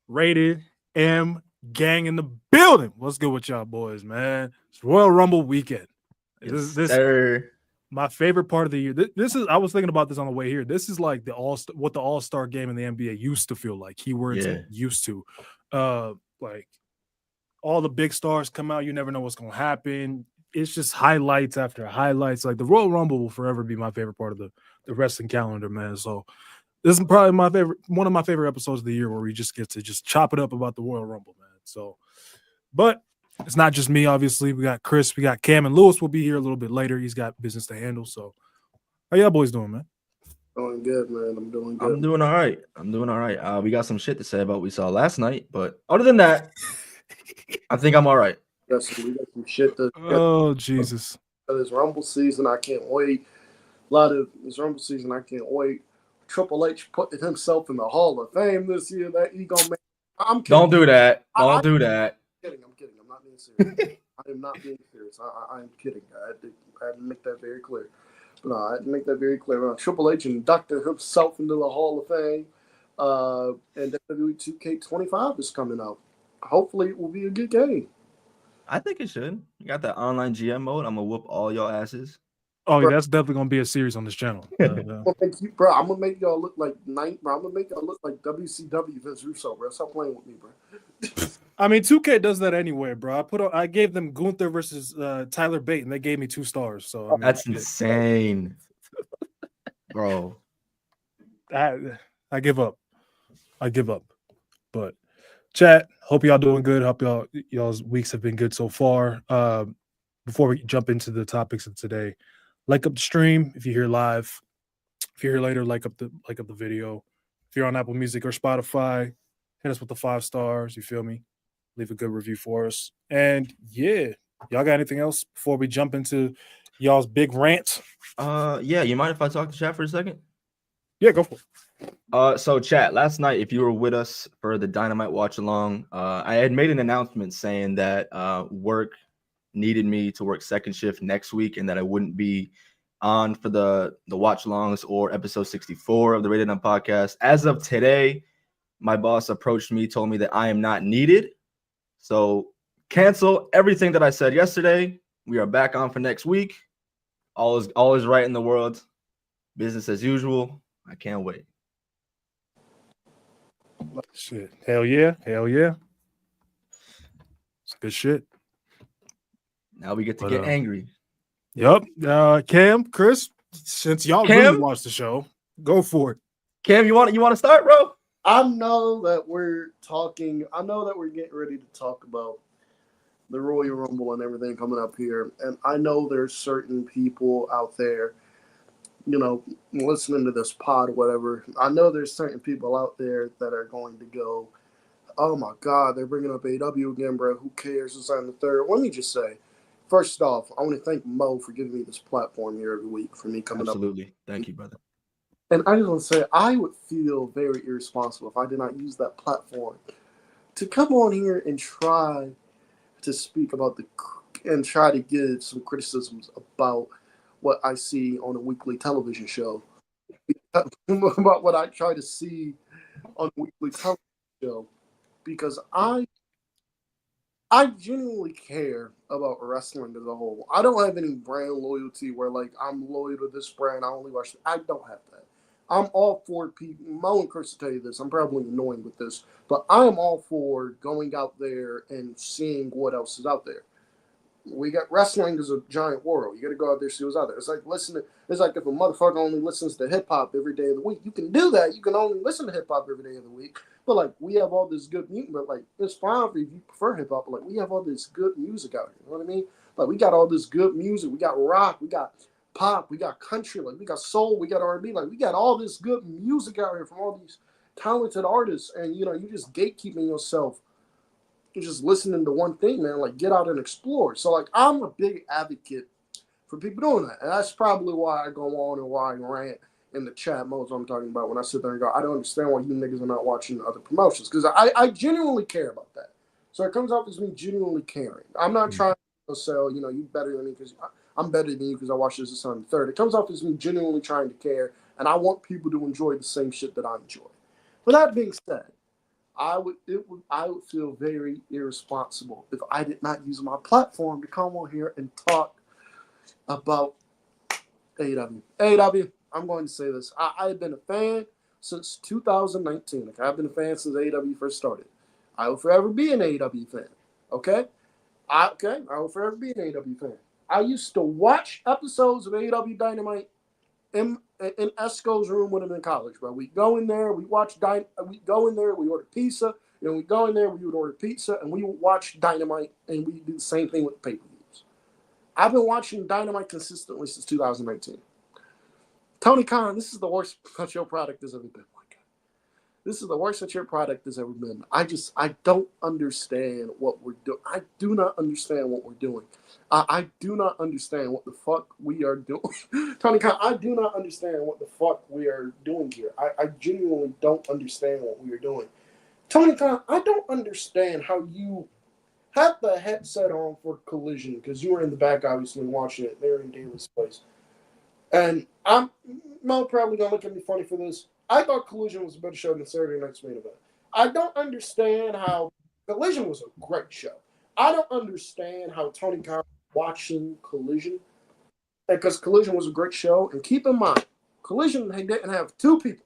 Rated M gang in the building. What's good with y'all boys, man? It's Royal Rumble weekend. Yes, This sir. my favorite part of the year. This is I was thinking about this on the way here. This is like what the All-Star game in the NBA used to feel like. Keywords Yeah. used to. Like all the big stars come out, you never know what's gonna happen. It's just highlights after highlights. Like the Royal Rumble will forever be my favorite part of the wrestling calendar, man. So this is probably one of my favorite episodes of the year where we just get to just chop it up about the Royal Rumble, man. So, but it's not just me, obviously. We got Chris, we got Cam, and Lewis will be here a little bit later. He's got business to handle. So, how y'all boys doing, man? Doing good, man. I'm doing I'm good. doing all right. I'm doing all right. We got some shit to say about what we saw last night, but other than that, I think I'm all right. We got some shit to get Oh, Jesus. this Rumble season. I can't wait. A lot of this Rumble season. I can't wait. Triple H put himself in the Hall of Fame this year. That he gonna make. I'm kidding. Don't do that. I'm Don't do that. kidding. I'm kidding. I'm not being serious. I am not being serious. I am kidding. I had to make that very clear. But no, I had to make that very clear. Triple H inducted himself into the Hall of Fame. And WWE 2K25 is coming out. Hopefully, it will be a good game. I think it should. You got that online GM mode. I'm gonna whoop all your asses. Oh, Bro, that's definitely gonna be a series on this channel. I'm gonna make y'all look like bro. I'm gonna make y'all look like WCW Vince Russo, bro. Stop playing with me, bro. I mean, 2K does that anyway, bro. I gave them Gunther versus Tyler Bate, and they gave me 2 stars. So I mean, That's insane, bro. I give up. I give up. But chat, hope y'all doing good. Hope y'all's weeks have been good so far. Before we jump into the topics of today, like up the stream if you're here live. If you're here later, like up the video. If you're on Apple Music or Spotify, hit us with the 5 stars. You feel me? Leave a good review for us. And yeah, y'all got anything else before we jump into y'all's big rant? Yeah. You mind if I talk to chat for a second? Yeah, go for it. So chat, last night, if you were with us for the Dynamite watch along, I had made an announcement saying that work needed me to work second shift next week and that I wouldn't be on for the watch alongs or episode 64 of the Rated M podcast. As of today, my boss approached me, told me that I am not needed. So cancel everything that I said yesterday. We are back on for next week. All is right in the world. Business as usual. I can't wait. Shit. Hell yeah. Hell yeah. It's good shit. Now we get to get angry. Yep. Cam, Chris, since y'all really watched the show, go for it. Cam, you want to start, bro? I know that we're getting ready to talk about the Royal Rumble and everything coming up here. And I know there's certain people out there, listening to this pod or whatever. I know there's certain people out there that are going to go, oh my God, they're bringing up AW again, bro. Who cares? It's on the third. Let me just say, first off, I want to thank Mo for giving me this platform here every week for me coming up. Absolutely. Thank you, brother. And I just want to say, I would feel very irresponsible if I did not use that platform to come on here and try to speak about and try to give some criticisms about what I see on a weekly television show, about what I try to see on a weekly television show, because I genuinely care about wrestling as a whole. I don't have any brand loyalty where like I'm loyal to this brand. I only watch. I don't have that. I'm all for people. Mo and Chris will tell you this. I'm probably annoying with this, but I am all for going out there and seeing what else is out there. We got wrestling is a giant world. You got to go out there and see what's out there. It's like It's like if a motherfucker only listens to hip hop every day of the week, you can do that. You can only listen to hip hop every day of the week. But like we have all this good music. But like it's fine if you prefer hip hop. But like we have all this good music out here. You know what I mean? Like we got all this good music. We got rock. We got pop. We got country. Like we got soul. We got R&B. Like we got all this good music out here from all these talented artists. And you just gatekeeping yourself. You're just listening to one thing, man. Like, get out and explore. So, like, I'm a big advocate for people doing that. And that's probably why I go on and why I rant in the chat modes I'm talking about when I sit there and go, I don't understand why you niggas are not watching other promotions. Because I genuinely care about that. So it comes off as me genuinely caring. I'm not trying to sell, you better than me because I'm better than you because I watched this on the third. It comes off as me genuinely trying to care. And I want people to enjoy the same shit that I enjoy. With that being said, I would feel very irresponsible if I did not use my platform to come on here and talk about AEW. AEW, I'm going to say this. I've been a fan since 2019. Okay? I've been a fan since AEW first started. I will forever be an AEW fan. Okay? I will forever be an AEW fan. I used to watch episodes of AEW Dynamite in Esco's room when I'm in college, bro. We go in there, we watch we go in there, we order pizza, and we go in there, we would order pizza, and we would watch Dynamite, and we do the same thing with pay-per-views. I've been watching Dynamite consistently since 2019. Tony Khan, this is the worst that your product has ever been. This is the worst that your product has ever been. I don't understand what we're doing. I do not understand what we're doing. I do not understand what the fuck we are doing. Tony Khan, I do not understand what the fuck we are doing here. I genuinely don't understand what we are doing. Tony Khan, I don't understand how you had the headset on for Collision, because you were in the back, obviously, watching it there in Daly's place. And Mo probably going to look at me funny for this. I thought Collision was a better show than Saturday Night's Main Event. I don't understand how Collision was a great show. I don't understand how Tony Khan watching Collision, because Collision was a great show. And keep in mind, Collision didn't have two people.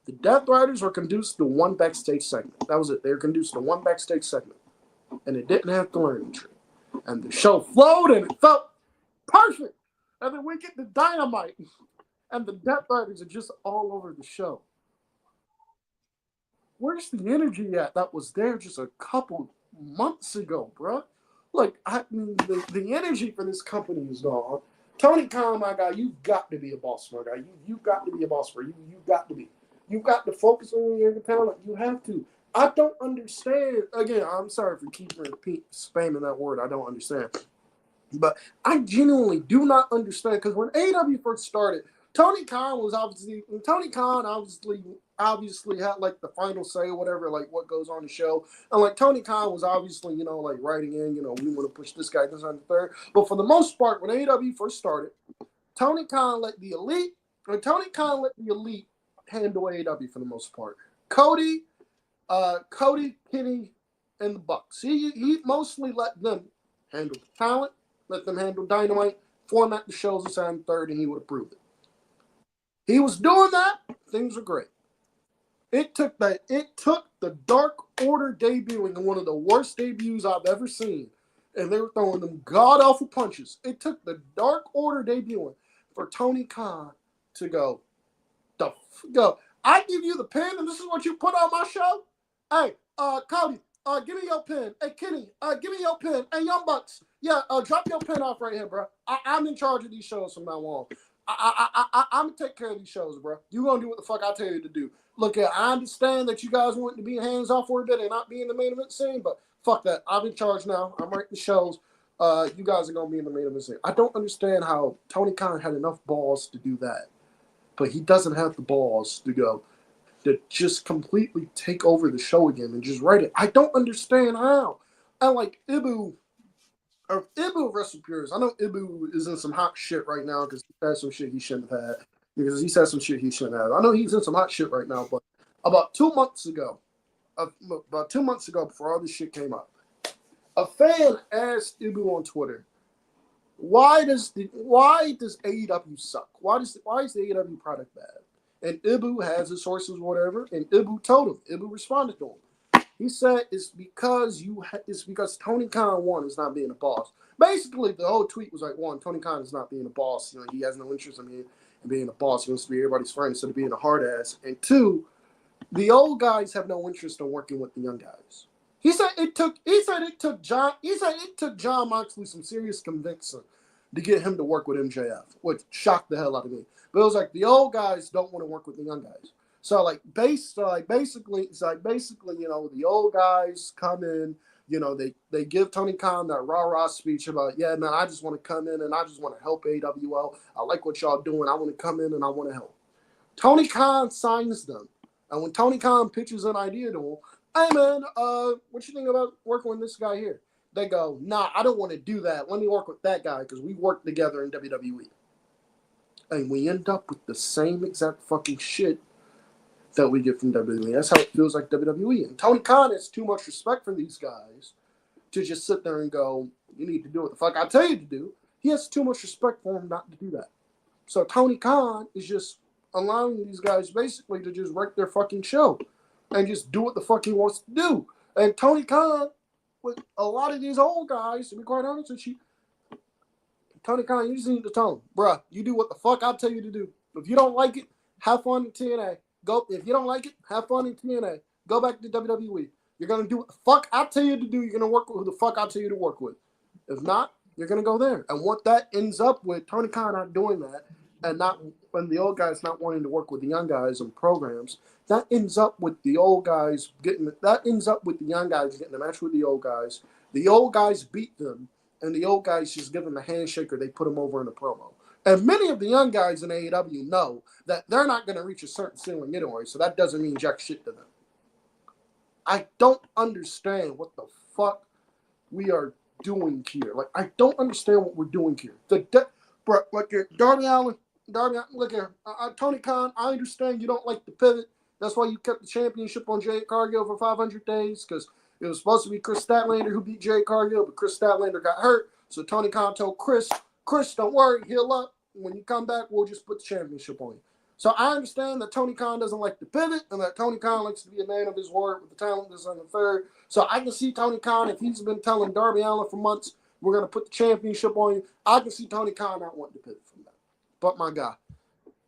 The Death Riders were conduced to one backstage segment. That was it. They were conduced to one backstage segment. And it didn't have the learning tree. And the show flowed and it felt perfect. And then we get the Dynamite. And the Death Riders are just all over the show. Where's the energy at that was there just a couple months ago, bro? Like, I mean, the energy for this company is gone. Tony Khan, my guy, you've got to be a boss, my guy. You've got to be a boss, bro. You've got to be. You've got to focus on your talent. You have to. I don't understand. Again, I'm sorry for keeping spamming that word. I don't understand. But I genuinely do not understand, because when AEW first started, Tony Khan obviously had like the final say or whatever, like what goes on the show. And like Tony Khan was obviously, like writing in, we want to push this guy, this on the third. But for the most part, when AEW first started, Tony Khan let the elite handle AEW for the most part. Cody, Kenny, and the Bucks. He mostly let them handle the talent, let them handle Dynamite, format the shows assigned third, and he would approve it. He was doing that. Things were great. It took the Dark Order debuting in one of the worst debuts I've ever seen, and they were throwing them god awful punches. It took the Dark Order debuting for Tony Khan to go. I give you the pen, and this is what you put on my show. Hey, Cody, give me your pen. Hey, Kenny, give me your pen. Hey, Young Bucks, yeah, drop your pen off right here, bro. I'm in charge of these shows from now on. I'm gonna take care of these shows, bro. You gonna do what the fuck I tell you to do. Look, I understand that you guys want to be hands off for a bit and not be in the main event scene, but fuck that. I'm in charge now. I'm writing the shows. You guys are gonna be in the main event scene. I don't understand how Tony Khan had enough balls to do that, but he doesn't have the balls to just completely take over the show again and just write it. I don't understand how. And like Ibu Wrestle Purists, I know Ibu is in some hot shit right now because he had some shit he shouldn't have had. Because he said some shit he shouldn't have. I know he's in some hot shit right now, but about 2 months ago, before all this shit came up, a fan asked Ibu on Twitter, why does AEW suck? Why is the AEW product bad? And Ibu has his sources, whatever, and Ibu told him. Ibu responded to him. He said it's because Tony Khan, one, is not being a boss. Basically, the whole tweet was like, one, Tony Khan is not being a boss. He has no interest in being a boss. He wants to be everybody's friend instead of being a hard ass. And two, the old guys have no interest in working with the young guys. He said it took John Moxley some serious convincing to get him to work with MJF, which shocked the hell out of me. But it was like the old guys don't want to work with the young guys. So basically, the old guys come in, they give Tony Khan that rah-rah speech about, yeah, man, I just want to come in and I just want to help AWL. I like what y'all doing. I want to come in and I want to help. Tony Khan signs them. And when Tony Khan pitches an idea to them, hey, man, what you think about working with this guy here? They go, nah, I don't want to do that. Let me work with that guy because we work together in WWE. And we end up with the same exact fucking shit that we get from WWE. That's how it feels like WWE. And Tony Khan has too much respect for these guys to just sit there and go, you need to do what the fuck I tell you to do. He has too much respect for him not to do that. So Tony Khan is just allowing these guys basically to just wreck their fucking show and just do what the fuck he wants to do. And Tony Khan, with a lot of these old guys, to be quite honest with you, Tony Khan, you just need to tell him, bruh, you do what the fuck I tell you to do. If you don't like it, have fun in TNA. Go. If you don't like it, have fun in TNA. Go back to WWE. You're going to do what the fuck I tell you to do. You're going to work with who the fuck I tell you to work with. If not, you're going to go there. And what that ends up with, Tony Khan not doing that, and not when the old guys not wanting to work with the young guys in programs, that ends up with the old guys getting the young guys getting a match with the old guys. The old guys beat them, and the old guys just give them a handshake or they put them over in a promo. And many of the young guys in AEW know that they're not going to reach a certain ceiling anyway, so that doesn't mean jack shit to them. I don't understand what the fuck we are doing here. Like, I don't understand what we're doing here. Darby Allin, look here. Tony Khan, I understand you don't like the pivot. That's why you kept the championship on Jade Cargill for 500 days, because it was supposed to be Chris Statlander who beat Jade Cargill, but Chris Statlander got hurt. So Tony Khan told Chris, don't worry, heal up. When you come back, we'll just put the championship on you. So I understand that Tony Khan doesn't like the pivot and that Tony Khan likes to be a man of his word with the talent that's on the third. So I can see Tony Khan, if he's been telling Darby Allin for months, we're going to put the championship on you, I can see Tony Khan not wanting to pivot from that. But my guy,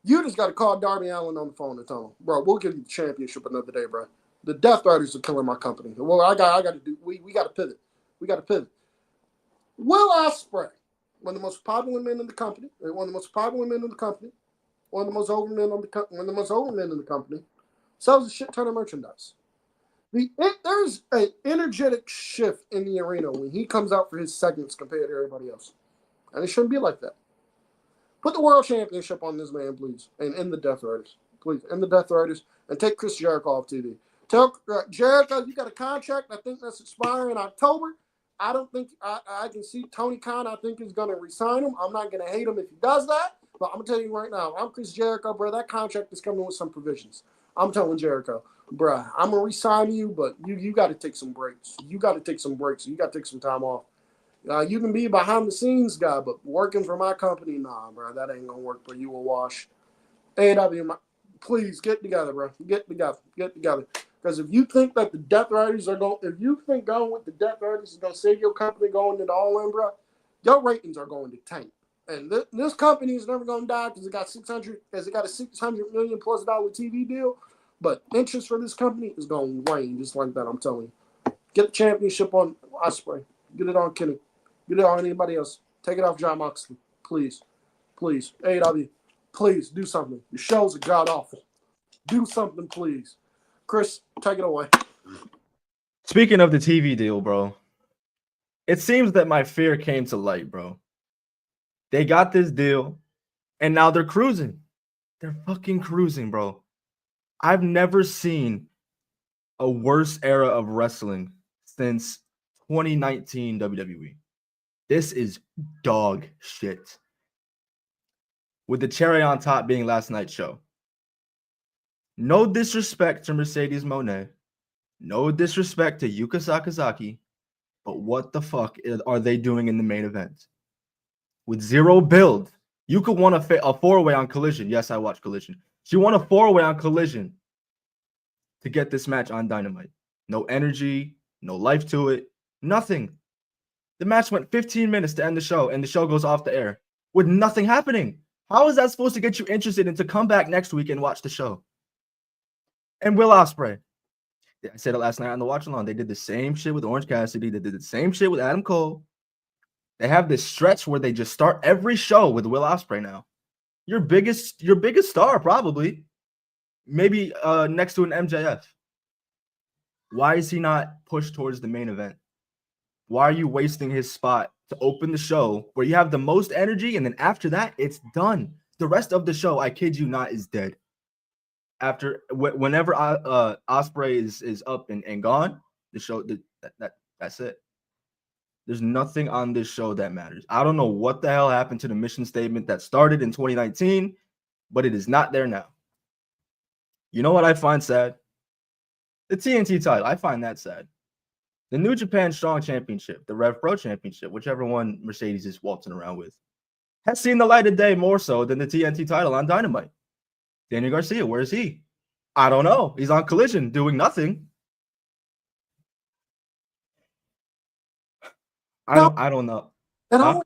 you just got to call Darby Allin on the phone and tell him, bro, we'll give you the championship another day, bro. The Death Riders are killing my company. Well, I got to do. We got to pivot. We got to pivot. Will Ospreay, one of the most popular men in the company, one of the most over men in the company, sells a shit ton of merchandise. There's an energetic shift in the arena when he comes out for his segments compared to everybody else. And it shouldn't be like that. Put the world championship on this man, please. And end the Death Riders. Please, end the Death Riders and take Chris Jericho off TV. Tell Jericho you got a contract. I think that's expiring in October. I don't think I can see Tony Khan. I think is going to resign him. I'm not going to hate him if he does that. But I'm going to tell you right now, I'm Chris Jericho, bro. That contract is coming with some provisions. I'm telling Jericho, bro, I'm going to resign you, but you got to take some breaks. You got to take some breaks. You got to take some time off. You can be behind the scenes guy, but working for my company, nah, bro. That ain't going to work for you. A wash. AEW, please get together, bro. Get together. Because if you think that the Death Riders are going, if you think going with the Death Riders is going to save your company going into All In, bro, your ratings are going to tank. And this company is never going to die because it got a $600 million plus TV deal. But interest for this company is going to wane just like that. I'm telling you. Get the championship on Ospreay. Get it on Kenny. Get it on anybody else. Take it off John Moxley, please. AEW, please do something. Your shows are god awful. Do something, please. Chris, take it away. Speaking of the TV deal, bro, it seems that my fear came to light, bro. They got this deal, and now they're cruising. They're fucking cruising, bro. I've never seen a worse era of wrestling since 2019 WWE. This is dog shit. With the cherry on top being last night's show. No disrespect to Mercedes Moné. No disrespect to Yuka Sakazaki. But what the fuck are they doing in the main event? With zero build. Yuka won a four-way on Collision. Yes, I watched Collision. She won a four-way on Collision to get this match on Dynamite. No energy, no life to it, nothing. The match went 15 minutes to end the show, and the show goes off the air with nothing happening. How is that supposed to get you interested in to come back next week and watch the show? And Will Ospreay. I said it last night on the watch along. They did the same shit with Orange Cassidy. They did the same shit with Adam Cole. They have this stretch where they just start every show with Will Ospreay now. Your biggest star, probably. Maybe next to an MJF. Why is he not pushed towards the main event? Why are you wasting his spot to open the show where you have the most energy, and then after that, it's done? The rest of the show, I kid you not, is dead. Whenever Ospreay is up and gone, the show that's it. There's nothing on this show that matters. I don't know what the hell happened to the mission statement that started in 2019, but it is not there now. You know what I find sad? The TNT title. I find that sad. The New Japan Strong Championship, the Rev Pro Championship, whichever one Mercedes is waltzing around with, has seen the light of day more so than the TNT title on Dynamite. Daniel Garcia, where is he? I don't know. He's on Collision doing nothing. I don't know. And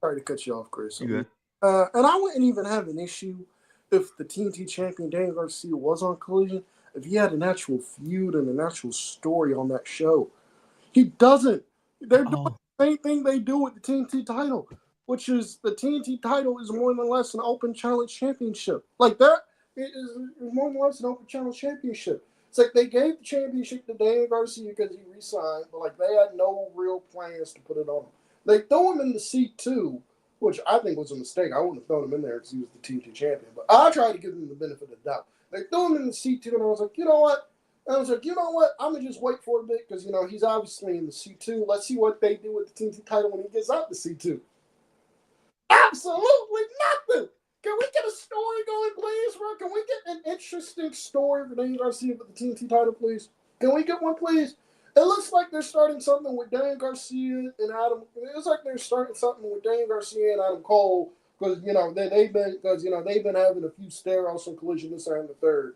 sorry to cut you off, Chris. You good? And I wouldn't even have an issue if the TNT champion Daniel Garcia was on Collision, if he had an actual feud and an actual story on that show. He doesn't. They're doing the same thing they do with the TNT title, which is the TNT title is more than less an open challenge championship. Like that, it is more than less an open challenge championship. It's like they gave the championship to Daniel Garcia because he resigned, but like they had no real plans to put it on him. They threw him in the C2, which I think was a mistake. I wouldn't have thrown him in there because he was the TNT champion, but I tried to give him the benefit of the doubt. They threw him in the C2, and I was like, you know what? And I was like, you know what? I'm going to just wait for a bit because, you know, he's obviously in the C2. Let's see what they do with the TNT title when he gets out the C2. Absolutely nothing. Can we get a story going, please, bro? Can we get an interesting story for Daniel Garcia with the TNT title, please? Can we get one, please? It looks like they're starting something with Daniel Garcia and Adam. It looks like they're starting something with Daniel Garcia and Adam Cole because, you know, they've been having a few stare-offs on Collision this and the third.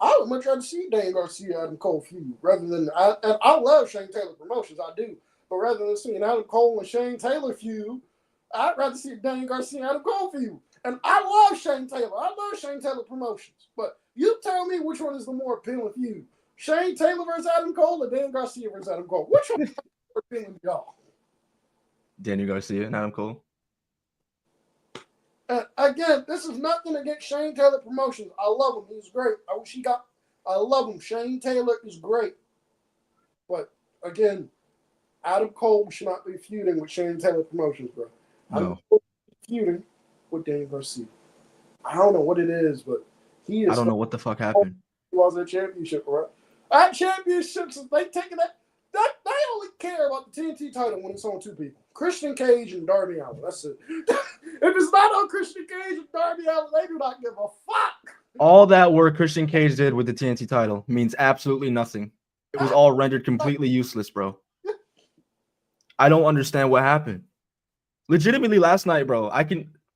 I would much rather see Daniel Garcia Adam Cole feud rather than I love Shane Taylor Promotions, I do, but rather than seeing Adam Cole and Shane Taylor feud, I'd rather see Daniel Garcia Adam Cole feud. And I love Shane Taylor. I love Shane Taylor Promotions. But you tell me which one is the more appealing feud: Shane Taylor versus Adam Cole or Daniel Garcia versus Adam Cole? Which one is more appealing to y'all? Daniel Garcia and Adam Cole. And again, this is nothing against Shane Taylor Promotions. I love him. He's great. I love him. Shane Taylor is great. But again, Adam Cole should not be feuding with Shane Taylor Promotions, bro. Adam Cole is feuding with Daniel Garcia. I don't know what it is, but he is. I don't know what the fuck happened. He lost that championship, right? That championship, since they taking that they only care about the TNT title when it's on two people: Christian Cage and Darby Allin. That's it. If it's not on Christian Cage and Darby Allin, they do not give a fuck. All that work Christian Cage did with the TNT title means absolutely nothing. It was all rendered completely useless, bro. I don't understand what happened. Legitimately, last night, bro,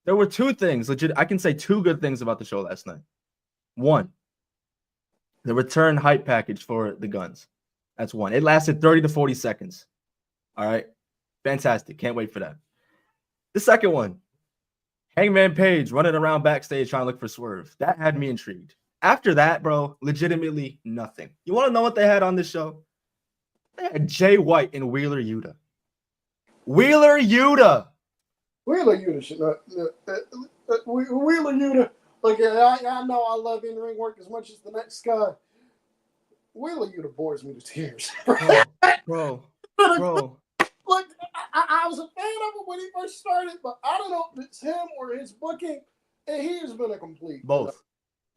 there were two things. I can say two good things about the show last night. One, the return hype package for the Guns. That's one. It lasted 30 to 40 seconds. All right. Fantastic. Can't wait for that. The second one, Hangman Page running around backstage trying to look for Swerve. That had me intrigued. After that, bro, legitimately nothing. You want to know what they had on this show? They had Jay White and Wheeler Yuta. Wheeler Yuta should not. Wheeler Yuta. Look, I know I love in-ring work as much as the next guy. Wheeler Yuta bores me to tears. Bro. Look, I was a fan of him when he first started, but I don't know if it's him or his booking. And he has been a complete. Both.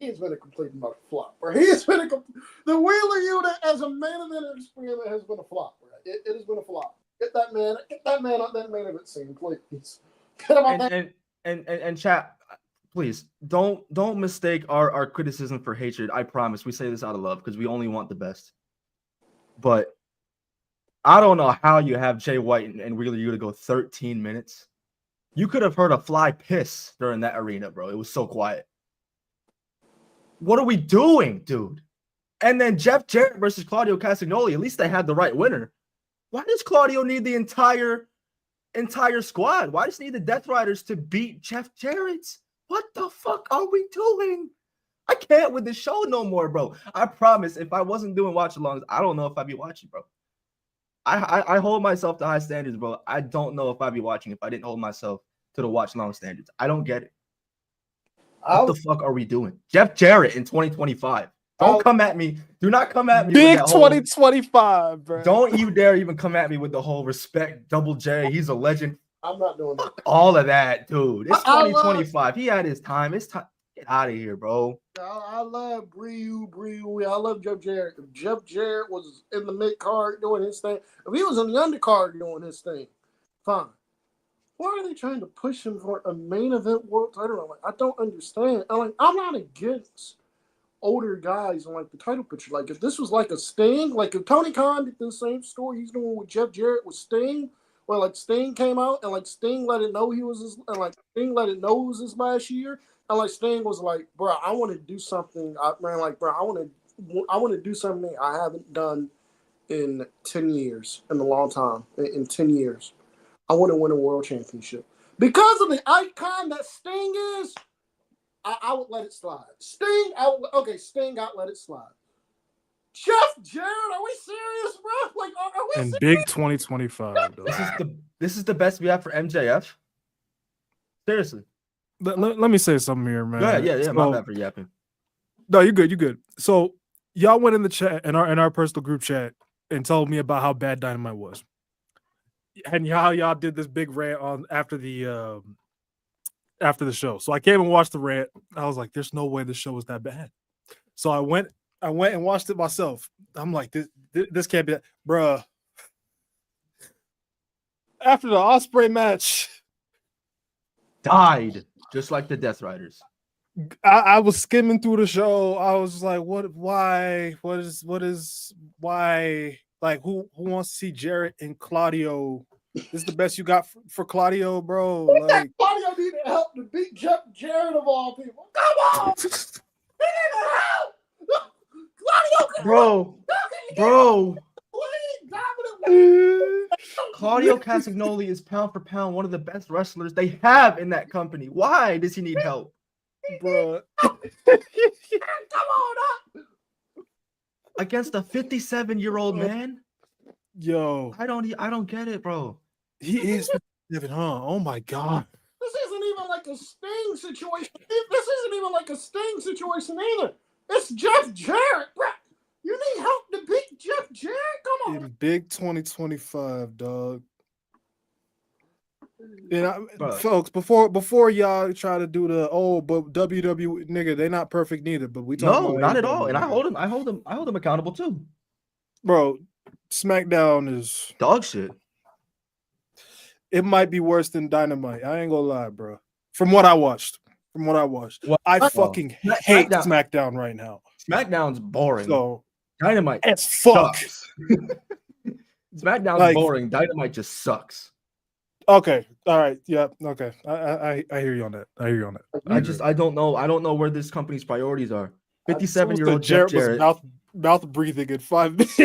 He's been a complete flop. Bro. He has been the Wheeler Yuta as a main event experiment has been a flop. Bro. It has been a flop. Get that man on that main event scene, please. Get him on that. And chat, please don't mistake our criticism for hatred. I promise we say this out of love because we only want the best. But I don't know how you have Jay White and Wheeler Yuta go 13 minutes. You could have heard a fly piss during that arena, bro. It was so quiet. What are we doing, dude? And then Jeff Jarrett versus Claudio Castagnoli. At least they had the right winner. Why does Claudio need the entire squad? Why does he need the Death Riders to beat Jeff Jarrett? What the fuck are we doing? I can't with this show no more, bro. I promise if I wasn't doing watch-alongs, I don't know if I'd be watching, bro. I hold myself to high standards, bro. I don't know if I'd be watching if I didn't hold myself to the watch-along standards. I don't get it. What the fuck are we doing? Jeff Jarrett in 2025. Don't come at me. Do not come at me. Big 2025, bro. Don't you dare even come at me with the whole respect. Double J, he's a legend. I'm not doing that. All of that, dude. It's 2025. He had his time. It's time. Get out of here, bro. I love Bryu. I love Jeff Jarrett. If Jeff Jarrett was in the mid-card doing his thing, if he was in the undercard doing his thing, fine. Why are they trying to push him for a main event world title? I don't understand. I'm not against older guys in like the title picture. Like if this was like a Sting, like if Tony Khan did the same story he's doing with Jeff Jarrett with Sting, where like Sting came out and like Sting let it know he was his, and like Sting let it know it was his last year, and like Sting was like, bro, I want to do something. I want to do something I haven't done in 10 years, in a long time, in 10 years. I want to win a world championship. Because of the icon that Sting is, I would let it slide. Sting, I'd let it slide. Jeff Jarrett, are we serious, bro? Like, are we in serious? big 2025, though. This is the best we have for MJF. Seriously. Let me say something here, man. Go ahead. Yeah, So, my bad for yapping. No, you're good. So y'all went in the chat in our personal group chat and told me about how bad Dynamite was, and how y'all did this big rant on after the show. So I came and watched the rant. I was like, "There's no way the show was that bad." So I went and watched it myself. I'm like, this can't be that, bruh. After the Ospreay match, Died just like the Death Riders. I was skimming through the show. I was like, why? Like, who wants to see Jarrett and Claudio? This is the best you got for Claudio, bro. Like, Claudio needed help to beat Jeff Jarrett of all people. Come on! He needed help! Claudio Bro. dominant. Claudio Castagnoli is pound for pound one of the best wrestlers they have in that company. Why does he need help? bro. Come on up! Against a 57-year-old man? Yo, I don't get it, bro. he is 57, huh? Oh my god. This isn't even like a Sting situation. This isn't even like a Sting situation either. It's Jeff Jarrett, bro. You need help to beat Jeff Jarrett? Come on. In big 2025, dog. And folks, before y'all try to do the but WWE nigga, they not perfect neither. But we talk about not at all. And I hold him accountable too. Bro, SmackDown is Dog shit. It might be worse than Dynamite. I ain't gonna lie, bro. From what I watched. Well, I fucking hate SmackDown right now. SmackDown's boring. So Dynamite it's fuck. SmackDown's boring. Dynamite just sucks. Okay. All right. Yeah. Okay. I hear you on that. I don't know where this company's priorities are. 57-year-old Jeff Jarrett was mouth breathing in 5 minutes.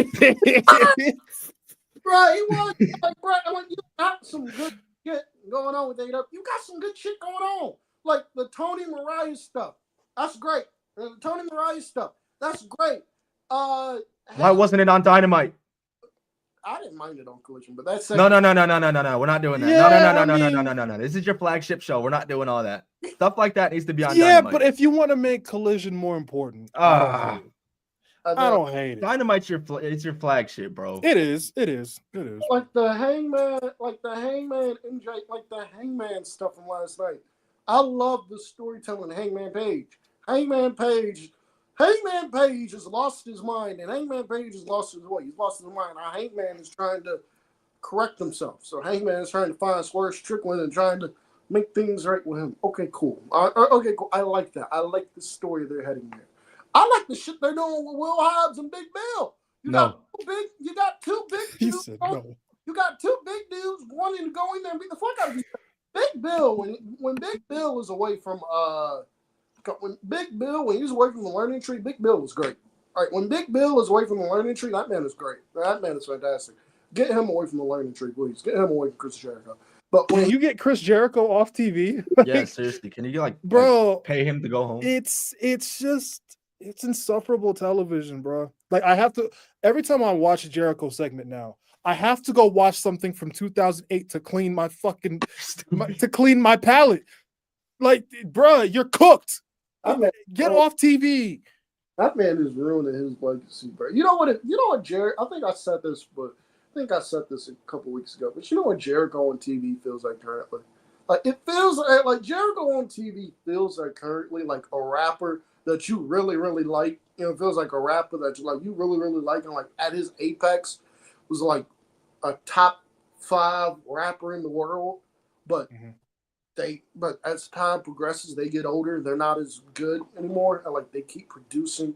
Bro, he was like, bro, you got some good shit going on with AEW. You got some good shit going on. Like the Tony Mariah stuff. That's great. The Tony Mariah stuff. That's great. Why wasn't it on Dynamite? I didn't mind it on Collision, but that's no. We're not doing that. Yeah, no. This is your flagship show. We're not doing all that. Stuff like that needs to be on Dynamite. Yeah, but if you want to make Collision more important, I don't hate it. Dynamite's your flagship, bro. It is. Like the Hangman MJ, like the Hangman stuff from last night. I love the storytelling of Hangman Page. Hangman Page has lost his mind, and Hangman Page has lost his way. He's lost his mind. Now Hangman is trying to correct himself. So Hangman is trying to find Swerve Strickland and trying to make things right with him. Okay, cool. I like that. I like the story they're heading there. I like the shit they're doing with Will Hobbs and Big Bill. You got two big dudes. No. You got two big dudes wanting to go in there and beat the fuck out of each other. Big Bill, when Big Bill is away from when he was away from the learning tree, Big Bill was great. All right, when Big Bill is away from the learning tree, that man is great. That man is fantastic. Get him away from the learning tree, please. Get him away from Chris Jericho. But when you get Chris Jericho off TV, yeah, seriously, can you pay him to go home? It's insufferable television, bro. Like I have to every time I watch a Jericho segment now, I have to go watch something from 2008 to clean my fucking to clean my palate. Like, bro, you're cooked. Get off TV. That man is ruining his legacy, bro. You know what, Jared? I think I said this a couple weeks ago. But you know what Jericho on TV feels like currently? Like it feels like Jericho on TV feels like currently like a rapper that you really, really like. You know, it feels like a rapper that you really, really like, and like at his apex was like a top 5 rapper in the world, but but as time progresses, they get older. They're not as good anymore. And like they keep producing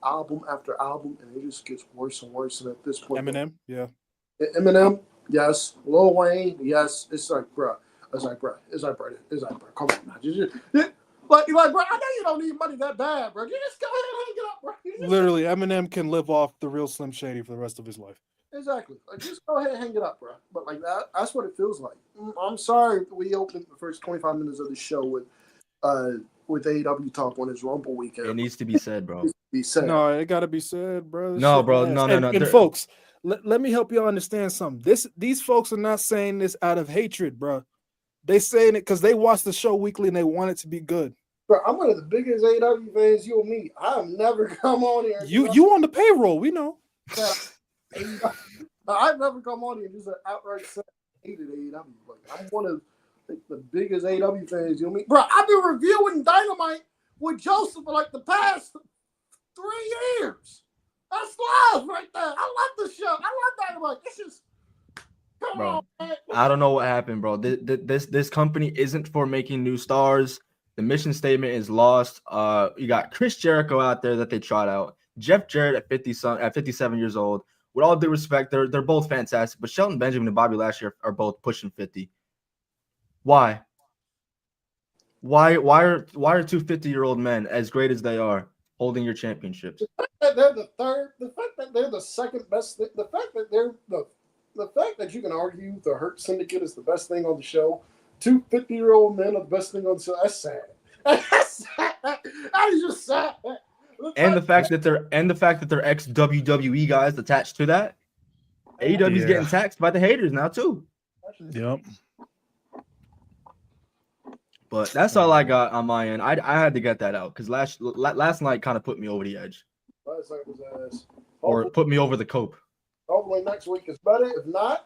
album after album, and it just gets worse and worse. And at this point, Eminem, yeah. Eminem, yes. Lil Wayne, yes. It's like, bro. It's like, bro. Come on now. Like, bro, I know you don't need money that bad, bro. You just go ahead and hang it up, bro. Literally, Eminem can live off the real Slim Shady for the rest of his life. Exactly. Like, just go ahead and hang it up, bro. But like that's what it feels like. I'm sorry we opened the first 25 minutes of the show with AEW talk on his Rumble weekend. It needs to be said, bro. No, it gotta be said, bro. No, bro. No. And folks, let me help y'all understand something. These folks are not saying this out of hatred, bro. They saying it because they watch the show weekly and they want it to be good. Bro, I'm one of the biggest AEW fans you'll meet. I've never come on here. You on the payroll, we know. I've never come on here and just outright said I hated AEW. Like, I'm one of the biggest AEW fans you'll meet. Bro, I've been reviewing Dynamite with Joseph for like the past 3 years. That's love right there. I love the show. I love Dynamite. It's just come on, man. I don't know what happened, bro. This company isn't for making new stars. The mission statement is lost. You got Chris Jericho out there that they trot out. Jeff Jarrett at 57 years old. With all due respect, they're both fantastic. But Shelton Benjamin and Bobby Lashley are both pushing 50. Why? Why are two 50-year-old men as great as they are holding your championships? The fact that they're the third, the fact that they're the second best, the fact that they're the fact that you can argue the Hurt Syndicate is the best thing on the show. Two 50-year-old men are the best thing on the show. That's sad. That's sad. That is just sad. And the fact that they're ex WWE guys attached to that. AEW's getting taxed by the haters now too. Yep. But that's all I got on my end. I had to get that out because last night kind of put me over the edge. Last night was ass. Or put me over the cope. Hopefully next week is better. If not,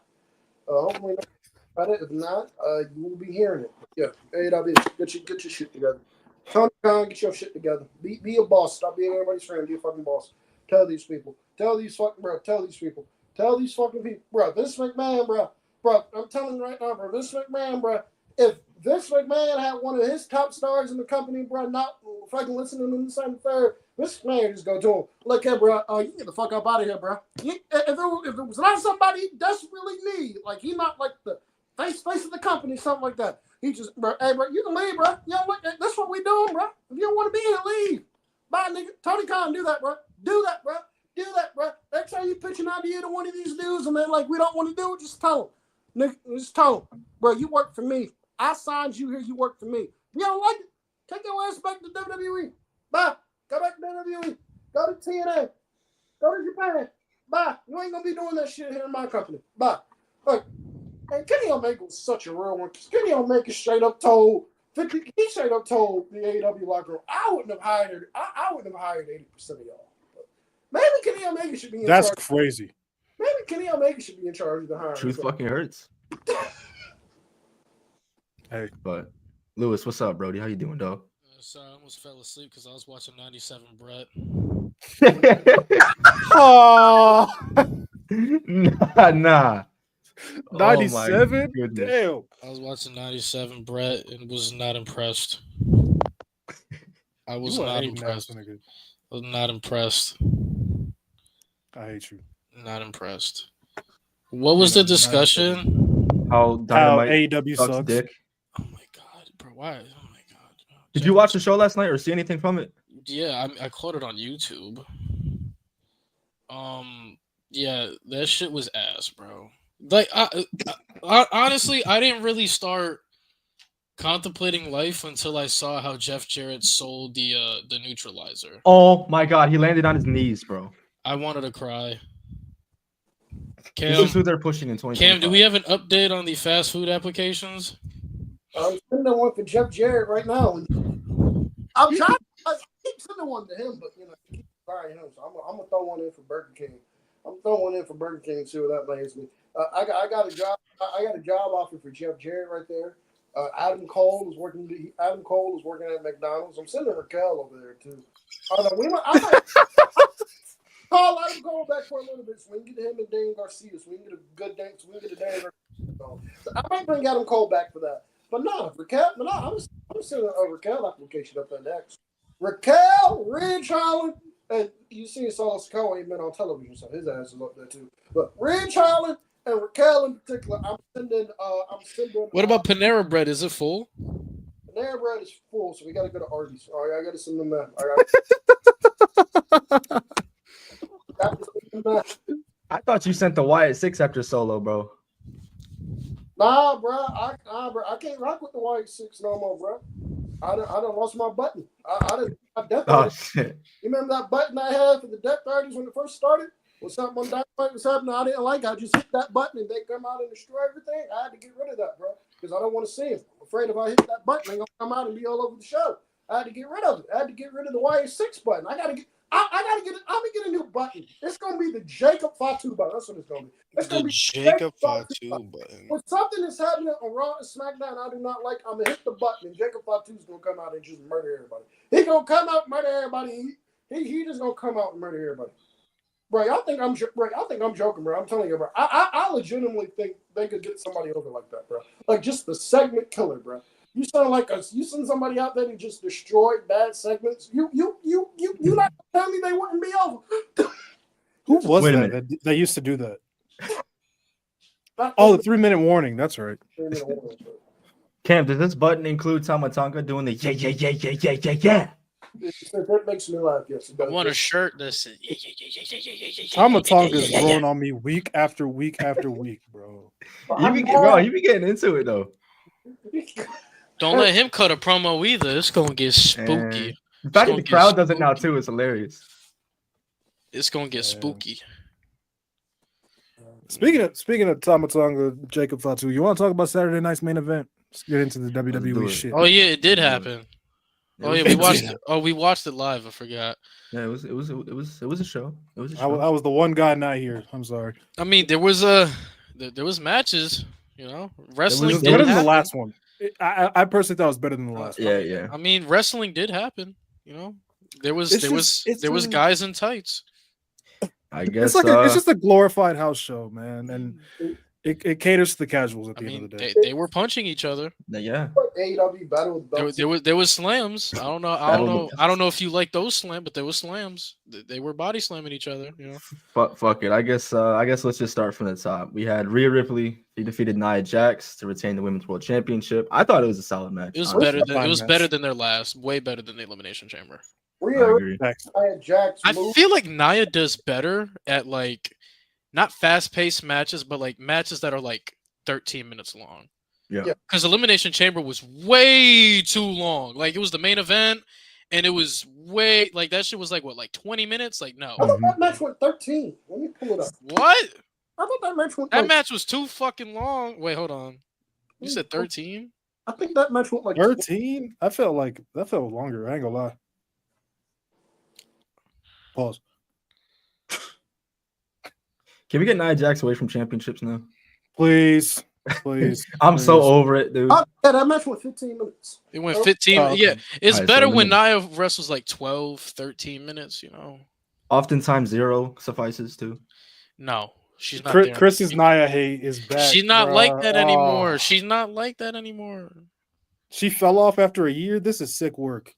hopefully next week is better. If not, you will be hearing it. Yeah, AEW, get your shit together. Tony Khan, get your shit together. Be a boss. Stop being everybody's friend. Be a fucking boss. Tell these people. Tell these fucking people. Tell these fucking people, bro. Vince McMahon, bro. I'm telling you right now, bro. Vince McMahon, bro. If Vince McMahon had one of his top stars in the company, bro, not fucking listening to the same third, Vince McMahon just go to him. Look here, bro. You can get the fuck up out of here, bro. If it was not somebody he desperately need, like he not like the face of the company, something like that. He just, bro, hey, bro, you can leave, bro. You know what? That's what we doing, bro. If you don't want to be here, leave. Bye, nigga. Tony Khan, do that, bro. Do that, bro. Do that, bro. Next time you pitch an idea to one of these dudes and they're like, we don't want to do it, just tell them. Nigga, just tell them, bro, you work for me. I signed you here. You work for me. If you don't like it, take your ass back to WWE. Bye. Go back to WWE. Go to TNA. Go to Japan. Bye. You ain't going to be doing that shit here in my company. Bye. Like, and Kenny Omega was such a real one. Because Kenny Omega straight up told the AEW locker room, I wouldn't have hired 80% of y'all. But maybe Kenny Omega should be in charge. That's crazy. Maybe Kenny Omega should be in charge of the hiring. Truth fucking hurts. Hey, but Lewis, what's up, Brody? How you doing, dog? Sorry, I almost fell asleep because I was watching 97 Brett. oh, nah. 97? Oh damn. I was watching 97 Brett and was not impressed. I was not impressed. I was not impressed. I hate you. Not impressed. What was the discussion? How AEW sucks. Dick. Oh my god, bro! Why? Oh my god! Did you watch the show last night or see anything from it? Yeah, I caught it on YouTube. Yeah, that shit was ass, bro. Like, I honestly, I didn't really start contemplating life until I saw how Jeff Jarrett sold the neutralizer. Oh my god, he landed on his knees, bro. I wanted to cry. This is who they're pushing in 2025. Cam, do we have an update on the fast food applications? I'm sending one for Jeff Jarrett right now. I'm trying to keep sending one to him, but I keep firing him. So I'm gonna throw one in for Burger King. I'm throwing one in for Burger King and see where that lands me. I got a job. I got a job offer for Jeff Jarrett right there. Adam Cole is working at McDonald's. I'm sending Raquel over there too. I'll let him go back for a little bit so we can get him and Dan Garcia, so we can get a good dance. So we can get a Dan Garcia. So I might bring Adam Cole back for that. But no, Raquel. No, I'm sending a Raquel application up there next. Raquel, Ridge Holland, and you see Solo Sikoa ain't been on television, so his ass is up there too. But Ridge Holland and Raquel in particular, I'm sending. What about Panera Bread? Is it full? Panera Bread is full, so we got to go to Arby's. All right, I got to send them that. I thought you sent the Wyatt 6 after Solo, bro. Nah, bro. I can't rock with the White 6 no more, bro. I done lost my button. I death Oh, Riders. shit. You remember that button I had for the Death Riders when it first started? When something on Dynamite was happening I didn't like, I just hit that button and they come out and destroy everything. I had to get rid of that, bro, because I don't want to see him. I'm afraid if I hit that button, they're gonna come out and be all over the show. I had to get rid of it. I had to get rid of the YA6 button. I gotta get a new button. It's gonna be the Jacob Fatu button. That's what it's gonna be. It's gonna The be Jacob Fatu button. When something is happening on Raw and SmackDown, I do not like. I'm gonna hit the button, and Jacob Fatu's gonna come out and just murder everybody. He gonna come out and murder everybody. He just gonna come out and murder everybody. Bro, I think I'm joking, bro. I'm telling you, bro. I legitimately think they could get somebody over like that, bro. Like just the segment killer, bro. You sound like you send somebody out there to just destroy bad segments. You not tell me they wouldn't be over. Who was Wait a that used to do that? Oh, the 3-minute warning. That's right. Cam, does this button include Tama Tonga doing the yeah? That makes me laugh. Yes, it I does. want a shirt that says Tama Tonga is growing on me week after week after week, bro. You be getting into it though. Don't let him cut a promo either. It's gonna get spooky. The fact that the crowd does it now too is hilarious. It's gonna get spooky. Speaking of Tama Tonga, Jacob Fatu, you want to talk about Saturday night's main event? Let's get into the WWE shit. Oh yeah, it did happen. Oh yeah, we watched it. Oh, we watched it live. I forgot. Yeah, it was a show. It was a show. I was the one guy not here. I'm sorry. I mean, there was matches. You know, wrestling It was did better than happen. the last one. I personally thought it was better than the last one. Yeah. I mean, wrestling did happen. You know, there was It's guys in tights. I guess it's just a glorified house show, man, and it caters to the casuals at the end of the day. They were punching each other. Yeah. AEW battle with belts. There was slams. I don't know if you like those slams, but there was slams. They were body slamming each other. You know. Fuck it. I guess let's just start from the top. We had Rhea Ripley. She defeated Nia Jax to retain the Women's World Championship. I thought it was a solid match. It was honestly. better than their last. Way better than the Elimination Chamber. Rhea agree. Jax. I feel like Nia does better at like not fast-paced matches, but like matches that are like 13 minutes long. Yeah. Because Elimination Chamber was way too long. Like it was the main event, and it was way like that shit was like what, like 20 minutes? Like no. I thought that match went 13. Let me pull it up. What? I thought that match went. That match was too fucking long. Wait, hold on. You said 13? I think that match went like 13? I felt like that felt longer. I ain't gonna lie. Pause. Can we get Nia Jax away from championships now? Please. I'm so over it, dude. Yeah, that match went 15 minutes. It went 15. Yeah, it's Alright, better so when Nia wrestles like 12, 13 minutes, you know. Oftentimes 0 suffices too. No, she's not there. Chris's Nia hate is back. She's not like that anymore. Oh. She's not like that anymore. She fell off after a year. This is sick work.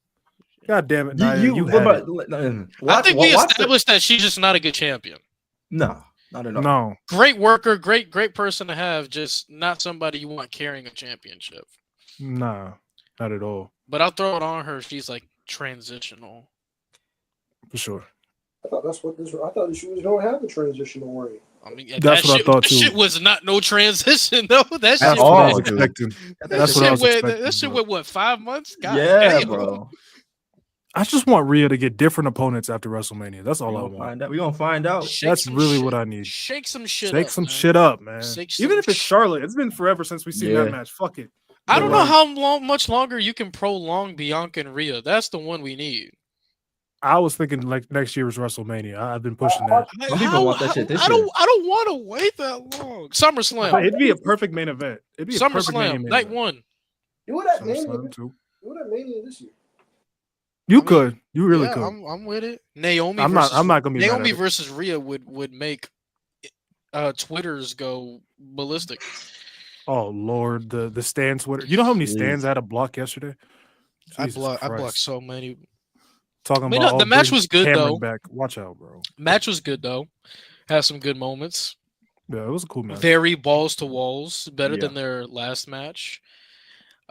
God damn it, Nia. I think we established that she's just not a good champion. No, not at all. No. Great worker, great person to have, just not somebody you want carrying a championship. Nah, not at all. But I'll throw it on her. She's like transitional. For sure. I thought that's what this. I thought she was going to have the transitional ring. I mean, that's what I thought too. That shit was not no transition though. That shit That's what I was expecting. That's what I was expecting. That shit went what, 5 months? God yeah, damn. bro. I just want Rhea to get different opponents after WrestleMania. That's all I want. We're gonna find out. That's really what I need. Shake some shit up. Shake some shit up, man. Even if it's shit. Charlotte, it's been forever since we've seen that match. Fuck it. I don't know how much longer you can prolong Bianca and Rhea. That's the one we need. I was thinking like next year was WrestleMania. I've been pushing that. People want that shit this I year. don't want to wait that long. SummerSlam. It'd be a perfect main event. It'd be a perfect SummerSlam night one. You would have Mania this year. You could. You really could. I'm with it. Naomi. I'm not gonna be Naomi versus Rhea would make Twitter's go ballistic. Oh Lord, the stand Twitter. You know how many Jeez. stands I had to block yesterday? I Jesus blocked Christ. so many. Talking I mean, about the match bring was good Cameron though. back. Watch out, bro. Match was good though. Had some good moments. Yeah, it was a cool match. Very balls to walls. Better Yeah. than their last match.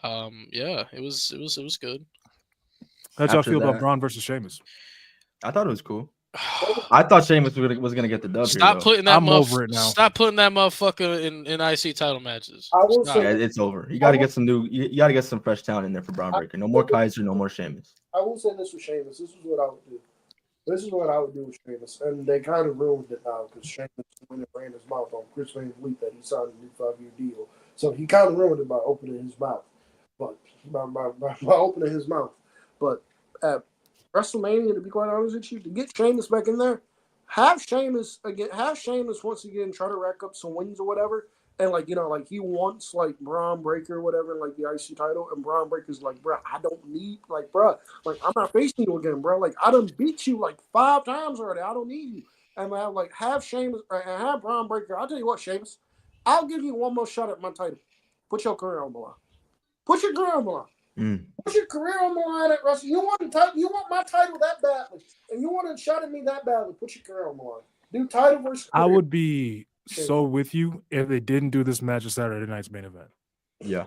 Yeah, it was good. How'd y'all After feel about that- Braun versus Sheamus? I thought it was cool. I thought Sheamus was gonna get the dub Stop here, though. putting that I'm over it now. Stop putting that motherfucker in IC title matches. I will Stop. say, Yeah, it's over. You got to get some new. You got to get some fresh talent in there for Braun Breaker. No more Kaiser. No more Sheamus. I will say this with Sheamus. This is what I would do. This is what I would do with Sheamus, and they kind of ruined it now because Sheamus went and ran his mouth on Chris Van Vliet that he signed a new 5-year deal. So he kind of ruined it by opening his mouth, but by opening his mouth. But at WrestleMania, to be quite honest with you, to get Sheamus back in there, have Sheamus once again try to rack up some wins or whatever. And like he wants like Braun Breaker or whatever, like the IC title, and Braun Breaker's like, bro, I don't need bro, I'm not facing you again, bro. Like I done beat you like 5 times already. I don't need you. And have Sheamus and have Braun Breaker. I'll tell you what, Sheamus, I'll give you one more shot at my title. Put your career on the line. Put your career on the line. Put your career on the line at Wrestle. You want my title that badly, and you want to shot at me that badly. Put your career on the line. Do title versus career. I would be so with you if they didn't do this match at Saturday night's main event. Yeah,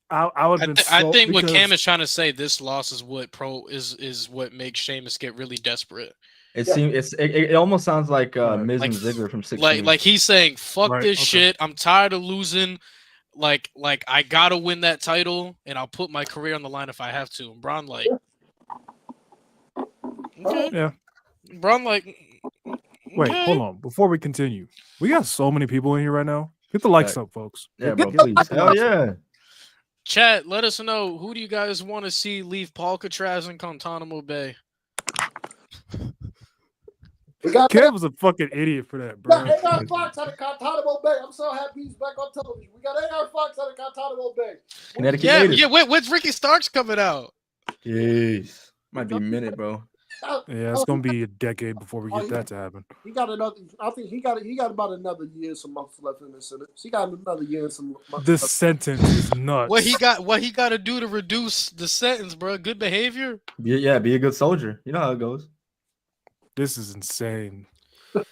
I would. I think what Cam is trying to say, this loss is what what makes Sheamus get really desperate. It almost sounds like Miz like, and Ziggler from 16. Like he's saying, "Fuck this shit. I'm tired of losing. Like I gotta win that title, and I'll put my career on the line if I have to." And Braun like, okay, yeah. Braun like. Wait, okay. hold on. Before we continue, we got so many people in here right now. Get the likes up, folks. Yeah, bro, please. Hell yeah. Chat, let us know, who do you guys want to see leave Paul Catraz in Guantanamo Bay? Kev was a fucking idiot for that, bro. We got A.R. Fox out of Guantanamo Bay. I'm so happy he's back on television. We got A.R. Fox out of Guantanamo Bay. Connecticut. Yeah. When's Ricky Starks coming out? Jeez, might be a minute, bro. Yeah, it's gonna be a decade before we get that to happen. He got another. I think he got about another year and some months left in this sentence. He got another year and some months. This sentence is nuts. What he got to do to reduce the sentence, bro? Good behavior. Be a good soldier. You know how it goes. This is insane. The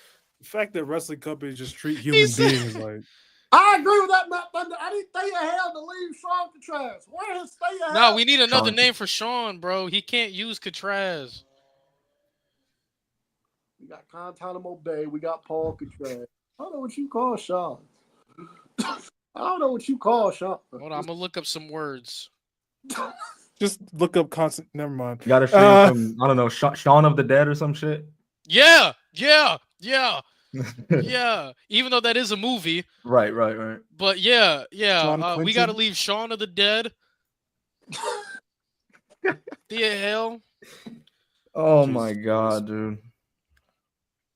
fact that wrestling companies just treat human beings like. I agree with that, Matt Thunder. I need stay ahead to leave Sean Catraz. Where is stay ahead? No, we need another name for Sean, bro. He can't use Catraz. We got Guantanamo Bay. We got Paul Catraz. I don't know what you call Sean. I don't know what you call Sean. Hold on, I'm gonna look up some words. Just look up constant. Never mind. You got a stream from, I don't know, Shaun of the Dead or some shit. Yeah. Even though that is a movie. Right. But yeah. We got to leave Shaun of the Dead. The hell. Oh my god, dude.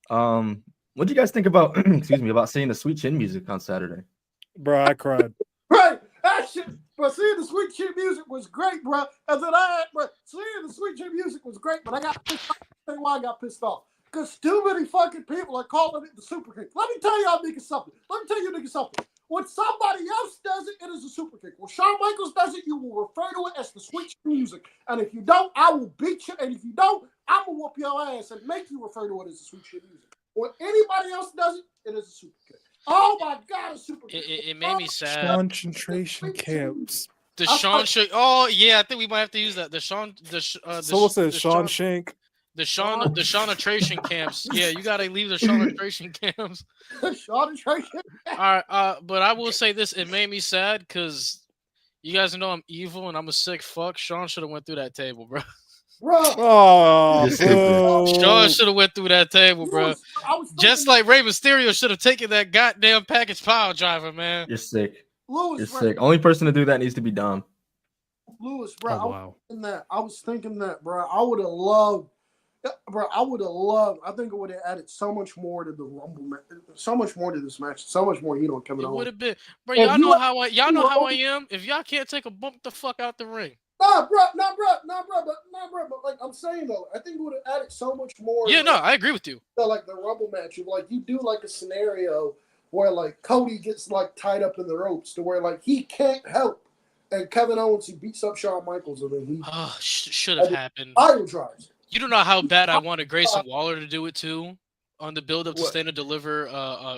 What do you guys think about? Excuse me, about seeing the Sweet Chin music on Saturday? Bro, I cried. Right, that shit. But seeing the Sweet Chin music was great, bro. Seeing the Sweet Chin music was great, but I got pissed off. I'll tell you why I got pissed off. Because too many fucking people are calling it the Super Kick. Let me tell y'all niggas something. When somebody else does it, it is a Super Kick. When Shawn Michaels does it, you will refer to it as the Sweet Chin music. And if you don't, I will beat you. And if you don't, I'm going to whoop your ass and make you refer to it as the Sweet Chin music. When anybody else does it, it is a Super Kick. Oh my God, a Super Kick. It made me sad. Concentration camps. The Sean Shank. Oh yeah, I think we might have to use that. The Sean. Someone said Sean Shank. The Shawnatration camps. Yeah, you gotta leave the Shawnatration camps. Shawnatration. All right, but I will say this: it made me sad because you guys know I'm evil and I'm a sick fuck. Sean should have went through that table, bro. Bro. Oh, Sean should have went through that table, bro. Just like Rey Mysterio should have taken that goddamn package power driver, man. You're sick. Lewis, you're sick. Only person to do that needs to be Dom. Lewis, bro. Oh, wow. I was thinking that, bro. I would have loved. Bro, I would have loved. I think it would have added so much more to the Rumble match, so much more to this match, so much more heat on coming on. It would have been, bro. Y'all know how I am. If y'all can't take a bump the fuck out the ring. Nah, bro. But like I'm saying though, I think it would have added so much more. Yeah, no, I agree with you. Like the Rumble match, like you do like a scenario where like Cody gets like tied up in the ropes to where like he can't help, and Kevin Owens he beats up Shawn Michaels and then he should have happened. Iron drives. You don't know how bad I wanted Grayson Waller to do it too, on the build up to What? Stand and Deliver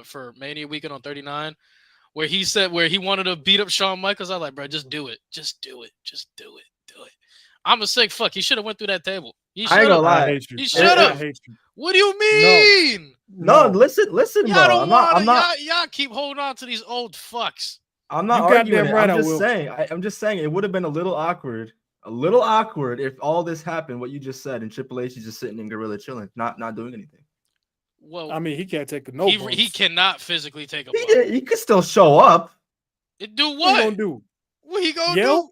for Mania weekend on 39, where he said where he wanted to beat up Shawn Michaels. I was like, bro, just do it, just do it, just do it, do it. I'm a sick fuck. He should have went through that table. He I ain't gonna should have. lie. I hate you. He should I have. hate you. What do you mean? No, listen, Y'all bro. don't want I'm not. y'all keep holding on to these old fucks. I'm not You arguing goddamn it. right, I'm I just will. saying. I'm just saying it would have been a little awkward if all this happened, what you just said, and Triple H is just sitting in Gorilla chilling, not doing anything. Well, I mean, he can't take no. he cannot physically take a bump. He could still show up. Do What he what? gonna do? What he gonna Yell? do?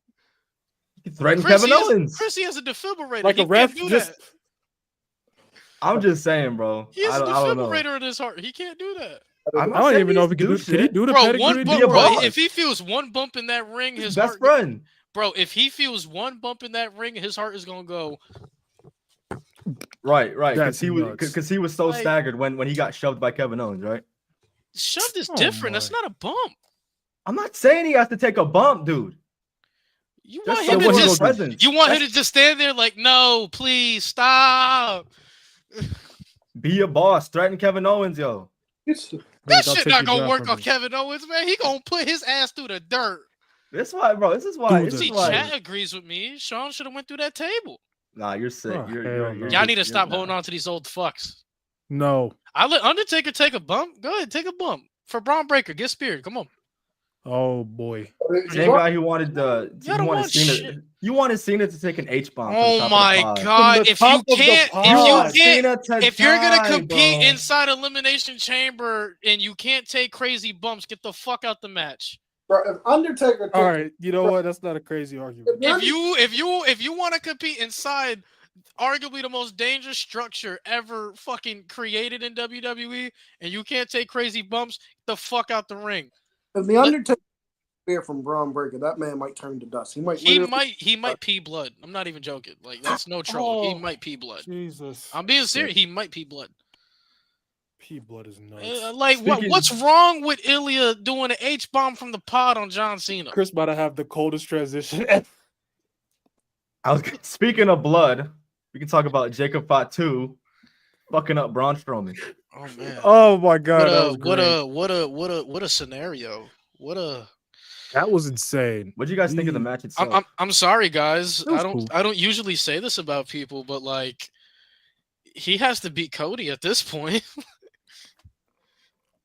He threatened Chris, Kevin Owens. Chris, he has a defibrillator. Like He a ref? can't do Just that. I'm just saying, bro. He has a I don't know. defibrillator in his heart. He can't do that. I'm I not don't saying even know if he do can do. Can he shit. do the Bro, pedigree? one be bump, a bro. boss. If he feels one bump in that ring, His his best heart. friend. Bro, if he feels one bump in that ring, his heart is gonna go. Right. That's Because he was so Like- staggered when he got shoved by Kevin Owens, right? Shoved is Oh different. That's my. not a bump. I'm not saying he has to take a bump, dude. You Just want him to someone just. presence. You want him to just stand there like, no, please stop. Be a boss. Threaten Kevin Owens, yo. It's, That I'll shit take not your gonna job work from on you. Kevin Owens, man. He gonna put his ass through the dirt. This is why, bro. This is why. Dude, This See, is why. chat agrees with me. Sean should have went through that table. Nah, you're sick. Oh, hell no. Y'all need to stop holding on to these old fucks. No. I let Undertaker take a bump. Go ahead, take a bump. For Braun Breaker, get speared. Come on. Oh boy. Same guy who wanted the. Y'all don't want Cena. shit. You wanted Cena to take an H bomb. Oh my god! the If top you of the can't, pod. if you're gonna die, compete bro. inside Elimination Chamber and you can't take crazy bumps, get the fuck out the match. bro, if Undertaker. All right. You know what? That's not a crazy argument. If you want to compete inside arguably the most dangerous structure ever fucking created in WWE and you can't take crazy bumps, get the fuck out the ring. If the Undertaker spear from Braun Breaker, that man might turn to dust. He He might pee blood. I'm not even joking. Like that's no troll. He Oh, might pee blood. Jesus. I'm being serious. He might pee blood. P blood is nuts. Like what's wrong with Ilya doing an H bomb from the pod on John Cena? Chris about to have the coldest transition ever. Speaking of blood, we can talk about Jacob Fatu fucking up Braun Strowman. Oh man. Oh my god, that was great. What a scenario. That was insane. What do you guys think of the match itself? I'm sorry guys. It was cool. I don't usually say this about people, but like he has to beat Cody at this point.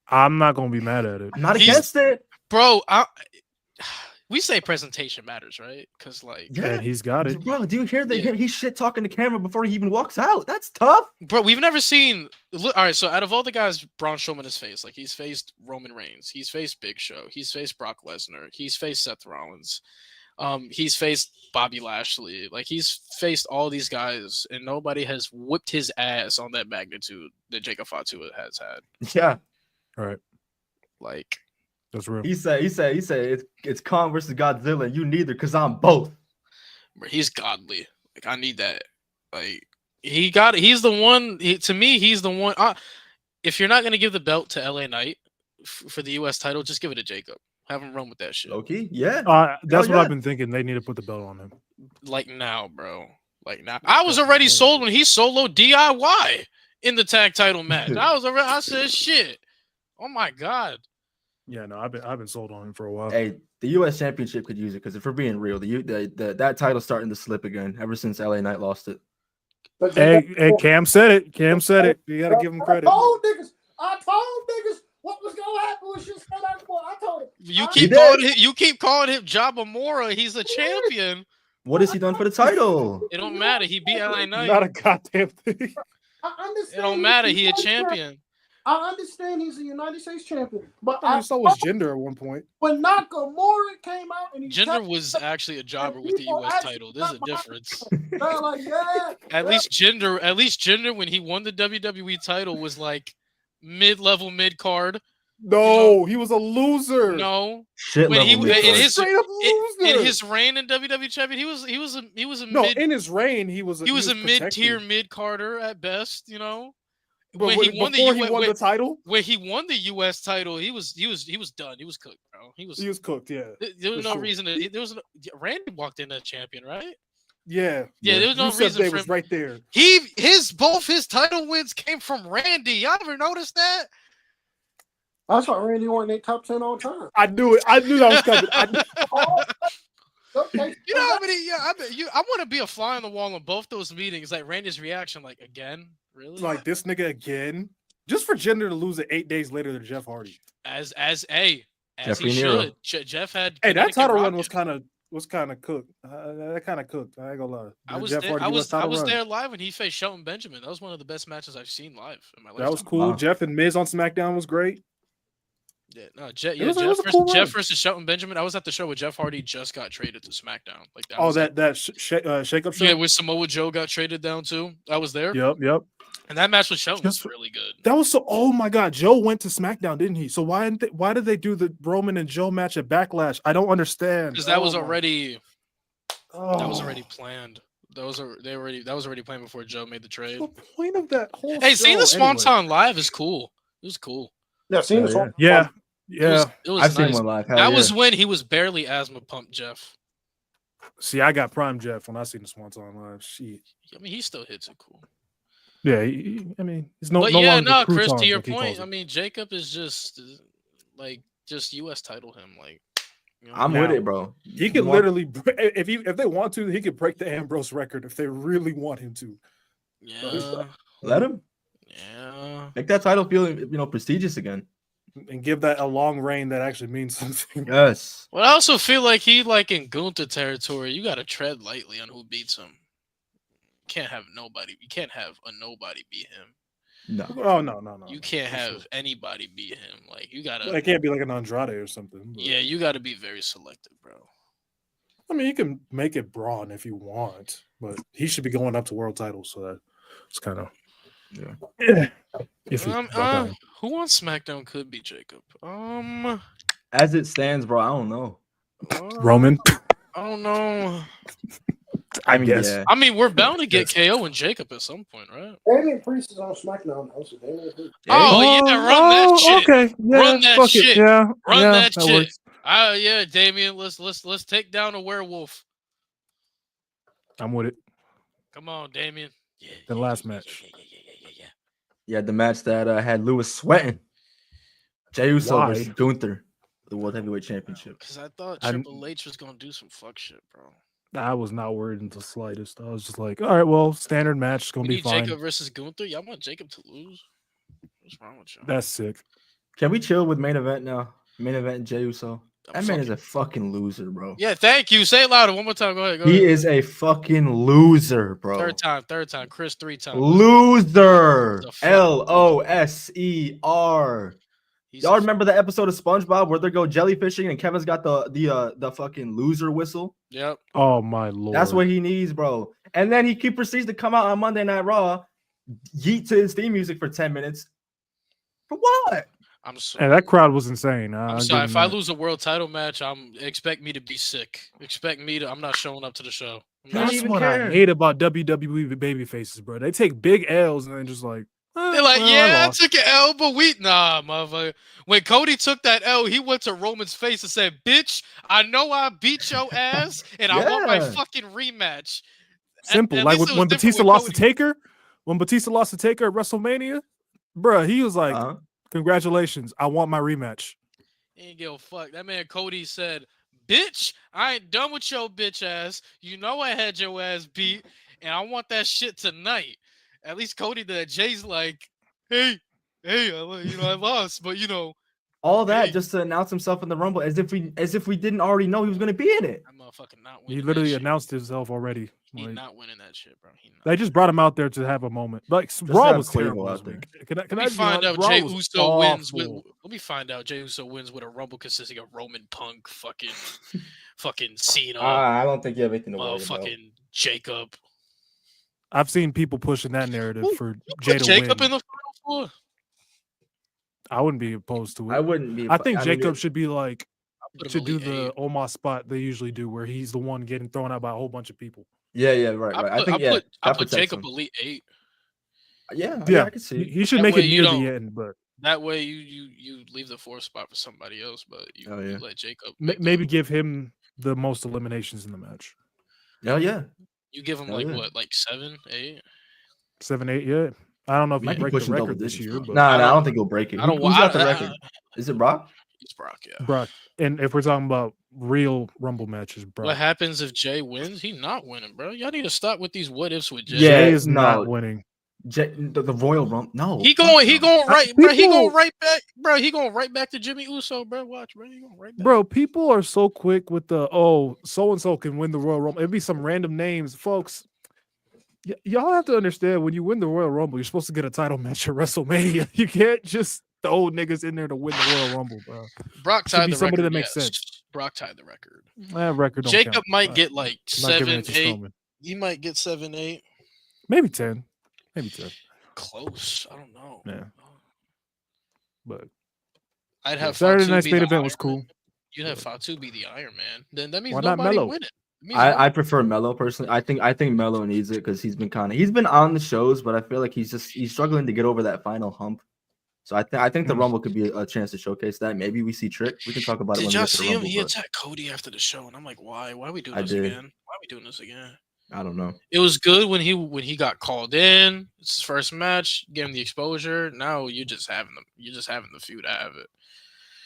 I'm not gonna be mad at it. I'm not against it. Bro, we say presentation matters, right? Because like, And he's got it. Bro, do you hear he's shit talking to camera before he even walks out? That's tough. bro, we've never seen. All right, so out of all the guys Braun Strowman has faced, like he's faced Roman Reigns, he's faced Big Show, he's faced Brock Lesnar, he's faced Seth Rollins, he's faced Bobby Lashley. Like he's faced all these guys, and nobody has whipped his ass on that magnitude that Jacob Fatu has had. Yeah. All right. Like That's real. He said it's Kong versus Godzilla, and you neither, because I'm both. bro, he's godly. Like I need that. Like he's the one. To me, he's the one. If you're not gonna give the belt to LA Knight for the U.S. title, just give it to Jacob. Have him run with that shit. Low-key? Yeah. That's what yeah. I've been thinking. They need to put the belt on him. Like now, bro. Like now. I was already sold when he soloed DIY in the tag title match. I said shit. Oh my god. Yeah, no, I've been sold on him for a while. Hey, the U.S. Championship could use it, because if we're being real, that title's starting to slip again ever since LA Knight lost it. Hey, Cam said it. Cam said it. You gotta give him credit. I told niggas what was gonna happen when she said that. I told him. You keep calling him Jabba Mora. He's a champion. What has he done for the title? It don't matter. He beat LA Knight. Not a goddamn thing. I understand. It don't matter. He a champion. I understand he's a United States champion, but I saw was Jinder at one point. when Nakamura came out and he Jinder was actually a jobber with the U.S. title. There's a difference. they're like, yeah. At least Jinder, when he won the WWE title, was like mid-level, mid-card. No, he was a loser. No, Shit when he level mid-card. Straight up loser. in his reign in WWE champion, he was a no, in his reign, he was a mid-tier protected. mid-carder at best. You know, when he won before the he won the title, when he won the U.S. title, he was done. He was cooked, bro. He was cooked. Yeah, there was for no sure. reason to. There was no, Randy walked in as champion, right? Yeah. There was no Rusev reason Day for was him. right there. Both his title wins came from Randy. Y'all ever noticed that? I thought Randy Orton ain't top 10 all time. I knew it. I knew that was coming. Okay. You know how many? Yeah, I want to be a fly on the wall in both those meetings. Like Randy's reaction, like again, really? Like this nigga again, just for Jinder to lose it 8 days later to Jeff Hardy. As Jeffrey he Nero. should. Jeff had. Hey, that Connecticut title run Rocket. was kind of cooked. That kind of cooked. I ain't gonna lie. I was Jeff there. Hardy I US title was run. there live when he faced Shelton Benjamin. That was one of the best matches I've seen live in my life. That was cool. Wow. Jeff and Miz on SmackDown was great. Yeah, no, It was a cool run. Jeff versus Shelton Benjamin. I was at the show where Jeff Hardy just got traded to SmackDown. Like that. Oh, that shake up show. Yeah, where Samoa Joe got traded down too. I was there. Yep. And that match with Shelton was really good. That was so. Oh my God, Joe went to SmackDown, didn't he? So why did they do the Roman and Joe match at Backlash? I don't understand. Because that was already that was already planned. That was already planned before Joe made the trade. the point of that whole. Hey, show, seeing the anyway. Swanton live is cool. It was cool. Yeah, seeing this one. Yeah. It was I've nice. seen one live. Hell That yeah. was when he was barely asthma pumped, Jeff. See, I got Prime Jeff when I seen the Swanton live. Shit. I mean, he still hits it cool. Yeah, I mean, he's no. But no yeah, longer no, crouton, Chris, to your like he point, calls it. I mean, Jacob is just U.S. title him. Like, you know, I'm Now, with it, bro. He could literally, if they want to, he could break the Ambrose record if they really want him to. yeah, Let him yeah. make that title feel, prestigious again. And give that a long reign that actually means something. Yes. Well, I also feel like he in Gunther territory. You got to tread lightly on who beats him. You can't have nobody beat him. No. Oh no. You can't for have sure. anybody beat him. Like you gotta. It can't be like an Andrade or something. But, Yeah, you got to be very selective, bro. I mean, you can make it Braun if you want, but he should be going up to world titles. So that's kind of iffy about that one. Who on SmackDown could be Jacob? As it stands, bro, I don't know. Roman. I don't know. I guess. Yeah. I mean, we're bound to get KO and Jacob at some point, right? Damian Priest is on SmackDown now, so Damian Priest. Oh, yeah, run that shit. Okay, yeah, Run that fuck shit. It. Yeah, Run yeah, that shit. works. Yeah, Damien, let's take down a werewolf. I'm with it. Come on, Damien. Yeah, The last match. Yeah. Yeah, the match that had Lewis sweating. Jey Uso Why? versus Gunther, the World Heavyweight Championship. Because I thought Triple H was gonna do some fuck shit, bro. I was not worried in the slightest. I was just like, all right, well, standard match is gonna We be need fine. Jacob versus Gunther. Y'all want Jacob to lose? What's wrong with y'all? That's sick. Can we chill with main event now? Main event Jey Uso. I'm That man is a fucking loser, bro. Yeah, thank you. Say it louder. One more time. Go ahead. He is a fucking loser, bro. Third time. Chris, 3 times. Loser. The fuck? Loser. He's Y'all a- remember the episode of SpongeBob where they go jellyfishing and Kevin's got the fucking loser whistle? Yep. Oh my lord. That's what he needs, bro. And then he proceeds to come out on Monday Night Raw, yeet to his theme music for 10 minutes. For what? I'm sorry. And that crowd was insane. I'm sorry. If I lose a world title match, expect me to be sick. I'm not showing up to the show. That's even what care. I hate about WWE baby faces, bro. They take big L's and then just like They're like, well, yeah, I lost. took an L, but nah, motherfucker. When Cody took that L, he went to Roman's face and said, "Bitch, I know I beat your ass, and I want my Yeah. fucking rematch." Simple. At Like least it was when different Batista with lost to Cody. Taker, at WrestleMania, bruh, he was like, congratulations, I want my rematch. He ain't give a fuck. That man Cody said, "Bitch, I ain't done with your bitch ass. You know I had your ass beat, and I want that shit tonight." At least Cody did. Jay's like, hey, I lost, but All that Hey. just to announce himself in the Rumble as if we didn't already know he was going to be in it. that motherfucker not winning. He literally that shit. announced himself already. He Like, not winning that shit, bro. He not. they just brought him out there to have a moment. Like to Raw have was Quavo terrible out this there. week. Can I Let me be find honest? out Raw Jey was Uso wins with. awful. Let me find out Jey Uso wins with a Rumble consisting of Roman Punk, fucking Cena, I don't think you have anything to worry about. fucking Jacob. I've seen people pushing that narrative Who- for Who Jay put to Jacob win. in the final four? I wouldn't be opposed to it. I wouldn't be. I think mean, Jacob should be like Put him to do Elite the Eight. Omos spot they usually do, where he's the one getting thrown out by a whole bunch of people. Yeah, right. I think I that put protects Jacob him. Elite 8. Yeah, I can see it. He should That make way it you near the don't- end, but That way you leave the 4th spot for somebody else, but you, Oh, yeah. you let Jacob make maybe give him the most eliminations in the match. Hell yeah. you give him Hell like yeah. what, like 7, 8? 7, 8, yeah. I don't know if he Might be break the pushing double record this digits. year, Bro. but Nah, I I don't- don't think he'll break it. I don't. Who's got the record? Is it Brock? It's Brock. Yeah. Brock. And if we're talking about real Rumble matches, Brock. What happens if Jay wins? He not winning, bro. Y'all need to stop with these what ifs with Jay. Yeah, Jay is no. not winning. The Royal Rumble. No, He fuck going no. right, bro. He People- going right back, bro. He going right back to Jimmy Uso, bro. Watch, bro. He going right back. Bro, people are so quick with the so and so can win the Royal Rumble. It'd be some random names, folks. Y'all have to understand when you win the Royal Rumble, you're supposed to get a title match at WrestleMania. You can't just throw niggas in there to win the Royal Rumble, bro. Brock Should tied be the somebody record. that makes yes. sense. Brock tied the record. That record don't Jacob count. might get like I'm not giving 7, it to 8. Strowman. He might get 7, 8. Maybe 10. Maybe 10. Close. I don't know. Yeah. But I'd have Saturday Fatu night's be main the event was Iron cool. Man. You'd have Fatu be the Iron Man. Then that means Why not nobody Melo? win it. It means I prefer Melo personally. I think Melo needs it because he's been on the shows, but I feel like he's struggling to get over that final hump. So I think the Rumble could be a chance to showcase that. Maybe we see Trick. We can talk about it. Did when we y'all get to the see him? Rumble, He but attacked Cody after the show, and I'm like, why? Why are we doing I this did. again? Why are we doing this again? I don't know. It was good when he got called in. It's his first match, gave him the exposure. Now you're just having the feud to have it.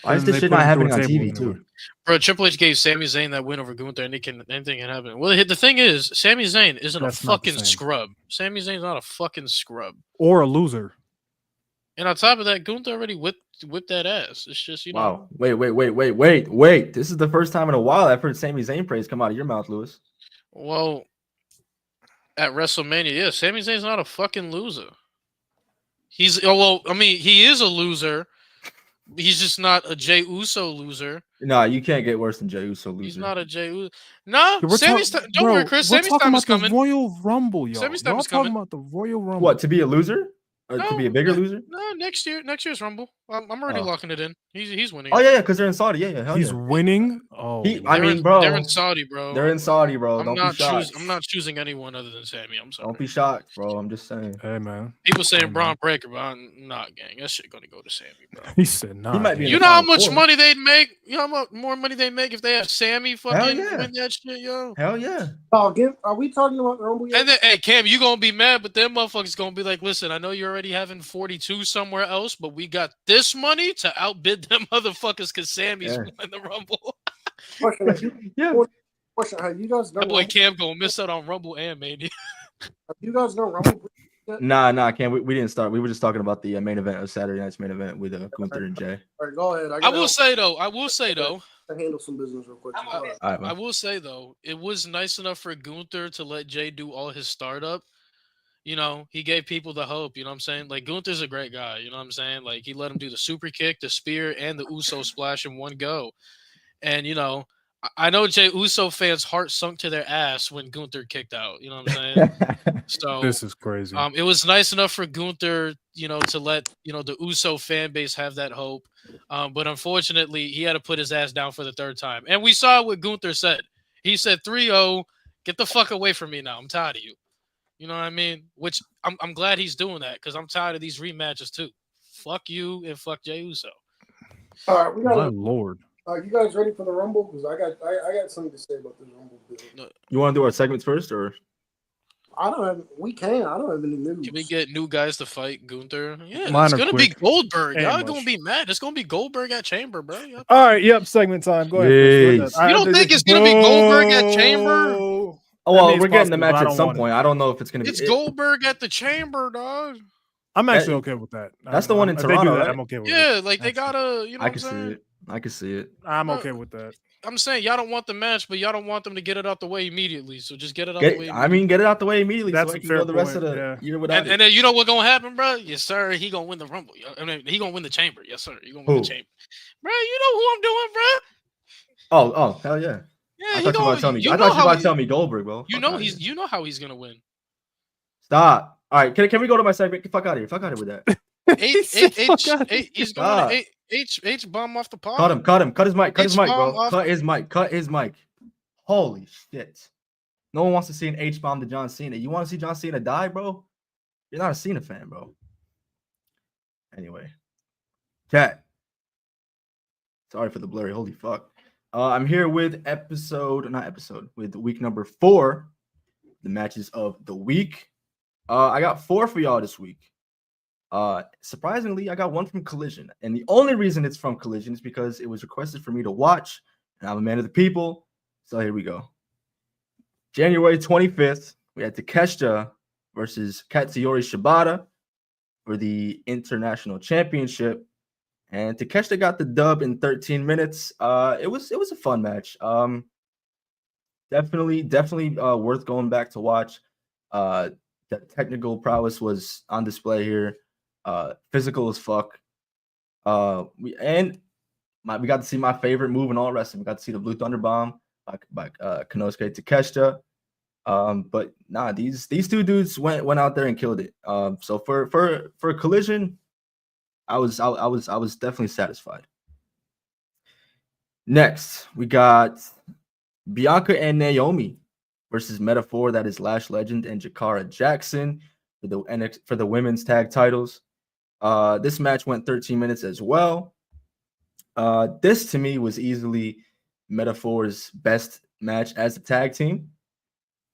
Why is And this they shit put not him through happening a on table TV anyway. too? Bro, Triple H gave Sami Zayn that win over Gunther, and anything can happen. Well, the thing is, Sami Zayn isn't That's a not the fucking same. scrub. Sami Zayn's not a fucking scrub. Or a loser. And on top of that, Gunther already whipped that ass. It's just, Wow. Wait. This is the first time in a while I've heard Sami Zayn praise come out of your mouth, Lewis. Well, at WrestleMania, yeah, Sami Zayn's not a fucking loser. He is a loser. He's just not a Jey Uso loser. Nah, you can't get worse than Jey Uso loser. He's not a Jey Uso. No, We're Sammy's talk- don't worry, bro, Chris. we're Sammy's talking time about is coming. the Royal Rumble, y'all. Sammy's time Y'all is talking coming. about the Royal Rumble. What, to be a loser? Or to be a bigger loser? No, next year's Rumble. I'm already Oh. locking it in. He's winning. Oh it. yeah, because they're in Saudi. Yeah, hell He's yeah. winning. Oh, I mean, bro, they're in Saudi, bro. They're in Saudi, bro. I'm Don't be not shocked. I'm not choosing anyone other than Sammy. I'm sorry. Don't be shocked, bro. I'm just saying. hey man. People saying Oh, Braun man. Breaker, but I'm not, gang. That shit gonna go to Sammy, bro. He said nah. He might be damn. in You the know how Final much Four. money they'd make? You know how much more money they make if they have Sammy fucking yeah. win that shit, yo? Hell yeah. Are we talking about the Rumble yet? And then, hey, Cam, you gonna be mad, but them motherfuckers gonna be like, listen, I know you're already having 42 somewhere else, but we got this money to outbid them motherfuckers because Sammy's Yeah. won the Rumble. Question, have you, Yeah. question, have you guys done That boy Rumble? Cam gonna miss out on Rumble and Mania. Have you guys done Rumble? Nah, Cam. We didn't start. We were just talking about the main event of Saturday night's main event with Gunther and Jay. All right, go ahead. I will say though, to handle some business real quick. Go ahead. All right, I man. will say though, it was nice enough for Gunther to let Jay do all his startup. You know, he gave people the hope. You know what I'm saying? Like Gunther's a great guy. You know what I'm saying? Like he let him do the super kick, the spear, and the Uso splash in one go. And you know, I know Jay Uso fans' heart sunk to their ass when Gunther kicked out. You know what I'm saying? So This is crazy. it was nice enough for Gunther, you know, to let the Uso fan base have that hope. But unfortunately, he had to put his ass down for the third time. And we saw what Gunther said. He said 3-0, get the fuck away from me now. I'm tired of you. You know what I mean? Which I'm glad he's doing that because I'm tired of these rematches too. Fuck you and fuck Jey Uso. All right, we My got. lord. Are you guys ready for the Rumble? Because I got something to say about this Rumble. Bill. You want to do our segments first, or I don't have. We can. I don't have any news. Can we get new guys to fight Gunther? Yeah, Mine it's are gonna be quick. Goldberg. Ain't Y'all much. gonna be mad. It's gonna be Goldberg at Chamber, bro. Y'all- All right, yep, segment time. Go ahead. Chris. Jeez. Go ahead. You don't think it's gonna be Goldberg at Chamber? Boo. oh I well, mean, it's we're getting the possible, match but I at don't some want it. point. I don't know if it's gonna It's be. Goldberg at the Chamber, dog. I'm actually okay with that. That's the one in If they do Toronto, that, right? I'm okay with it. Yeah, like they Actually, gotta, you know I what I'm can see saying? it. I can see it. I'm okay with that. I'm saying y'all don't want the match, but y'all don't want them to get it out the way immediately. So just get it out the way. Get it out the way immediately. That's so I a can fair go the rest point, of the yeah. year without And then you know what gonna happen, bro? Yes, sir. He gonna win the Rumble. I mean, he gonna win the Chamber. Yes, sir. He gonna win Who? the Chamber, bro. You know who I'm doing, bro? Oh, hell yeah. Yeah, I he thought you were gonna. about to tell me. You I know thought you were how about to tell me Goldberg, bro. you Fuck know outta he's. here. You know how he's gonna win. Stop. All right, can we go to my segment? Get the fuck out of here. Fuck out of here with that. He's going to H bomb off the pod. Cut him. Cut his mic. Cut his mic, bro. H-bomb off- Cut his mic. Holy shit. No one wants to see an H-bomb to John Cena. You want to see John Cena die, bro? You're not a Cena fan, bro. Anyway, Cat. Sorry for the blurry. Holy fuck. I'm here with with week number 4, the matches of the week. I got 4 for y'all this week. Surprisingly, I got 1 from Collision, and the only reason it's from Collision is because it was requested for me to watch, and I'm a man of the people. So here we go. January 25th, we had Takeshita versus Katsuyori Shibata for the International Championship, and Takeshita got the dub in 13 minutes. It was a fun match. Definitely worth going back to watch. The technical prowess was on display here. Physical as fuck. We got to see my favorite move in all wrestling. We got to see the Blue Thunder Bomb by Konosuke Takeshita. But nah, these 2 dudes went out there and killed it. So for Collision, I was definitely satisfied. Next, we got Bianca and Naomi versus Metaphor, that is Lash Legend and Jakara Jackson for the women's tag titles. This match went 13 minutes as well. This to me was easily Metaphor's best match as a tag team.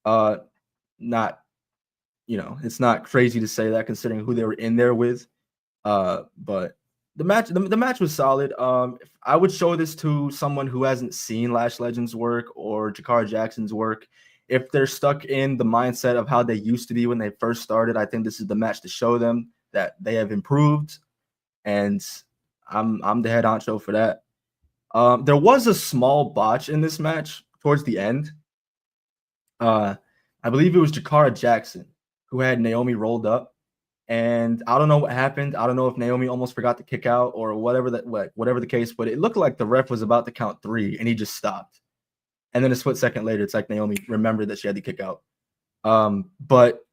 Not, it's not crazy to say that considering who they were in there with. But the match was solid. I would show this to someone who hasn't seen Lash Legend's work or Jakara Jackson's work. If they're stuck in the mindset of how they used to be when they first started, I think this is the match to show them that they have improved, and I'm the head honcho for that. There was a small botch in this match towards the end. I believe it was Jakara Jackson who had Naomi rolled up, and I don't know what happened. I don't know if Naomi almost forgot to kick out or whatever the case, but it looked like the ref was about to count 3 and he just stopped. And then a split second later, it's like Naomi remembered that she had to kick out. But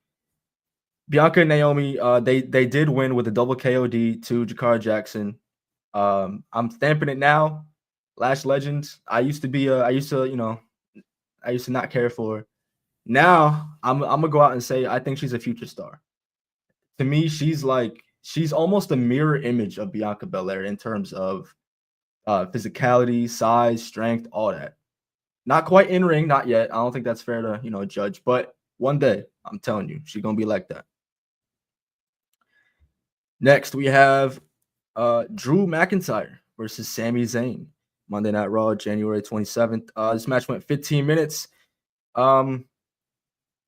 Bianca and Naomi, they did win with a double KOD to Jakara Jackson. I'm stamping it now. Lash Legends. I used to not care for her. Now I'm gonna go out and say I think she's a future star. To me, she's almost a mirror image of Bianca Belair in terms of physicality, size, strength, all that. Not quite in ring, not yet. I don't think that's fair to judge, but one day, I'm telling you, she's gonna be like that. Next, we have Drew McIntyre versus Sami Zayn, Monday Night Raw, January 27th. This match went 15 minutes.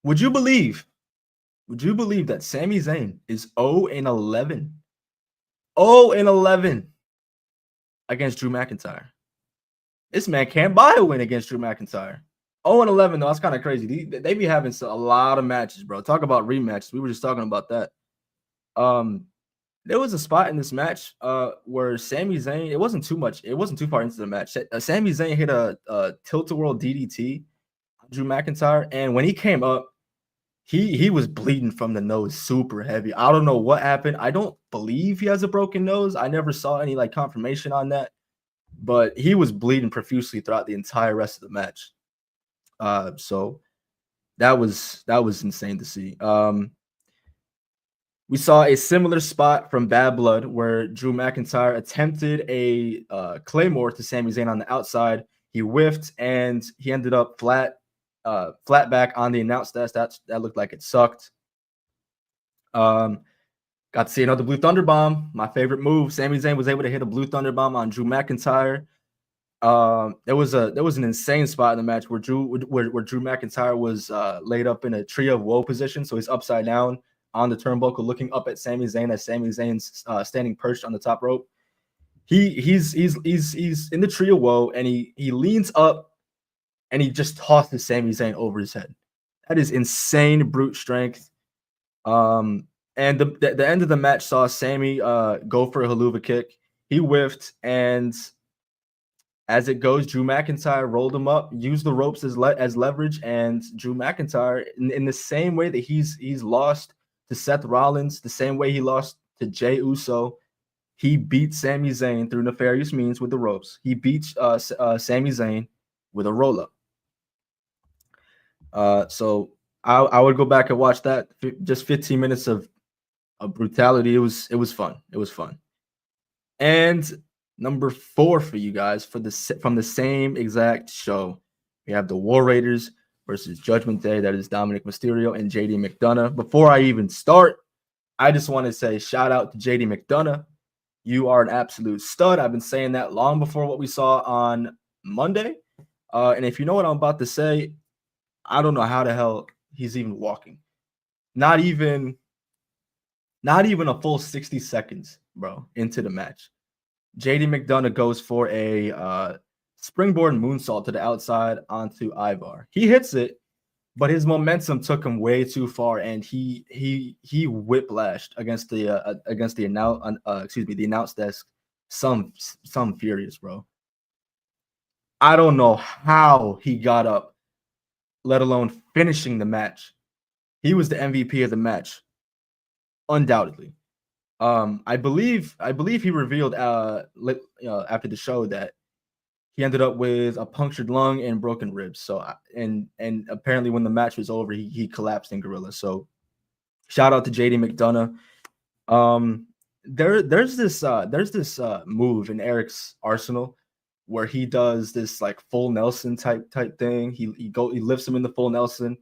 Would you believe that Sami Zayn is 0-11? 0-11 against Drew McIntyre. This man can't buy a win against Drew McIntyre. 0-11, though, that's kind of crazy. They be having a lot of matches, bro. Talk about rematches. We were just talking about that. There was a spot in this match where Sami Zayn, it wasn't too far into the match. Sami Zayn hit a tilt-a-whirl DDT on Drew McIntyre, and when he came up, he was bleeding from the nose super heavy. I don't know what happened. I don't believe he has a broken nose. I never saw any confirmation on that, but he was bleeding profusely throughout the entire rest of the match. So that was insane to see. We saw a similar spot from Bad Blood where Drew McIntyre attempted a Claymore to Sami Zayn on the outside. He whiffed and he ended up flat back on the announce desk. That looked like it sucked. Got to see another Blue Thunder Bomb, my favorite move. Sami Zayn was able to hit a Blue Thunder Bomb on Drew McIntyre. There was an insane spot in the match where Drew McIntyre was laid up in a Tree of Woe position, so he's upside down on the turnbuckle, looking up at Sami Zayn as Sami Zayn's standing perched on the top rope. He's in the Tree of Woe, and he leans up and he just tosses Sami Zayn over his head. That is insane brute strength. And the end of the match saw Sami go for a haluva kick. He whiffed, and as it goes, Drew McIntyre rolled him up, used the ropes as leverage, and Drew McIntyre, in the same way that he's lost to Seth Rollins, the same way he lost to Jey Uso, he beat Sami Zayn through nefarious means with the ropes. He beats Sami Zayn with a roll-up. So I would go back and watch that. Just 15 minutes of brutality. It was fun. It was fun. And number 4 for you guys from the same exact show, we have the War Raiders versus Judgment Day. That is Dominic Mysterio and JD McDonough. Before I even start, I just want to say shout out to JD McDonough. You are an absolute stud. I've been saying that long before what we saw on Monday. And if you know what I'm about to say, I don't know how the hell he's even walking. Not even a full 60 seconds, bro, into the match. JD McDonough goes for a springboard moonsault to the outside onto Ivar. He hits it, but his momentum took him way too far, and he whiplashed against the announce desk. Some furious, bro. I don't know how he got up, let alone finishing the match. He was the MVP of the match, undoubtedly. I believe he revealed after the show that he ended up with a punctured lung and broken ribs. So and apparently when the match was over, he collapsed in Gorilla. So shout out to JD McDonough. There's this move in Eric's arsenal where he does this like full Nelson type thing. He lifts him in the full Nelson,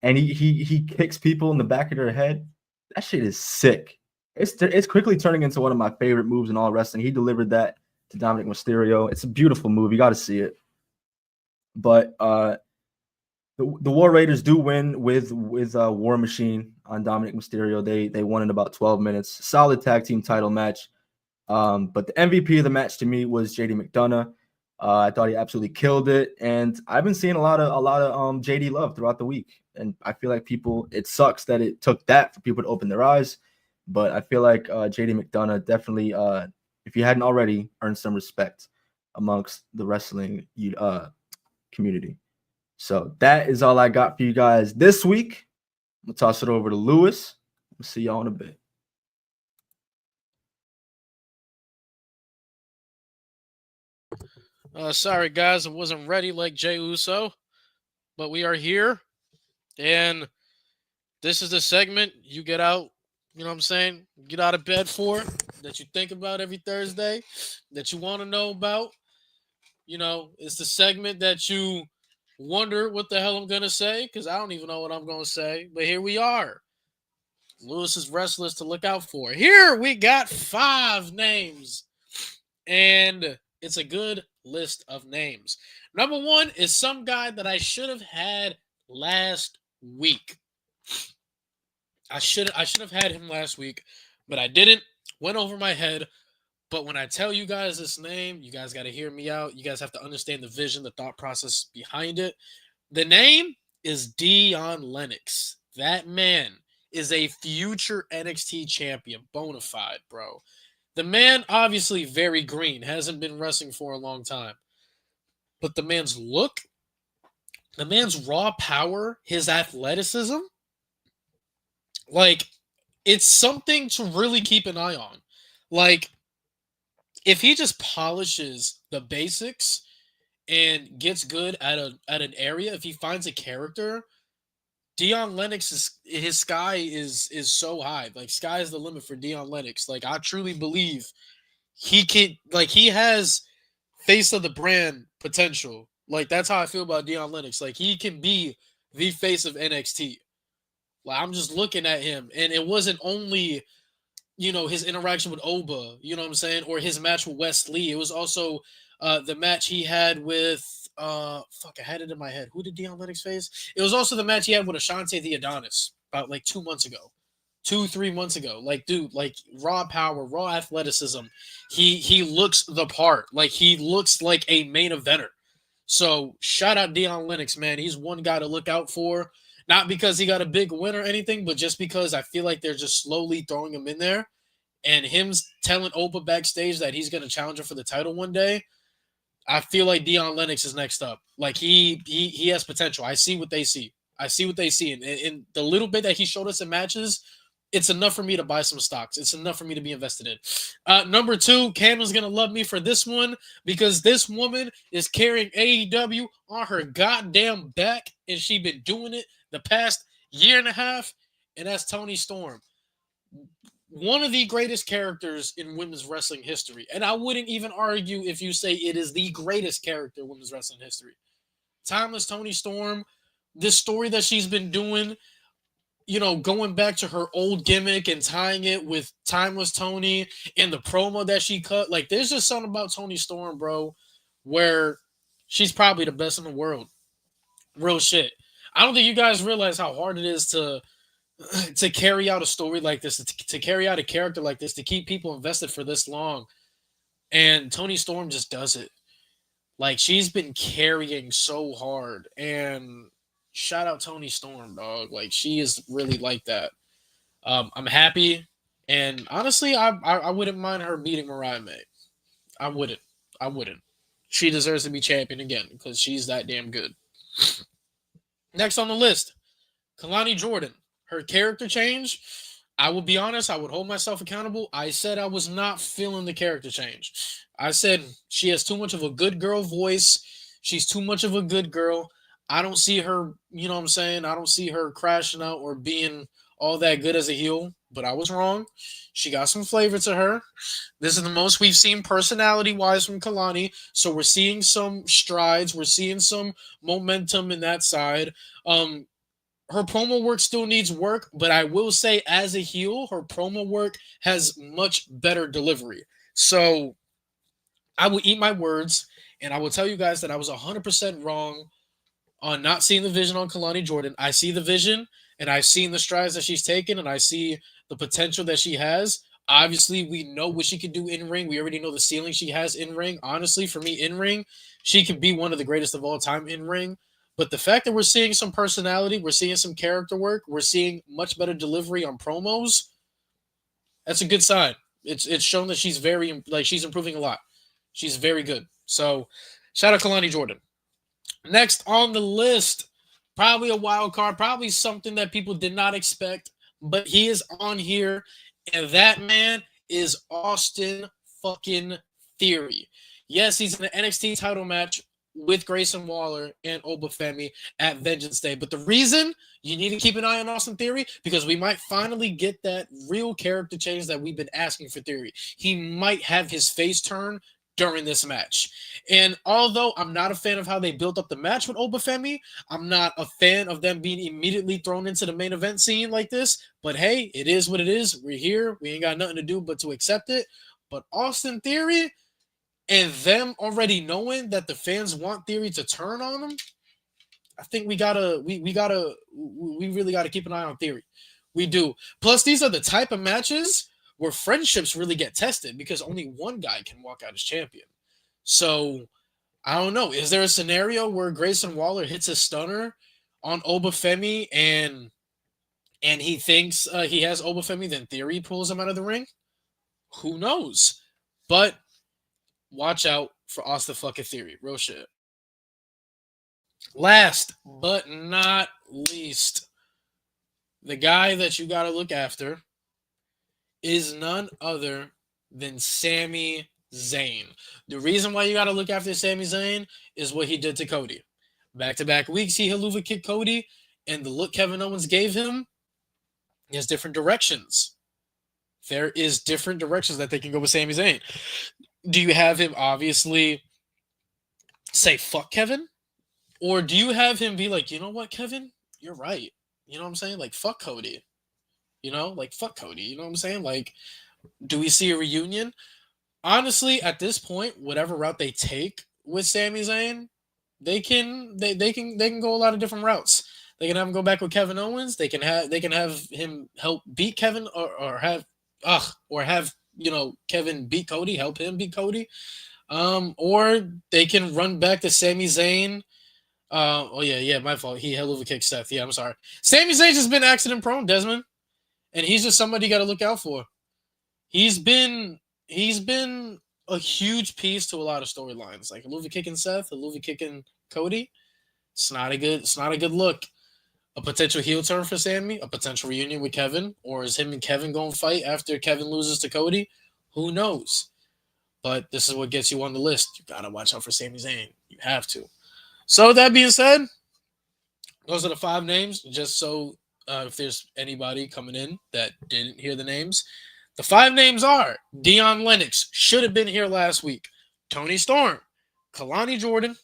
and he kicks people in the back of their head. That shit is sick. It's quickly turning into one of my favorite moves in all wrestling. He delivered that to Dominic Mysterio. It's a beautiful move. You got to see it. But the War Raiders do win with War Machine on Dominic Mysterio. They won in about 12 minutes. Solid tag team title match. But the MVP of the match to me was JD McDonough. I thought he absolutely killed it, and I've been seeing a lot of JD love throughout the week. And I feel like it sucks that it took that for people to open their eyes. But I feel like JD McDonough definitely, if you hadn't already, earned some respect amongst the wrestling community. So that is all I got for you guys this week. I'm going to toss it over to Lewis. We'll see y'all in a bit. Sorry, guys, I wasn't ready like Jey Uso, but we are here. And this is the segment you get out, you know what I'm saying? Get out of bed for, that you think about every Thursday, that you want to know about. You know, it's the segment that you wonder what the hell I'm going to say, because I don't even know what I'm going to say. But here we are. Lewis's wrestlers to look out for. Here we got 5 names. And it's a good list of names. Number 1 is some guy that I should have had last week. I should have had him last week, but I didn't. Went over my head. But when I tell you guys this name, you guys got to hear me out. You guys have to understand the vision, the thought process behind it. The name is Dion Lennox. That man is a future NXT champion, bona fide, bro. The man, obviously very green, hasn't been wrestling for a long time. But the man's look, the man's raw power, his athleticism, like, it's something to really keep an eye on. Like, if he just polishes the basics and gets good at an area, if he finds a character, Dion Lennox his sky is so high. Like, sky is the limit for Dion Lennox. Like, I truly believe he can, like, he has face of the brand potential. Like, that's how I feel about Dion Lennox. Like, he can be the face of NXT. Like, I'm just looking at him, and it wasn't only, you know, his interaction with Oba, you know what I'm saying, or his match with Wes Lee. It was also the match he had with I had it in my head. Who did Dion Lennox face? It was also the match he had with Ashante the Adonis about like 2 months ago. 2-3 months ago. Like, dude, like, raw power, raw athleticism. He looks the part. Like, he looks like a main eventer. So shout out Dion Lennox, man. He's one guy to look out for. Not because he got a big win or anything, but just because I feel like they're just slowly throwing him in there. And him telling Opa backstage that he's going to challenge her for the title one day, I feel like Dion Lennox is next up. Like, he has potential. I see what they see. And the little bit that he showed us in matches, it's enough for me to buy some stocks. It's enough for me to be invested in. Number 2, Cameron's going to love me for this one because this woman is carrying AEW on her goddamn back, and she's been doing it the past year and a half, and that's Toni Storm. one of the greatest characters in women's wrestling history. And I wouldn't even argue if you say it is the greatest character in women's wrestling history. Timeless Toni Storm, this story that she's been doing, you know, going back to her old gimmick and tying it with Timeless Tony and the promo that she cut. Like, there's just something about Toni Storm, bro, where she's probably the best in the world. Real shit. I don't think you guys realize how hard it is to carry out a story like this, to carry out a character like this, to keep people invested for this long. And Toni Storm just does it. Like, she's been carrying so hard. And shout out Toni Storm, dog. Like, she is really like that. I'm happy. And honestly, I wouldn't mind her beating Mariah May. I wouldn't. She deserves to be champion again because she's that damn good. Next on the list, Kalani Jordan. Her character change, I will be honest, I would hold myself accountable. I said I was not feeling the character change. I said she has too much of a good girl voice. She's too much of a good girl. I don't see her, you know what I'm saying? I don't see her crashing out or being all that good as a heel, but I was wrong. She got some flavor to her. This is the most we've seen personality-wise from Kalani, so we're seeing some strides. We're seeing some momentum in that side. Her promo work still needs work, but I will say as a heel, her promo work has much better delivery. So I will eat my words, and I will tell you guys that I was 100% wrong on not seeing the vision on Kalani Jordan. I see the vision, and I've seen the strides that she's taken, and I see the potential that she has. Obviously, we know what she can do in ring. We already know the ceiling she has in ring. Honestly, for me, in ring, she can be one of the greatest of all time in ring. But the fact that we're seeing some personality, we're seeing some character work, we're seeing much better delivery on promos, that's a good sign. It's shown that she's she's improving a lot. She's very good. So, shout out Kalani Jordan. Next on the list, probably a wild card, probably something that people did not expect, but he is on here, and that man is Austin fucking Theory. Yes, he's in an NXT title match with Grayson Waller and Obafemi at Vengeance Day. But the reason you need to keep an eye on Austin Theory, because we might finally get that real character change that we've been asking for Theory. He might have his face turn during this match. And although I'm not a fan of how they built up the match with Obafemi, I'm not a fan of them being immediately thrown into the main event scene like this. But hey, it is what it is. We're here. We ain't got nothing to do but to accept it. But Austin Theory, and them already knowing that the fans want Theory to turn on him, I think we really gotta keep an eye on Theory. We do. Plus, these are the type of matches where friendships really get tested because only one guy can walk out as champion. So I don't know. Is there a scenario where Grayson Waller hits a stunner on Obafemi and he thinks he has Obafemi, then Theory pulls him out of the ring? Who knows? But watch out for Austin fucking Theory. Real shit. Last but not least, the guy that you got to look after is none other than Sami Zayn. The reason why you got to look after Sami Zayn is what he did to Cody. Back-to-back weeks, he haluva kicked Cody, and the look Kevin Owens gave him is different directions. There is different directions that they can go with Sami Zayn. Do you have him obviously say, fuck Kevin? Or do you have him be like, you know what, Kevin? You're right. You know what I'm saying? Like, fuck Cody. You know? Like, fuck Cody. You know what I'm saying? Like, do we see a reunion? Honestly, at this point, whatever route they take with Sami Zayn, they can go a lot of different routes. They can have him go back with Kevin Owens. They can have him help beat Kevin or have Kevin beat Cody, help him beat Cody. Or they can run back to Sami Zayn. My fault. He hell over kicked Seth. Yeah, I'm sorry. Sami Zayn's just been accident prone, Desmond. And he's just somebody you got to look out for. He's been a huge piece to a lot of storylines. Like Haluva kicking Seth, Haluva kicking Cody. It's not a good look. A potential heel turn for Sami, a potential reunion with Kevin, or is him and Kevin going to fight after Kevin loses to Cody? Who knows? But this is what gets you on the list. You got to watch out for Sami Zayn. You have to. So that being said, those are the 5 names. Just so if there's anybody coming in that didn't hear the names, The 5 names are Deion Lennox, should have been here last week. Tony Storm, Kalani Jordan,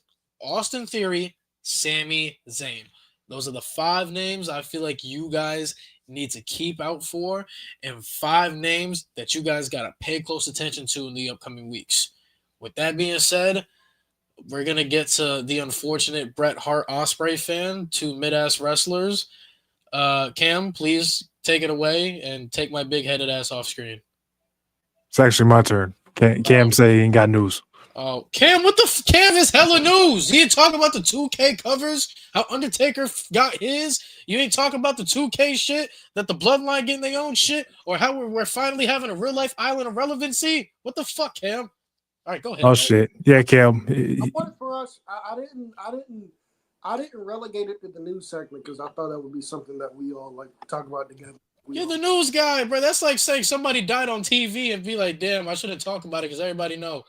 Austin Theory, Sami Zayn. Those are the 5 names I feel like you guys need to keep out for, and 5 names that you guys got to pay close attention to in the upcoming weeks. With that being said, we're going to get to the unfortunate Bret Hart Ospreay fan, 2 mid-ass wrestlers. Cam, please take it away and take my big-headed ass off screen. It's actually my turn. Cam say he ain't got news. Oh, Cam, what the Cam is hella news. You ain't talking about the 2K covers, how Undertaker got his. You ain't talking about the 2K shit, that the Bloodline getting their own shit, or how we're finally having a real-life island of relevancy. What the fuck, Cam? All right, go ahead. Oh, shit. Yeah, Cam. I put it for us. I didn't relegate it to the news segment because I thought that would be something that we all like talk about together. You're the news guy, bro. That's like saying somebody died on TV and be like, "Damn, I shouldn't talk about it because everybody know."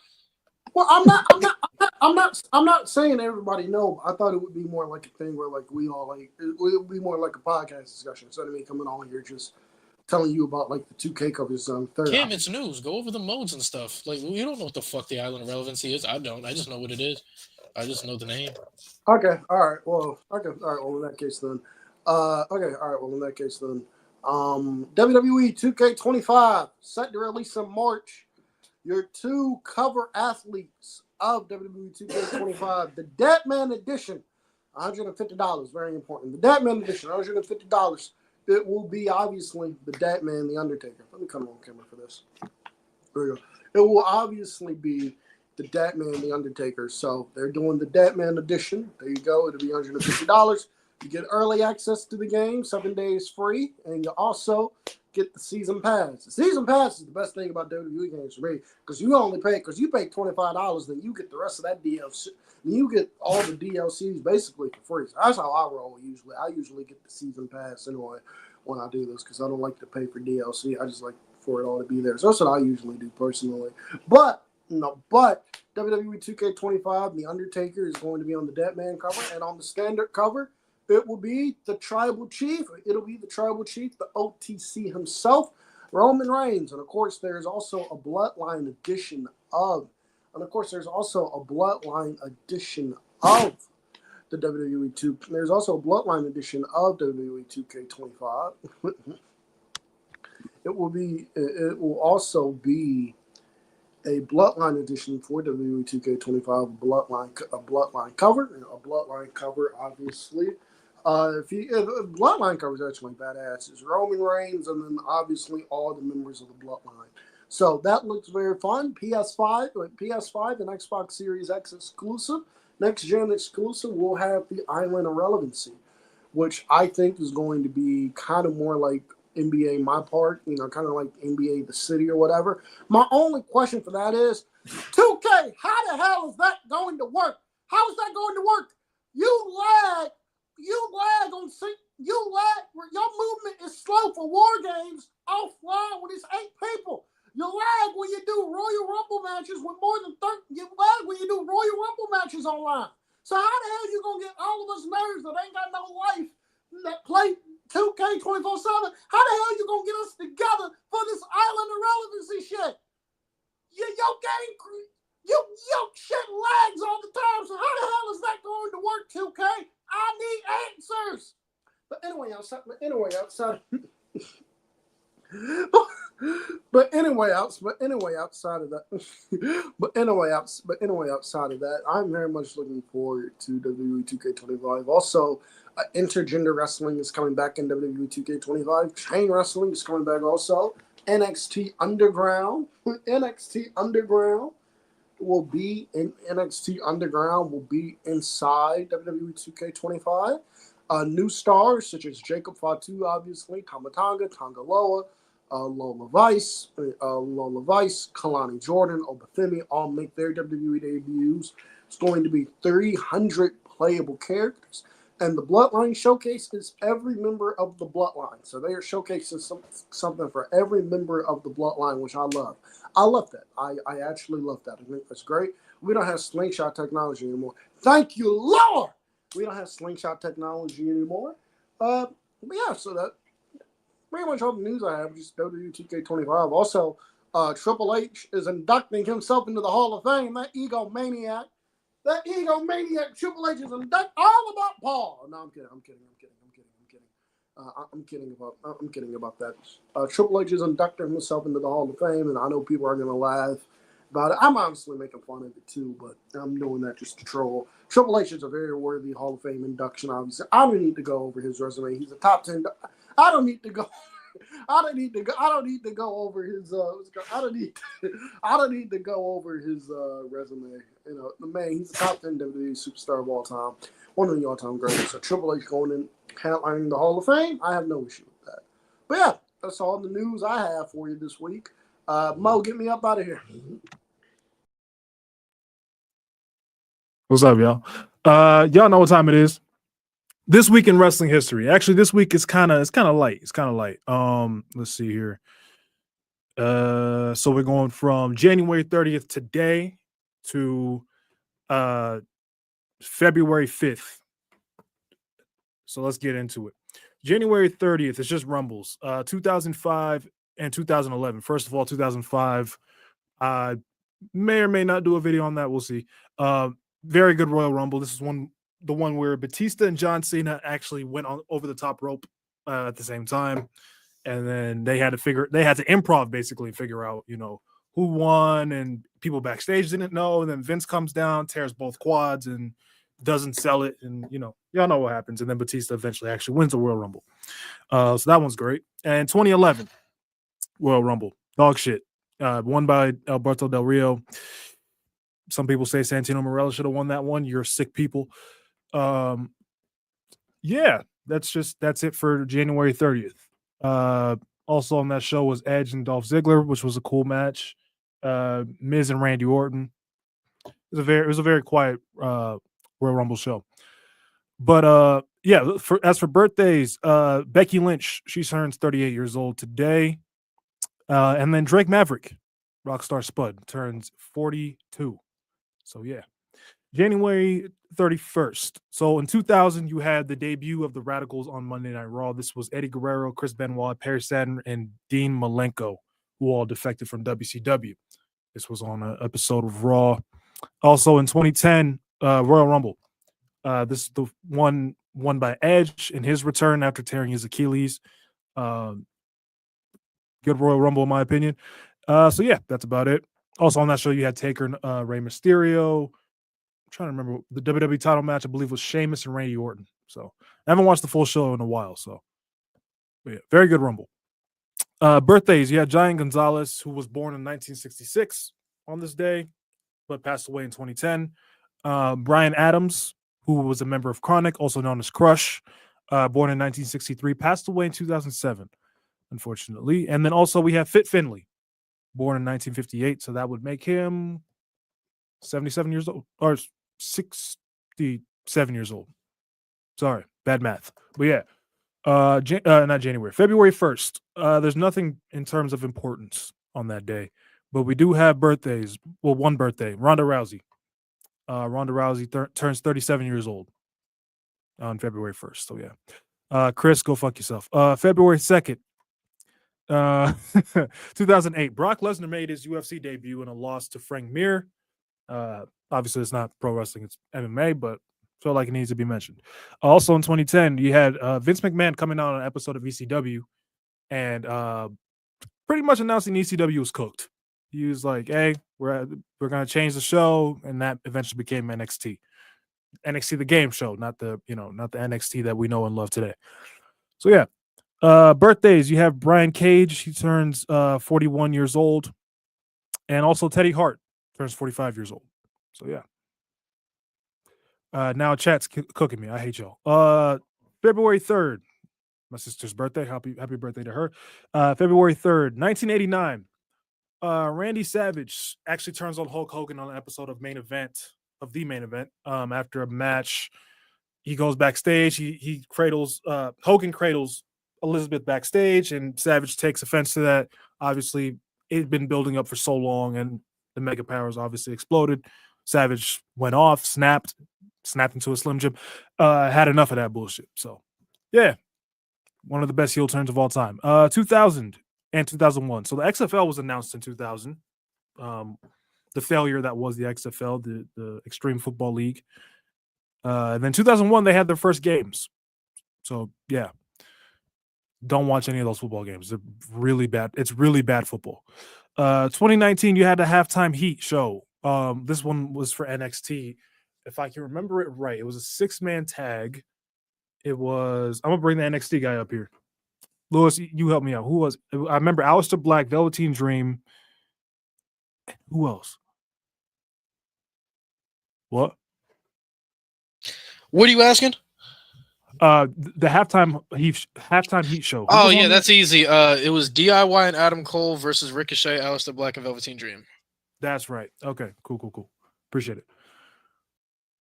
Well, I'm not saying everybody know. I thought it would be more like a thing where like we all like it would be more like a podcast discussion instead of me coming on here just telling you about like the 2K covers on third. Cam, it's news. Go over the modes and stuff. Like you don't know what the fuck the island of relevancy is. I don't. I just know what it is. I just know the name. Okay. All right. Well. Okay. All right. Well, in that case then. Okay. All right. Well, in that case then. WWE 2K25 set to release in March. Your 2 cover athletes of WWE 2K25, the Deadman Edition, $150. Very important. The Deadman Edition, $150. It will be obviously the Deadman, the Undertaker. Let me come on camera for this. There we go. It will obviously be the Deadman, the Undertaker. So they're doing the Deadman Edition. There you go. It'll be $150. You get early access to the game, 7 days free, and you also get the season pass. The season pass is the best thing about WWE games for me because you pay $25, then you get the rest of that DLC. And you get all the DLCs basically for free. So that's how I roll usually. I usually get the season pass anyway when I do this because I don't like to pay for DLC. I just like for it all to be there. So that's what I usually do personally. But WWE 2K25, The Undertaker is going to be on the Deadman cover, and on the standard cover, it will be the Tribal Chief. It'll be the Tribal Chief, the OTC himself, Roman Reigns. And, of course, there's also a Bloodline edition of the WWE 2. There's also a Bloodline edition of WWE 2K25. It will also be a Bloodline edition for WWE 2K25, a Bloodline cover, obviously. Bloodline cover is actually badass. It's Roman Reigns and then obviously all the members of the Bloodline. So that looks very fun. PS5 and Xbox Series X exclusive. Next gen exclusive will have the Island of Relevancy, which I think is going to be kind of more like NBA My Part, kind of like NBA The City or whatever. My only question for that is, 2K, how the hell is that going to work? How is that going to work? You lag on sync. Your movement is slow for war games offline when it's 8 people. You lag when you do Royal Rumble matches with more than 30. You lag when you do Royal Rumble matches online. So how the hell you gonna get all of us nerds that ain't got no life that play 2K 24/7? How the hell you gonna get us together for this Island of Relevancy shit? Your game, your shit lags all the time. So how the hell is that going to work, 2K? I need answers. But anyway, outside of that, I'm very much looking forward to WWE 2K25. Also, intergender wrestling is coming back in WWE 2K25. Chain wrestling is coming back also. NXT Underground will be inside WWE 2K25. New stars such as Jacob Fatu, obviously, Tama Tonga Loa, Lola Vice, Kalani Jordan, Obafemi all make their WWE debuts. It's going to be 300 playable characters. And the Bloodline Showcase is every member of the Bloodline. So they are showcasing something for every member of the Bloodline, which I love. I love that. I actually love that. I think that's great. We don't have slingshot technology anymore. Thank you, Lord! We don't have slingshot technology anymore. But yeah, so pretty much all the news I have. Just WWE 2K25. Also, Triple H is inducting himself into the Hall of Fame. That egomaniac Triple H is inducting all about Paul. No, I'm kidding. I'm kidding about that. Triple H is inducting himself into the Hall of Fame, and I know people are going to laugh about it. I'm honestly making fun of it too, but I'm doing that just to troll. Triple H is a very worthy Hall of Fame induction, obviously. I don't need to go over his resume. He's a top 10. I don't need to go. I don't need to go over his. I don't need to go over his resume. You know, the man. He's a top 10 WWE superstar of all time. One of the all-time greats. So Triple H going in, headlining the Hall of Fame. I have no issue with that. But yeah, that's all the news I have for you this week. Mo, get me up out of here. What's up, y'all? Y'all know what time it is. This week in wrestling history. Actually, this week is kind of light. It's kind of light. Let's see here. So we're going from January 30th today to February 5th. So let's get into it. January 30th is just Rumbles. 2005 and 2011. First of all, 2005. I may or may not do a video on that. We'll see. Very good Royal Rumble. This is the one where Batista and John Cena actually went over the top rope at the same time, and then they had to improv basically, figure out who won, and people backstage didn't know, and then Vince comes down, tears both quads, and doesn't sell it, and y'all know what happens, and then Batista eventually actually wins the Royal Rumble. So that one's great. And 2011 Royal Rumble, dog shit, won by Alberto Del Rio. Some people say Santino Marella should have won that one. You're sick people. Yeah, that's it for January 30th. Also on that show was Edge and Dolph Ziggler, which was a cool match. Miz and Randy Orton. It was a very quiet Royal Rumble show. But yeah, as for birthdays, Becky Lynch, she turns 38 years old today. And then Drake Maverick, Rockstar Spud, turns 42. So yeah. January 31st. So in 2000, you had the debut of the Radicals on Monday Night Raw. This was Eddie Guerrero, Chris Benoit, Perry Saturn, and Dean Malenko, who all defected from WCW. This was on an episode of Raw. Also in 2010, Royal Rumble. This is the one won by Edge in his return after tearing his Achilles. Good Royal Rumble, in my opinion. So yeah, that's about it. Also on that show, you had Taker and Rey Mysterio. I'm trying to remember the WWE title match. I believe was Sheamus and Randy Orton. So I haven't watched the full show in a while. So but yeah, very good Rumble. Birthdays. You had Giant Gonzalez, who was born in 1966 on this day, but passed away in 2010. Brian Adams, who was a member of Chronic, also known as Crush, born in 1963, passed away in 2007, unfortunately. And then also we have Fit Finley, born in 1958. So that would make him 77 years old or 67 years old. Sorry, bad math. But yeah, not January, February 1st. There's nothing in terms of importance on that day, but we do have birthdays. Well, one birthday, Ronda Rousey. Ronda Rousey turns 37 years old on February 1st. So yeah, Khris, go fuck yourself. February 2nd. 2008, Brock Lesnar made his UFC debut in a loss to Frank Mir. Obviously, it's not pro wrestling, it's MMA, but feel like it needs to be mentioned. Also in 2010, you had Vince McMahon coming out on an episode of ECW and pretty much announcing ECW was cooked. He was like, hey, we're going to change the show, and that eventually became NXT. NXT, the game show, not the NXT that we know and love today. So yeah. Birthdays, you have Brian Cage, he turns 41 years old, and also Teddy Hart turns 45 years old. So yeah. Now chat's cooking me. I hate y'all. February 3rd, my sister's birthday. Happy birthday to her. February 3rd, 1989. Randy Savage actually turns on Hulk Hogan on an episode of The Main Event. After a match, he goes backstage. He cradles Hogan cradles Elizabeth backstage, and Savage takes offense to that. Obviously, it had been building up for so long, and the Mega Powers obviously exploded. Savage went off, snapped into a Slim Jim. Had enough of that bullshit. So, yeah, One of the best heel turns of all time. 2000 and 2001. So the XFL was announced in 2000. The failure that was the XFL, the Extreme Football League. And then 2001, they had their first games. So, yeah. Don't watch any of those football games. They're really bad. It's really bad football. 2019, you had a halftime heat show. This one was for NXT. If I can remember it right, it was a 6-man tag. It was, I'm going to bring the NXT guy up here. Lewis, you help me out. Who was, I remember Aleister Black, Velveteen Dream. Who else? What? What are you asking? The halftime heat show. Who Oh was yeah, on that's easy. It was DIY and Adam Cole versus Ricochet, Aleister Black, and Velveteen Dream. That's right. Okay, cool. Appreciate it.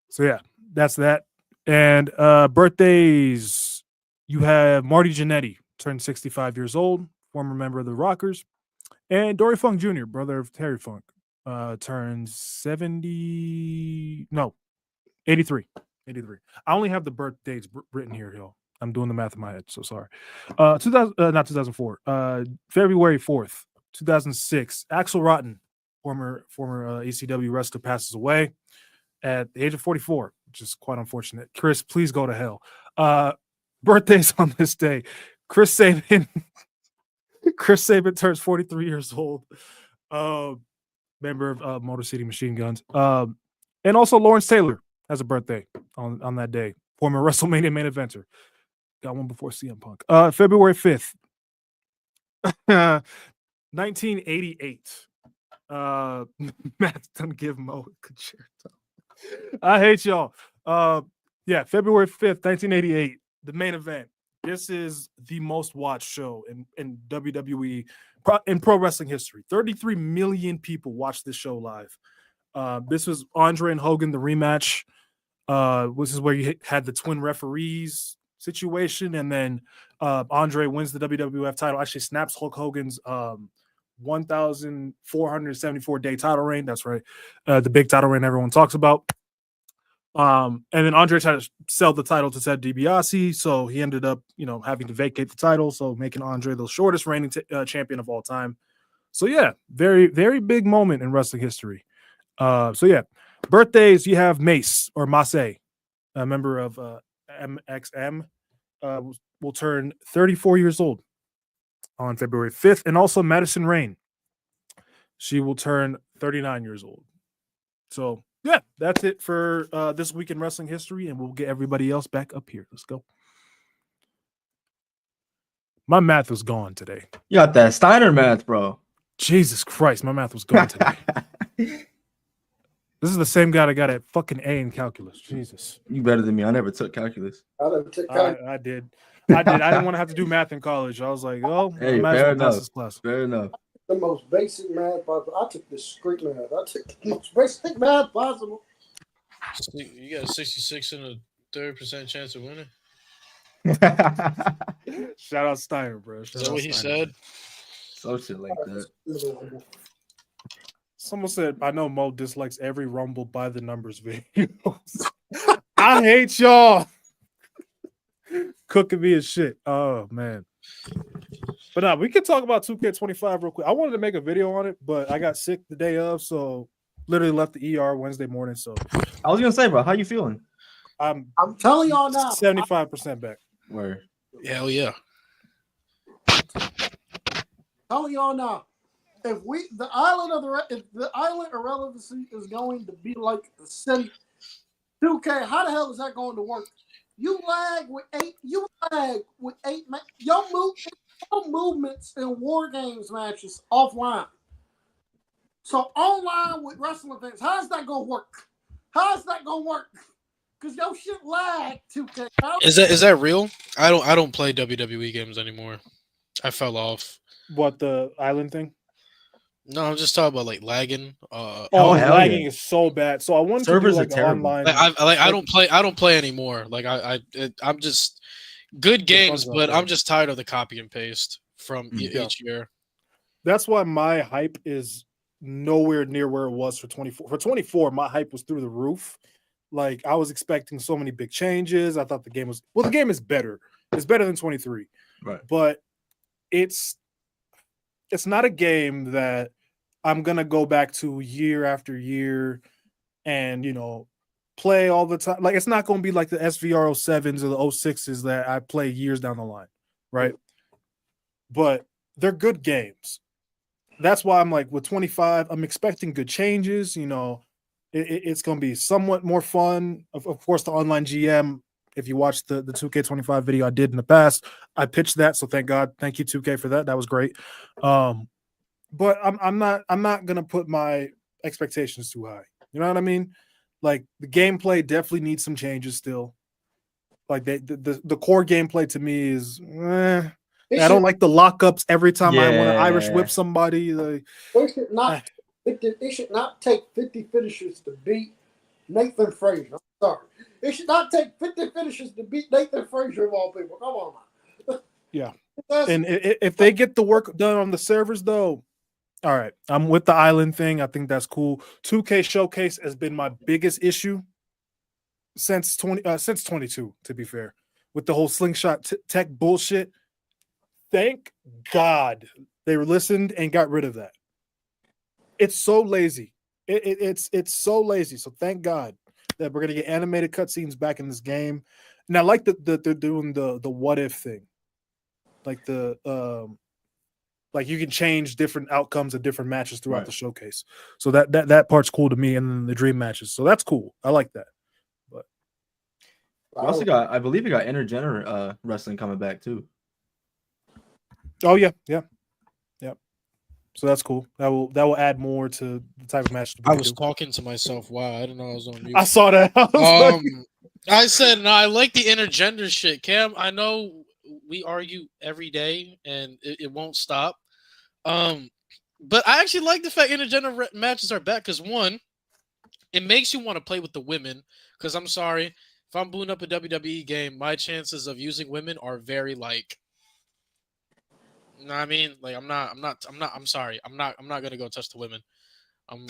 So yeah, that's that. And birthdays, you have Marty Jannetty, turned 65 years old, former member of the Rockers, and Dory Funk Jr., brother of Terry Funk, turns 83. I only have the birth dates written here, yo. I'm doing the math in my head, so sorry. 2004. February 4th, 2006. Axel Rotten, former ECW wrestler, passes away at the age of 44, which is quite unfortunate. Khris, please go to hell. Birthdays on this day. Chris Sabin turns 43 years old. Member of Motor City Machine Guns. And also Lawrence Taylor has a birthday on that day. Former WrestleMania main eventer. Got one before CM Punk. February 5th, 1988. Matt's done give Mo a concerto. I hate y'all. Yeah, February 5th, 1988. The main event. This is the most watched show in WWE, in pro wrestling history. 33 million people watched this show live. This was Andre and Hogan, the rematch. This is where you had the twin referees situation, and then Andre wins the WWF title. Actually, snaps Hulk Hogan's 1,474 day title reign. That's right, the big title reign everyone talks about. And then Andre tried to sell the title to Ted DiBiase, so he ended up, having to vacate the title, so making Andre the shortest reigning champion of all time. So yeah, very, very big moment in wrestling history. So yeah, birthdays, you have Mace or Mace, a member of MXM, will turn 34 years old on February 5th, and also Madison Rayne. She will turn 39 years old. So yeah, that's it for this week in wrestling history, and we'll get everybody else back up here. Let's go. My math was gone today. You got that Steiner math, bro. Jesus Christ, my math was gone today. This is the same guy that got a fucking A in calculus. Jesus. You better than me. I never took calculus. I never took calculus. I did. I didn't want to have to do math in college. I was like, oh, Hey, I fair enough. this class. Fair enough. The most basic math possible. I took discrete math. I took the most basic math possible. You got a 66 and a 30% chance of winning. Shout out Steiner, bro. Is that what he said? So shit like that. Someone said, I know Mo dislikes every Rumble by the numbers videos. I hate y'all. Cooking me as shit. Oh, man. But we can talk about 2K25 real quick. I wanted to make a video on it, but I got sick the day of, so literally left the ER Wednesday morning. So I was gonna say, bro, how you feeling? I'm telling y'all now. 75% back. Where? Hell yeah. Telling y'all now. If the island irrelevancy is going to be like the city, 2K, how the hell is that going to work? You lag with eight. Your movements in War Games matches offline. So online with wrestling events, how's that gonna work? How's that gonna work? Because your shit lag 2K. Is that real? I don't play WWE games anymore. I fell off. What, the island thing? No, I'm just talking about like lagging. Lagging is so bad. So I wanted Servers to are do terrible. online. I don't play anymore. Like I'm just good games, but I'm just tired of the copy and paste from each year. That's why my hype is nowhere near where it was for 24. For 24, my hype was through the roof. Like I was expecting so many big changes. I thought the game is better. It's better than 23. Right. But it's not a game that I'm gonna go back to year after year and play all the time. Like it's not gonna be like the SVR 07s or the 06s that I play years down the line, right? But they're good games. That's why I'm like with 25, I'm expecting good changes. It's going to be somewhat more fun. Of course, the online GM. If you watch the 2K25 video I did in the past, I pitched that. So thank God, thank you 2K for that. That was great. But I'm not gonna put my expectations too high. You know what I mean? Like the gameplay definitely needs some changes still. Like the core gameplay to me is. I don't like the lockups every time I want to Irish whip somebody. Like, it should not take 50 finishers to beat Nathan Frazier. I'm sorry. It should not take 50 finishers to beat Nathan Frazier of all people. Come on, man. Yeah. And if they get the work done on the servers, though, all right. I'm with the island thing. I think that's cool. 2K Showcase has been my biggest issue since 22, to be fair, with the whole slingshot tech bullshit. Thank God they listened and got rid of that. It's so lazy. It's so lazy. So thank God that we're gonna get animated cutscenes back in this game. And I like that they're doing the what if thing, like like you can change different outcomes of different matches throughout the showcase. So that part's cool to me, and then the dream matches. So that's cool. I like that. But we also got, I believe, we got intergender wrestling coming back too. Oh yeah. So that's cool. That will add more to the type of match. I was talking to myself. Wow, I didn't know I was on mute. I saw that. I said no. I like the intergender shit, Cam. I know we argue every day, and it won't stop. But I actually like the fact intergender matches are back because one, it makes you want to play with the women. Because I'm sorry, if I'm booting up a WWE game, my chances of using women are very like. You know what I mean? Like I'm sorry. I'm not gonna go touch the women.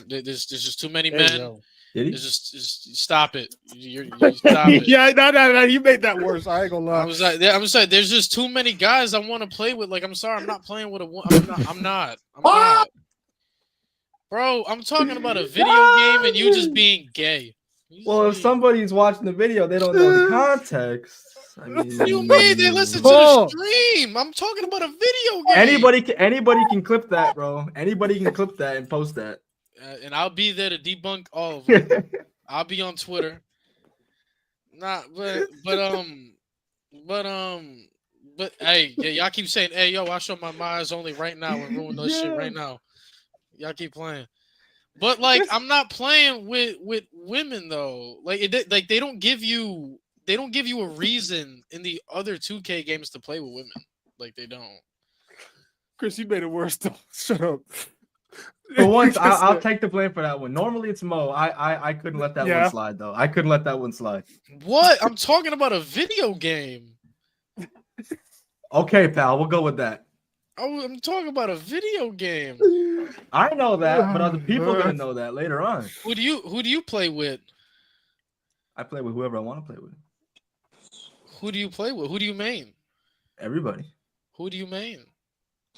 There's just too many men. Just stop it. You stop it. Yeah, no. You made that worse. I ain't gonna lie. I was like, there's just too many guys I want to play with. Like, I'm sorry, I'm not playing with I'm not. Bro, I'm talking about a video game and you just being gay. Well, if somebody's watching the video, they don't know the context. I mean, what do you mean? They listen to the stream. I'm talking about a video game. Anybody can clip that, bro. Anybody can clip that and post that. And I'll be there to debunk all of them. I'll be on Twitter. But hey, yeah, y'all keep saying, hey, yo, I show my minds only right now and ruin this shit right now. Y'all keep playing. But like, I'm not playing with women though. Like, they don't give you a reason in the other 2K games to play with women. Like, they don't. Chris, you made it worse though. Shut up. For once, I'll take the blame for that one. Normally it's Mo. I couldn't let that one slide though. I couldn't let that one slide. What? I'm talking about a video game. Okay, pal, we'll go with that. I'm talking about a video game. I know that, but other people are gonna know that later on. Who do you play with? I play with whoever I want to play with. Who do you play with? Who do you main? Everybody. Who do you main?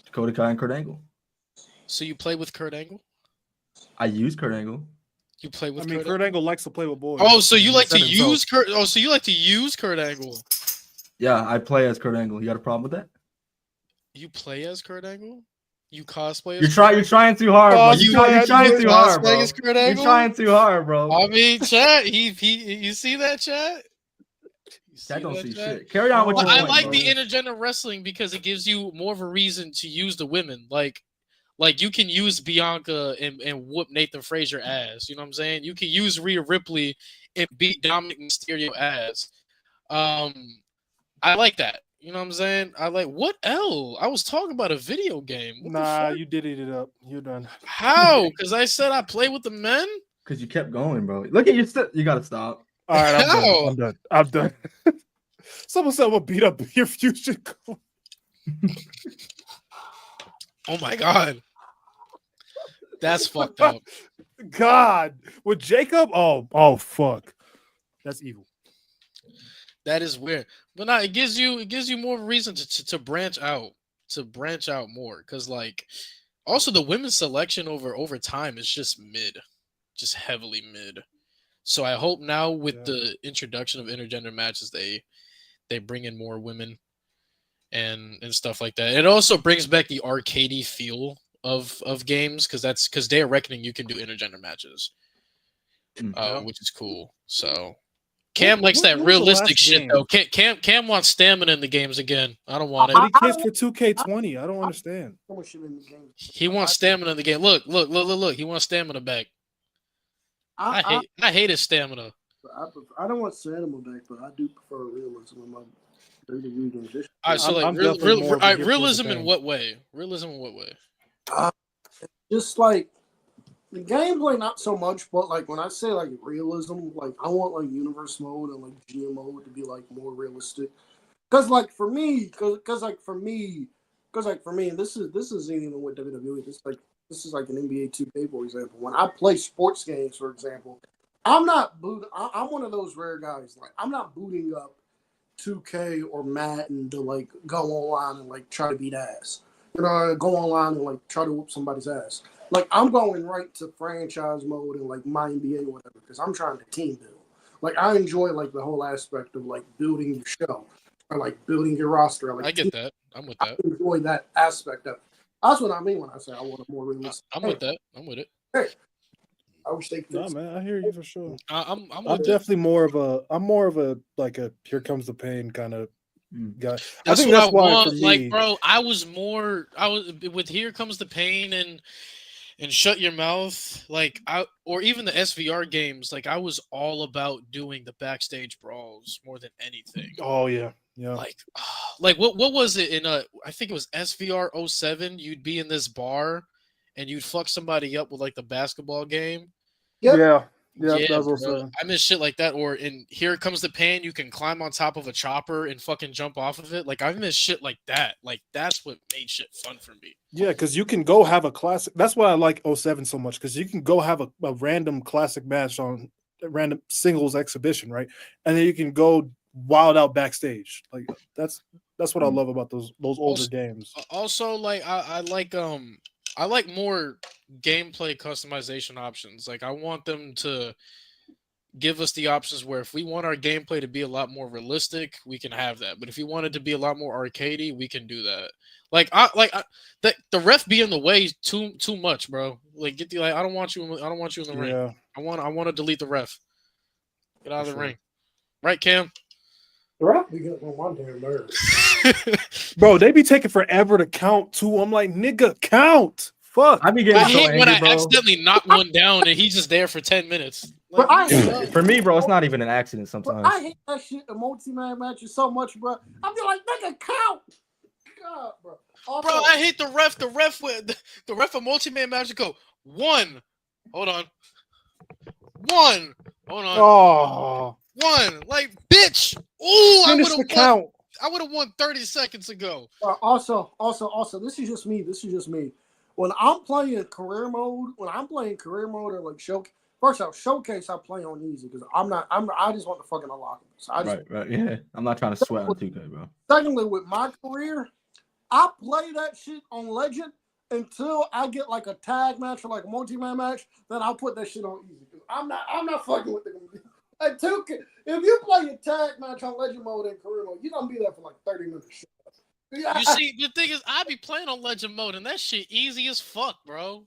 Dakota Kai and Kurt Angle. So you play with Kurt Angle? I use Kurt Angle. You play with Kurt Angle likes to play with boys. Oh, so you like to use Kurt? Oh, so you like to use Kurt Angle? Yeah, I play as Kurt Angle. You got a problem with that? You play as Kurt Angle? You cosplay? You're trying too hard, bro. You're trying too hard, bro. You're trying too hard, bro. I mean, chat. You see that, chat? I don't see shit. Carry on with your point, I like bro. the intergender wrestling because it gives you more of a reason to use the women. Like you can use Bianca and whoop Nathan Frazier ass. You know what I'm saying? You can use Rhea Ripley and beat Dominic Mysterio ass. I like that. You know what I'm saying? I like what else? I was talking about a video game. What you did eat it up. You're done. How? Because I said I play with the men? Because you kept going, bro. Look at your you gotta stop. All right, I'm done. Someone said we'll beat up your future. Oh my god. That's fucked up. God. With Jacob? Oh fuck. That's evil. That is weird, but no, it gives you more reason to branch out, more, because like also the women's selection over time is just mid, just heavily mid. So I hope now with the introduction of intergender matches, they bring in more women and stuff like that. It also brings back the arcadey feel of games because Day of Reckoning you can do intergender matches, which is cool. So Cam likes that realistic shit though. Cam wants stamina in the games again. I don't want it. But he cares for 2K20. I don't understand. He wants stamina in the game. Look. He wants stamina back. I hate his stamina. I don't want stamina back, but I do prefer realism in my WWE games. All right, so like realism in what way? Realism in what way? Just like the gameplay, not so much, but like when I say like realism, like I want like universe mode and like GM mode to be like more realistic. Cause like for me, and this isn't even with WWE. This is like an NBA 2K, for example. When I play sports games, for example, I'm one of those rare guys. Like I'm not booting up 2K or Madden to like go online and like try to beat ass. You know, go online and like try to whoop somebody's ass. Like I'm going right to franchise mode and like my NBA or whatever because I'm trying to team build. Like I enjoy like the whole aspect of like building your show or like building your roster. Like, I get that. I'm with that. I enjoy that aspect of it. That's what I mean when I say I want a more realistic. I'm with that. I'm with it. Hey, I wish they could. No, man, I hear you for sure. I'm definitely more of a like a here comes the pain kind of guy. That's I think what that's I why want. for me, like, bro, I was with Here Comes the Pain and Shut Your Mouth, like or even the SVR games, like I was all about doing the backstage brawls more than anything. Oh yeah. Yeah. Like what was it in I think it was SVR 07, you'd be in this bar and you'd fuck somebody up with like the basketball game. Yep. Yeah, that was also. I miss shit like that. Or in Here Comes the Pain, you can climb on top of a chopper and fucking jump off of it. Like I miss shit like that. Like that's what made shit fun for me. Yeah, because you can go have a classic. That's why I like 07 so much, because you can go have a random classic match on a random singles exhibition, right? And then you can go wild out backstage. Like that's what I love about those older games. Also, like I like more gameplay customization options. Like I want them to give us the options where if we want our gameplay to be a lot more realistic, we can have that. But if you want it to be a lot more arcadey, we can do that. The ref be in the way too much, bro. Like I don't want you in the ring. I want to delete the ref. Get out of the ring. Right, Cam? The ref be getting on my damn nerves. Bro, they be taking forever to count too. I'm like, nigga, count. Fuck. I be getting so angry, when I bro. accidentally knock one down and he's just there for 10 minutes. Like, for me, bro, it's not even an accident sometimes. I hate that shit, the multi-man matches so much, bro. I'm be like, nigga, count. God, bro. Also, bro, I hate the ref. The ref of multi-man matches go 1. Hold on. 1. Hold on. Oh. 1. Like, bitch. Ooh, finish the count. I would have won 30 seconds ago. Also, this is just me. When I'm playing career mode or like showcase, I play on easy because I just want to fucking unlock it. So right, yeah. I'm not trying to sweat on 2K, bro. Secondly, with my career, I play that shit on Legend until I get like a tag match or like a multi-man match. Then I'll put that shit on easy. I'm not fucking with the. Like 2K, if you play a tag match on Legend mode and career mode, you're gonna be there for like 30 minutes. You see, the thing is, I be playing on Legend mode, and that shit easy as fuck, bro.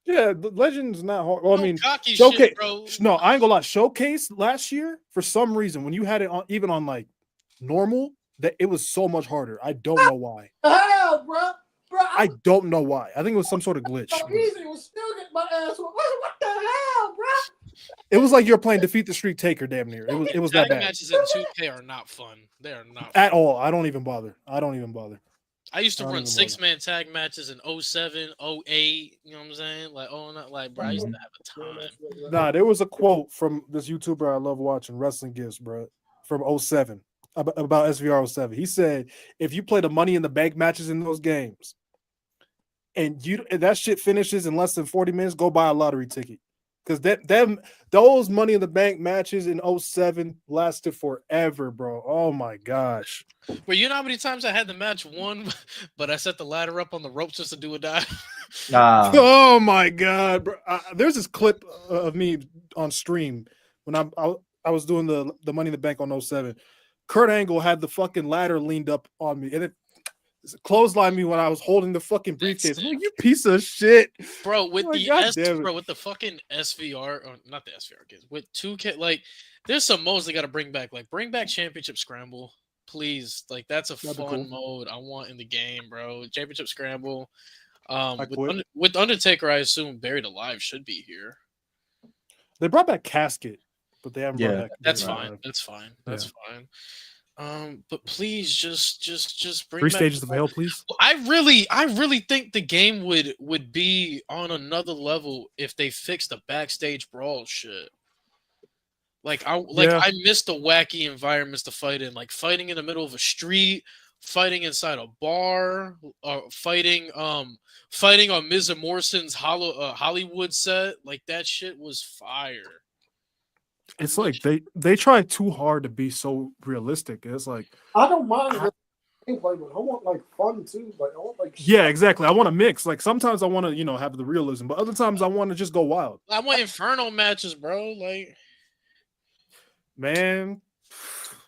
Yeah, the Legend's not hard. Well, I mean, Showcase. Shit, bro. No, I ain't gonna lie. Showcase last year, for some reason, when you had it on, even on like normal, that it was so much harder. I don't know why. Hell, bro. I don't know why. I think it was some sort of glitch. So easy, it was still getting my ass. What the hell, bro? It was like you're playing Defeat the Street Taker, damn near. It was that bad. Matches in 2K are not fun. They are not fun. At all. I don't even bother. I used to run 6-man tag matches in 07, 08. You know what I'm saying? Like, bro, I used to have a time. Nah, there was a quote from this YouTuber I love watching, Wrestling Gifts, bro, from 07, about SVR 07. He said, if you play the Money in the Bank matches in those games, and that shit finishes in less than 40 minutes, go buy a lottery ticket. because those Money in the Bank matches in 07 lasted forever, bro. Oh my gosh. But you know how many times I had the match won, but I set the ladder up on the ropes just to do or die? Oh my god, bro. There's this clip of me on stream when I was doing the Money in the Bank on 07. Kurt Angle had the fucking ladder leaned up on me, and it clotheslined me when I was holding the fucking briefcase. I'm like, you piece of shit, bro. With with the fucking SVR, or not the SVR kids, with 2K, like, there's some modes they got to bring back. Like, bring back Championship Scramble, please. Like, that's a That'd be fun cool. mode I want in the game, bro. Championship Scramble. I quit. With Undertaker, I assume Buried Alive should be here. They brought back Casket, but they haven't brought back. That's Buried fine. Alive. That's fine. That's fine. But please just bring 3 back stages of hell, please. I really think the game would be on another level if they fixed the backstage brawl shit. I miss the wacky environments to fight in, like fighting in the middle of a street, fighting inside a bar, fighting on Miz and Morrison's Hollywood set. Like, that shit was fire. It's like they try too hard to be so realistic. It's like, I don't mind gameplay, but I want like fun too. Like I want like yeah, exactly. I want to mix. Like sometimes I want to have the realism, but other times I want to just go wild. I want Inferno matches, bro. Like, man,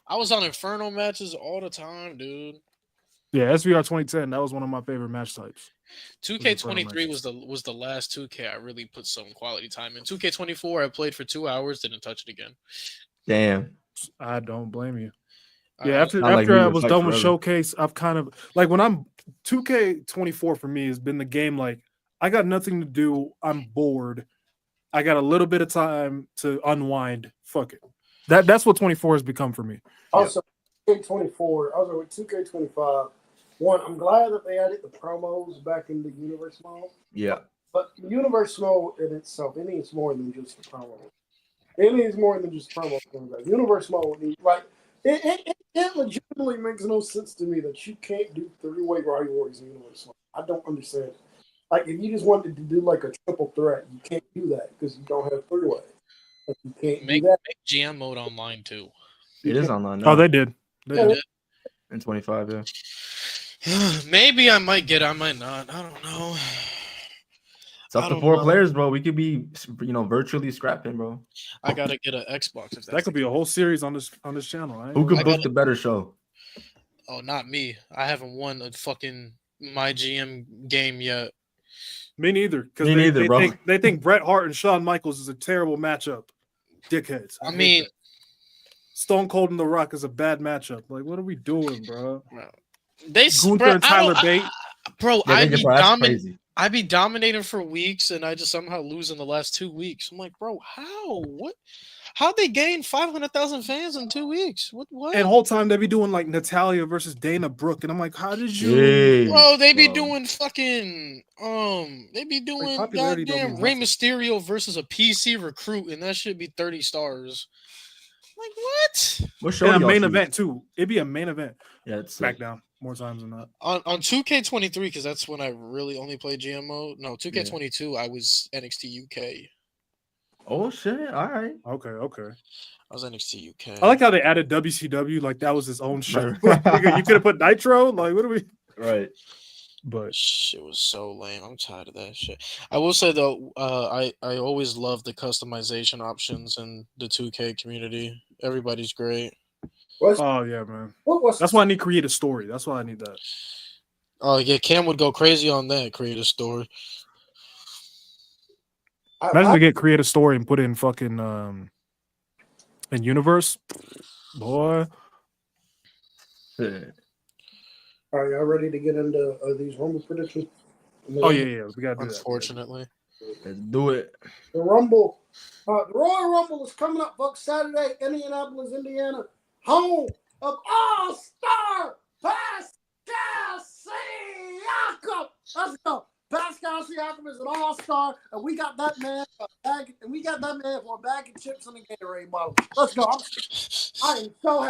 I was on Inferno matches all the time, dude. Yeah, SVR 2010. That was one of my favorite match types. 2K23 was the last 2K I really put some quality time in. 2K24 I played for 2 hours, didn't touch it again. Damn. I don't blame you. Yeah, after I was done with Showcase, I've kind of like when I'm 2K24 for me has been the game like I got nothing to do, I'm bored. I got a little bit of time to unwind. Fuck it. That's what 24 has become for me. Also, 2K24, I was with 2K25. One, I'm glad that they added the promos back in the Universe mode. Yeah. But the Universe mode in itself, it needs more than just the promo. It needs more than just promo. Universe mode needs, like, it legitimately makes no sense to me that you can't do 3-way rivalries in Universe mode. I don't understand. Like, if you just wanted to do like a triple threat, you can't do that because you don't have 3-way. Like, you can't make GM mode online too. It is online now. Oh, they did. They did. In 25, yeah. Maybe I might get it, I might not. I don't know. It's up to 4 players, bro. We could be, virtually scrapping, bro. I gotta get an Xbox. If that could be a whole series on this channel. Who could book the better show? Oh, not me. I haven't won a fucking my GM game yet. Me neither. Because they think Bret Hart and Shawn Michaels is a terrible matchup. Dickheads. I mean, Stone Cold and The Rock is a bad matchup. Like, what are we doing, bro? Gunther and Tyler Bate. Bro, I'd be dominating for weeks, and I just somehow lose in the last 2 weeks. I'm like, bro, how? What? How'd they gain 500,000 fans in 2 weeks? What? And the whole time they be doing like Natalia versus Dana Brooke, and I'm like, how did you? Bro, they be doing fucking they be doing goddamn Rey Mysterio versus a PC recruit, and that should be 30 stars. Like, what? What show? And a main event too. It'd be a main event. Yeah, it's SmackDown more times than not. On 2K23, because that's when I really only played GM mode. No, 2K22, I was NXT UK. Oh shit! All right. Okay. I was NXT UK. I like how they added WCW, like that was his own show. You could have put Nitro. Like, what are we? Right. But shit was so lame. I'm tired of that shit. I will say though, I always love the customization options in the 2K community. Everybody's great. Oh yeah, man. That's why I need Create a Story. That's why I need that. Oh yeah, Cam would go crazy on that. Create a Story. Imagine to get Create a Story and put in fucking in Universe, boy. Are y'all ready to get into these Rumble predictions? Oh yeah, we gotta do that. Unfortunately, let's do it. The Rumble, the Royal Rumble is coming up, folks. Saturday, Indianapolis, Indiana, home of All-Star Pascal Siakam. Let's go. Pascal Siakam is an all-star, and we got that man for a bag of chips and a Gatorade bottle. Let's go. I am so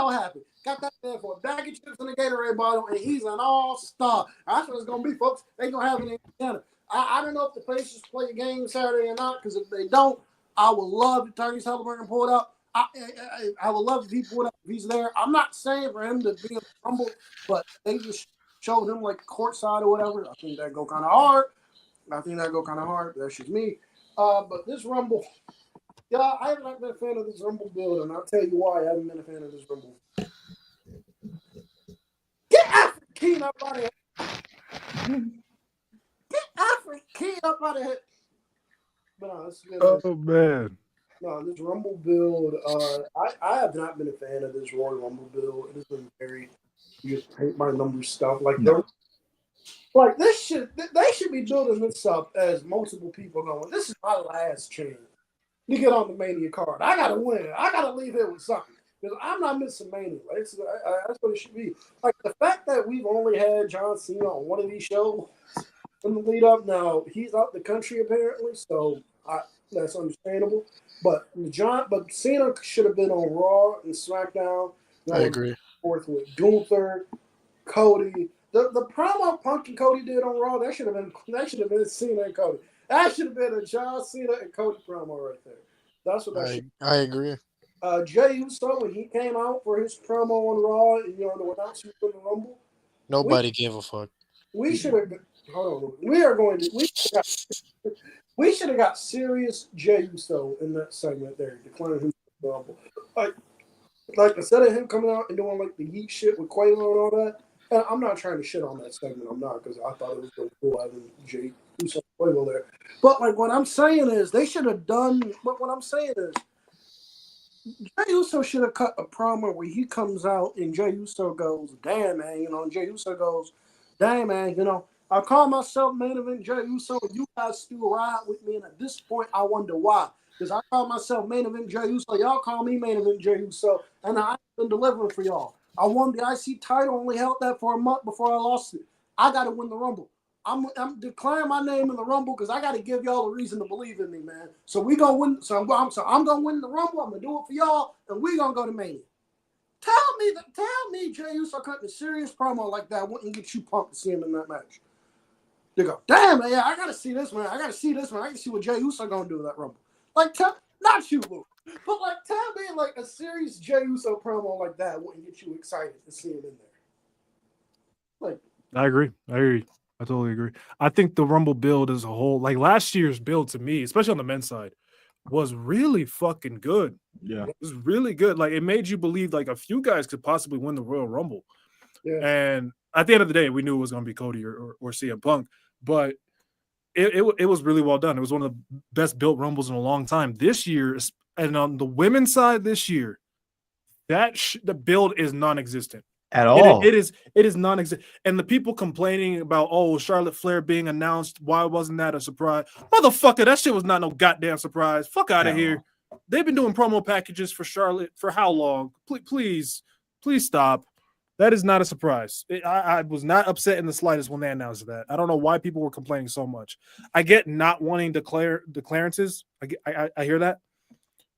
happy. Got that man for a bag of chips and a Gatorade bottle, and he's an all-star. That's what it's going to be, folks. They're going to have it in Indiana. I don't know if the Pacers play a game Saturday or not, because if they don't, I would love if Tyrese Halliburton pull it up. I would love if he pulled up if he's there. I'm not saying for him to be in the Rumble, but they just showed him like courtside or whatever. I think that go kind of hard. That's just me. But this Rumble, yeah, I have not been a fan of this Rumble build, and I'll tell you why I haven't been a fan of this Rumble. Get Alfred Keen up out of here. Get Alfred Keen up out of here. But no, this is good. Oh man. No, this Rumble build, I have not been a fan of this Royal Rumble build. It has been very just paint by numbers stuff. Like this they should be building this up as multiple people going, this is my last chance to get on the Mania card. I gotta win. I gotta leave here with something. Because I'm not missing Mania. That's what it should be. Like the fact that we've only had John Cena on one of these shows in the lead up. Now he's out the country apparently, so that's understandable. But Cena should have been on Raw and SmackDown. I agree. Fourth with Gunther, Cody. The promo Punk and Cody did on Raw, that should have been Cena and Cody. That should have been a John Cena and Cody promo right there. That's what that should. I agree. Jey Uso, when he came out for his promo on Raw, the announcement for the Rumble, nobody gave a fuck. We should have. Hold on. We should have got serious Jey Uso in that segment there, declaring him the Rumble. Like instead of him coming out and doing like the yeet shit with Quavo and all that. And I'm not trying to shit on that segment. I'm not, because I thought it was really cool having Jey Uso and Quavo there. But like what I'm saying is they should have done. But what I'm saying is Jey Uso should have cut a promo where he comes out and Jey Uso goes, "Damn man," and Jey Uso goes, "Damn man, I call myself main event Jey Uso, and you guys still ride with me, and at this point, I wonder why. Because I call myself main event Jey Uso, y'all call me main event Jey Uso, and I've been delivering for y'all. I won the IC title, only held that for a month before I lost it. I got to win the Rumble. I'm declaring my name in the Rumble because I got to give y'all a reason to believe in me, man. So we gonna win. So I'm gonna win the Rumble. I'm gonna do it for y'all, and we gonna go to Mania. Tell me, Jey Uso cutting a serious promo like that wouldn't get you pumped to see him in that match. They go, damn man, I gotta see this man. I can see what Jey Uso gonna do in that Rumble. Like, not you, Luke, but like, tell me like a serious Jey Uso promo like that wouldn't get you excited to see him in there. Like, I agree. I totally agree. I think the Rumble build as a whole, like last year's build to me, especially on the men's side, was really fucking good. Yeah. It was really good. Like it made you believe like a few guys could possibly win the Royal Rumble. yeah. And at the end of the day, we knew it was going to be Cody or CM Punk, but it was really well done. It was one of the best built Rumbles in a long time. This year, and on the women's side this year, the build is non-existent. At all. It is non-existent. And the people complaining about, Charlotte Flair being announced, why wasn't that a surprise? Motherfucker, that shit was not no goddamn surprise. Fuck out of here. They've been doing promo packages for Charlotte for how long? Please stop. That is not a surprise. I was not upset in the slightest when they announced that. I don't know why people were complaining so much. I get not wanting declarances. I hear that.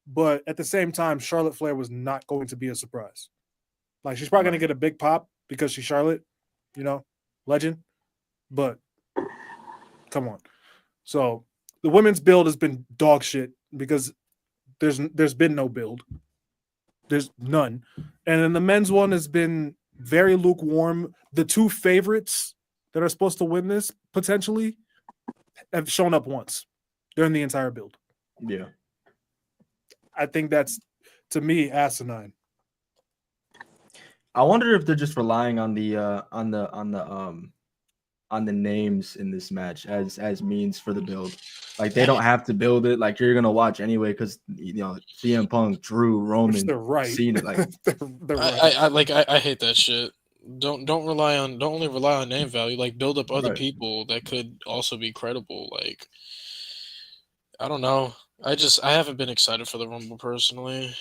But at the same time, Charlotte Flair was not going to be a surprise. Like, she's probably going to get a big pop because she's Charlotte, legend. But come on. So the women's build has been dog shit because there's been no build. There's none. And then the men's one has been very lukewarm. The two favorites that are supposed to win this potentially have shown up once during the entire build. Yeah. I think that's, to me, asinine. I wonder if they're just relying on the names in this match as means for the build. Like they don't have to build it. Like you're gonna watch anyway because CM Punk, Drew, Roman, they're right. Cena. Like they're right. I hate that shit. Don't only rely on name value. Like build up other people that could also be credible. Like I don't know. I haven't been excited for the Rumble personally.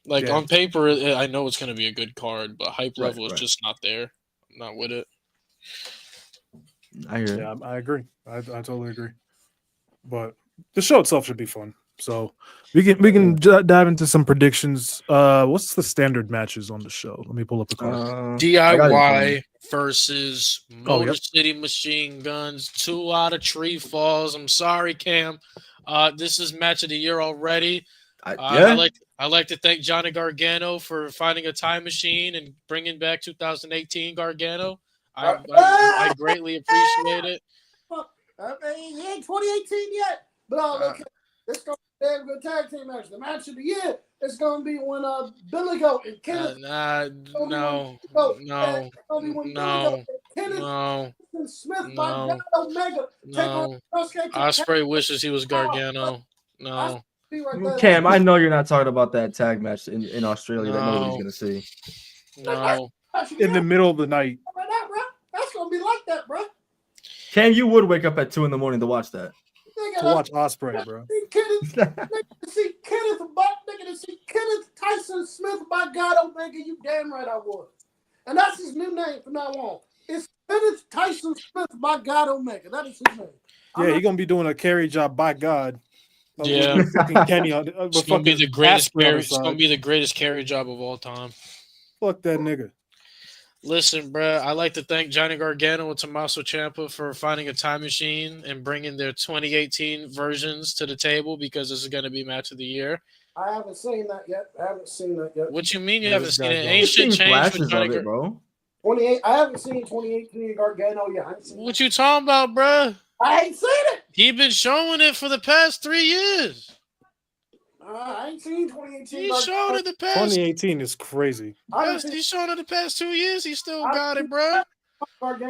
Like on paper, I know it's going to be a good card, but hype level is just not there. I'm not with it. I hear it. Yeah, I agree. I totally agree. But the show itself should be fun. So we can dive into some predictions. What's the standard matches on the show? Let me pull up the card. I got it, DIY versus Oh, Motor yep. City Machine Guns. 2 out of tree falls. I'm sorry, Cam. This is match of the year already. I like to thank Johnny Gargano for finding a time machine and bringing back 2018 Gargano. I greatly appreciate it. I mean, he ain't 2018 yet, but look, it's gonna be a damn good tag team match. The match of the year is gonna be when Billy Goat and Kenneth. No. Smith by Omega. No. Ospreay wishes he was Gargano. No. Cam, I know you're not talking about that tag match in Australia that nobody's gonna see. No. In the middle of the night. That's gonna be like that, bro. Cam, you would wake up at 2 a.m. to watch that. To watch Ospreay, bro. See Kenneth Tyson Smith by God Omega. You damn right I would. And that's his new name from now on. It's Kenneth Tyson Smith by God Omega. That is his name. Yeah, he's gonna be doing a carry job by God. Yeah. Kenny It's gonna be the greatest carry. It's gonna be the greatest carry job of all time. Fuck that nigga. Listen, bruh, I like to thank Johnny Gargano and Tommaso Ciampa for finding a time machine and bringing their 2018 versions to the table because this is going to be match of the year. I haven't seen that yet. What you mean you haven't seen it? Ain't shit changed with Johnny bro. 28. I haven't seen 2018 Gargano yet. What you talking about, bruh? I ain't seen it. He been showing it for the past 3 years. I ain't seen 2018. He's showing it the past. 2018 is crazy. He's shown it the past 2 years. He still got it, bro.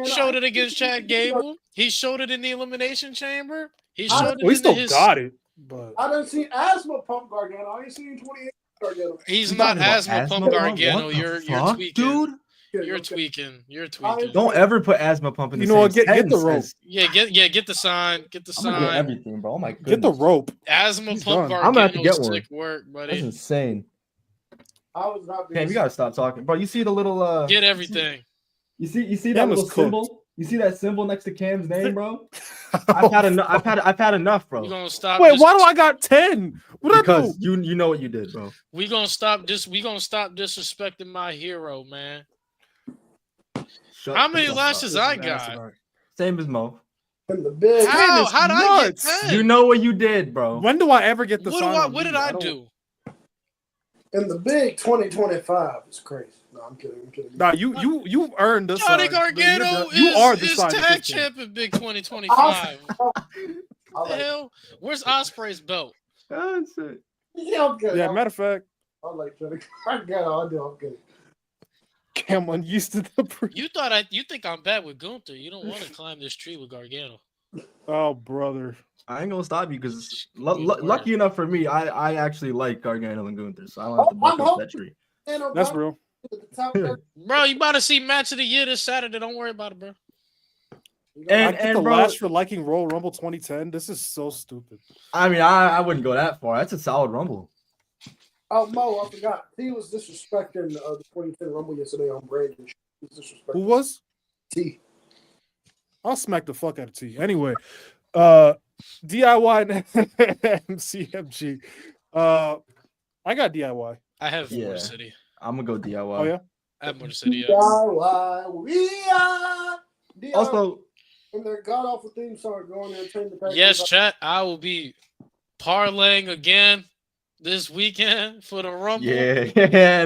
He showed it against Chad Gable. He showed it in the Elimination Chamber. He showed it. He still got it, but I didn't see Asthma Pump Gargano. I ain't seen 2018 Gargano. He's not Asthma Pump Gargano. You're tweaking, dude. You're tweaking. Don't ever put Asthma Pump in the You know same what? Get the rope. Yeah, get the sign. Get the sign. Get everything, bro. Oh my goodness. Get the rope. Asthma He's Pump done. I'm gonna have to Gargano get one. sick work, buddy. That's insane. I was not. Cam, you gotta stop talking, bro. You see the little Get everything. You see Cam that was little symbol? cooked. You see that symbol next to Cam's name, bro? I've had enough, bro. We gonna stop. Wait, why do I got 10? What Because I do? you know what you did, bro. We gonna stop disrespecting my hero, man. How many lashes I got? Same as Mo. In the big. How did I get 10? You know what you did, bro. When do I ever get the sign? What did I do? In the big 2025 is crazy. No, I'm kidding. Nah, you earned this. Johnny Gargano is tag champ in Big 2025. What the hell? Where's Ospreay's belt? That's it. Yeah, I'm good. Yeah, matter of fact, I like Johnny Gargano. I do. I'm kidding. Cam unused to the You think I'm bad with Gunther. You don't want to climb this tree with Gargano. Oh, brother. I ain't gonna stop you because lucky enough for me, I actually like Gargano and Gunther, so I don't have to buck up that tree. That's real. Bro, you about to see match of the year this Saturday. Don't worry about it, bro. And bro, lash for liking Royal Rumble 2010. This is so stupid. I mean, I wouldn't go that far. That's a solid Rumble. Oh, Mo, I forgot. He was disrespecting the 2010 Rumble yesterday on Brandon. Who was? T. I'll smack the fuck out of T. Anyway, DIY and MCMG. I got DIY. I have Motor City. I'm gonna go DIY. Oh yeah, I have Motor City. DIY. We are DIY. Also, and their god awful theme song going there and turn the package. Yes, chat. I will be parlaying again this weekend for the Rumble. Yeah,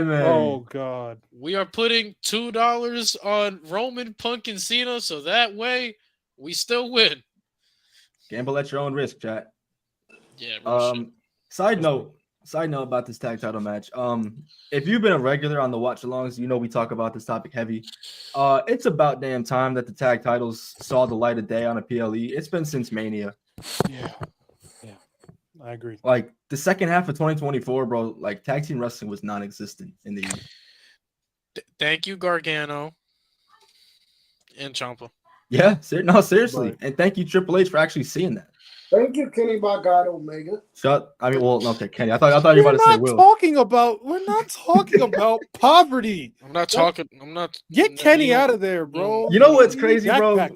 man. Oh God. We are putting $2 on Roman, Punk, and Cena, so that way we still win. Gamble at your own risk, chat. Yeah. Side note about this tag title match. If you've been a regular on the watch alongs, you know we talk about this topic heavy. It's about damn time that the tag titles saw the light of day on a PLE. It's been since Mania. Yeah, I agree. Like the second half of 2024, bro. Like tag team wrestling was non-existent in the. Thank you, Gargano and Ciampa. Yeah, seriously, Right. and thank you, Triple H, for actually seeing that. Thank you, Kenny by God Omega. Okay, Kenny. I thought you were about to say Will. We're not talking about poverty. I'm not talking. I'm not. Get Kenny out of there, bro. You know what's crazy, bro?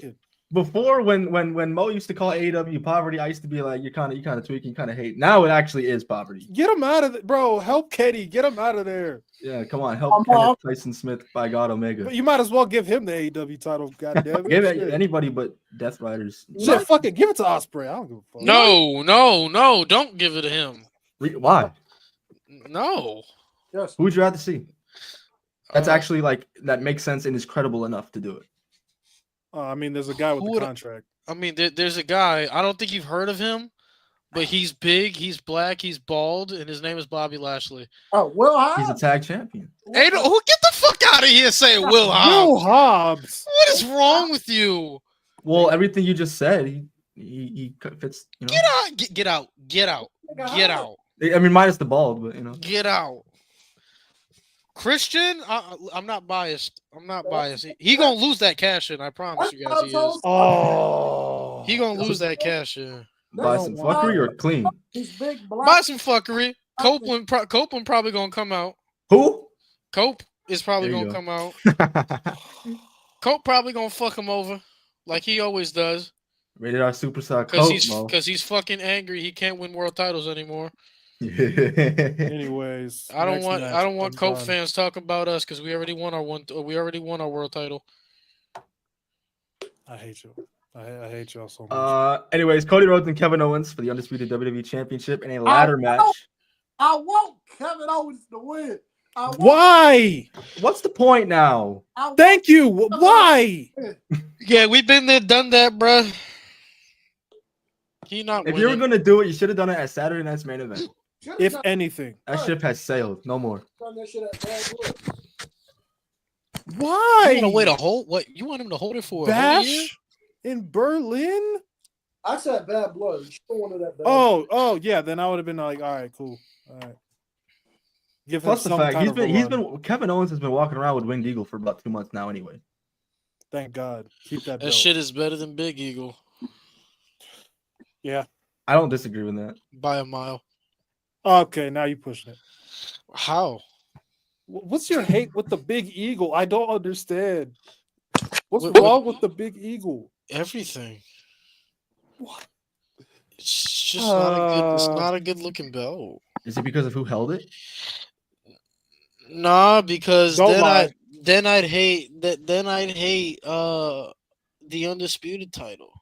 before when Mo used to call AEW poverty, I used to be like, you're kind of tweaking, kind of hate. Now it actually is poverty. Get him out of there, bro. Help Kenny. Get him out of there. Yeah, come on, help Kenneth Tyson Smith by God Omega. But you might as well give him the AEW title. God damn it. Give it Shit. anybody but Death Riders. Shit, fuck it. Give it to Ospreay. I don't give a fuck. No, don't give it to him. Why? No. Yes. Who would you rather see? That's actually like that makes sense and is credible enough to do it. I mean, there's a guy with the contract. I mean, there's a guy. I don't think you've heard of him, but he's big, he's black, he's bald, and his name is Bobby Lashley. Oh, Will Hobbs. He's a tag champion. Hey, who get the fuck out of here saying Will Hobbs? Will Hobbs. What is wrong with you? Well, everything you just said, he fits. You know? Get out. I mean, minus the bald, but you know. Get out. Christian, I'm not biased. He gonna lose that cash in. I promise you guys. He is. Oh, He gonna lose that cash in. Buy some fuckery or clean. He's big black. Buy some fuckery. Copeland probably gonna come out. Who? Cope is probably There you gonna go. come out. Cope probably gonna fuck him over, like he always does. Rated R superstar Cope, Because he's fucking angry. He can't win world titles anymore. anyways, I don't want I'm Cope done. fans talking about us because we already won our world title. I hate you. I hate y'all so much. Anyways, Cody Rhodes and Kevin Owens for the undisputed WWE Championship in a ladder match. I want Kevin Owens to win. Why? What's the point now? Thank you. Why? Yeah, we've been there, done that, bruh. He not. If winning. you were gonna do it, you should have done it at Saturday night's main event. If anything, That ship has sailed. No more. why? You want to wait a whole what? You want him to hold it for a whole year? Bash in Berlin? I said bad blood. You still wanted that bad. Oh, yeah. Then I would have been like, all right, cool. All right. Give him Plus the some fact kind of a run. Kevin Owens has been walking around with Winged Eagle for about 2 months now anyway. Thank God. Keep that. That belt. shit is better than Big Eagle Yeah. I don't disagree with that. by a mile. Okay, now you pushing it. How? What's your hate with the Big Eagle? I don't understand. What's What- wrong with the Big Eagle? Everything. What? It's just not a good looking belt. Is it because of who held it? Nah, because Don't lie. then I'd hate the undisputed title.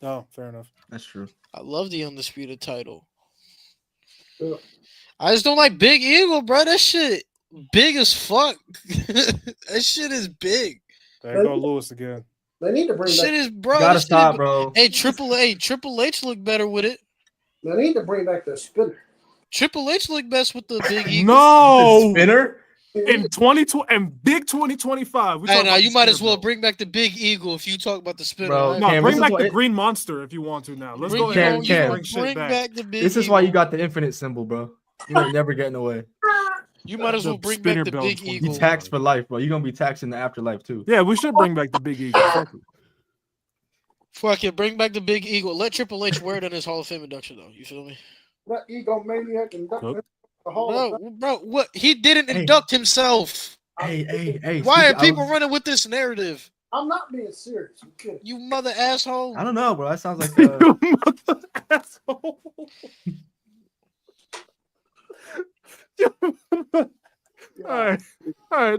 Oh, fair enough. That's true. I love the undisputed title. Yeah. I just don't like Big Eagle, bro. That shit big as fuck. That shit is big. There you go, Lewis again. They need to bring Shit back. is bro. Gotta this shit stop, is- bro. Hey, Triple H look better with it. They need to bring back the spinner. Triple H look best with the Big Eagle. No, Spinner? in 2020 and big 2025. Hey, now you might as well bring back the Big Eagle if you talk about the spinner. Bro, right? No, Cam, bring this is back what the it- Green Monster if you want to. Now let's Bring- go you ahead gonna- and you Cam. bring shit bring back. back the Big This is why you Eagle. got the infinite symbol, bro. You ain't never getting away. You might as the well bring spinner back the belt Big 20. You Eagle. taxed for life, bro. You're gonna be taxed in the afterlife too. Yeah, we should bring back the Big Eagle. Fuck it. Fuck it, bring back the Big Eagle. Let Triple H wear it in his Hall of Fame induction, though. You feel me? That egomaniac and Nope. the whole. Bro, what? He didn't Hey. induct himself. Hey. Why are I people was- running with this narrative? I'm not being serious. I'm kidding. You mother asshole. I don't know, bro. That sounds like You mother asshole. All right. All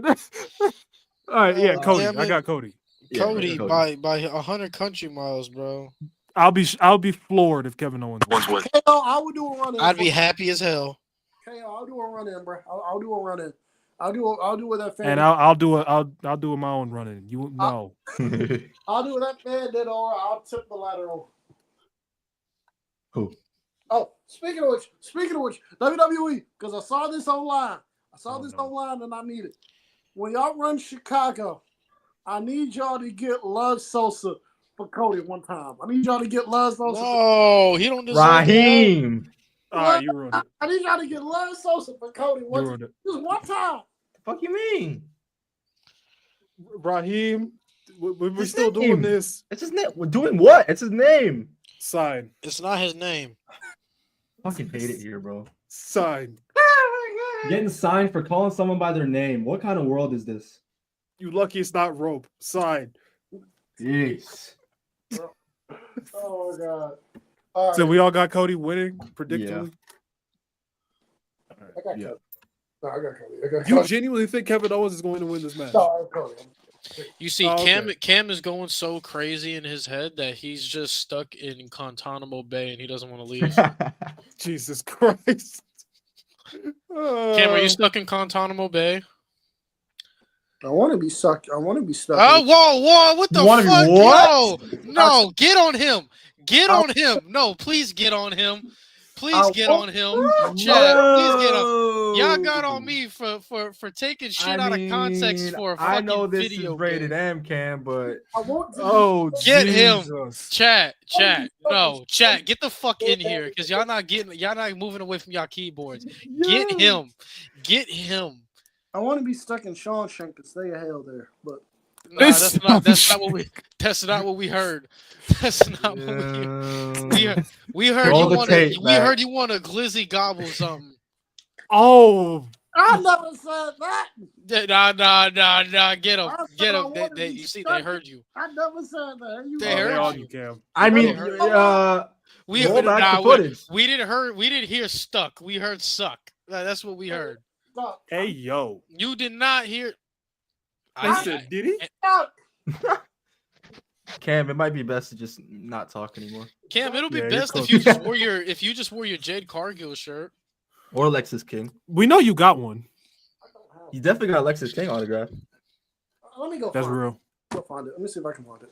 right. Yeah, Cody. damn I it. got Cody. Yeah, Cody Cody. by 100 country miles, bro. I'll be floored if Kevin Owens wins. KO, I would do a run in. I'd be happy as hell. KO, I'll do a run in, bro. I'll do a run in. I'll do what that fan. And I'll do it my own running. You know. I'll do what that fan did, or I'll tip the ladder over. Who? Oh, speaking of which, WWE, because I saw this online. No. Online and I need it. When y'all run Chicago, I need y'all to get Love Sosa for Cody one time. I need y'all to get Love Sosa. No, he don't deserve that. Raheem. All right, you ruined it. I need y'all to get Love Sosa for Cody You one ruined it. just one time. Fuck you mean? Raheem, we're His still doing name. this. It's his name. We're doing what? It's his name. Sign. It's not his name. Fucking hate it here, bro. Sign. Getting signed for calling someone by their name. What kind of world is this? You lucky it's not rope. Sign. Jeez. Oh my god. All So right. we all got Cody winning predictably. I got Yeah. Cody. No, I got Cody. I got You Cody. genuinely think Kevin Owens is going to win this match? No, I got Cody. You see, Oh, okay. Cam is going so crazy in his head that he's just stuck in Guantanamo Bay and he doesn't want to leave. Jesus Christ. Cam, are you stuck in Guantanamo Bay? I want to be stuck. I want to be stuck. Oh, whoa! What the You wanna be fuck? what? No! Get on him! Get on him! No, please get on him! Please get on him! Chad, please get on. Y'all got on me for taking shit out of context for a fucking I know this video is rated game. M, Cam, but I want to. Oh, Get him. Jesus. Chat, no, chat, get the fuck in here, because y'all not moving away from y'all keyboards. Get him. I want to be stuck in Shawshank and stay a hell there, but No, that's not what we heard. That's not what we heard. Roll the tape, We Matt. heard you want a glizzy gobble something. Oh, I never said that. Nah. Get him. I Get said I him. wanted to They, be you see, stuck. they heard you. I never said that. You They heard on you. you, Cam. I mean, heard roll back the footage. We didn't hear stuck. We heard suck. That's what we heard. Stuck. Hey, yo. You did not hear. Listen, did he? Stuck. Cam, it might be best to just not talk anymore. Cam, it'll be Yeah, you're best if cooked. you just wore your Jade Cargill shirt. Or Lexus King. We know you got one. I don't have You definitely got a Lexus King autograph. it. Let me go. That's find real. It. Go find it. Let me see if I can find it.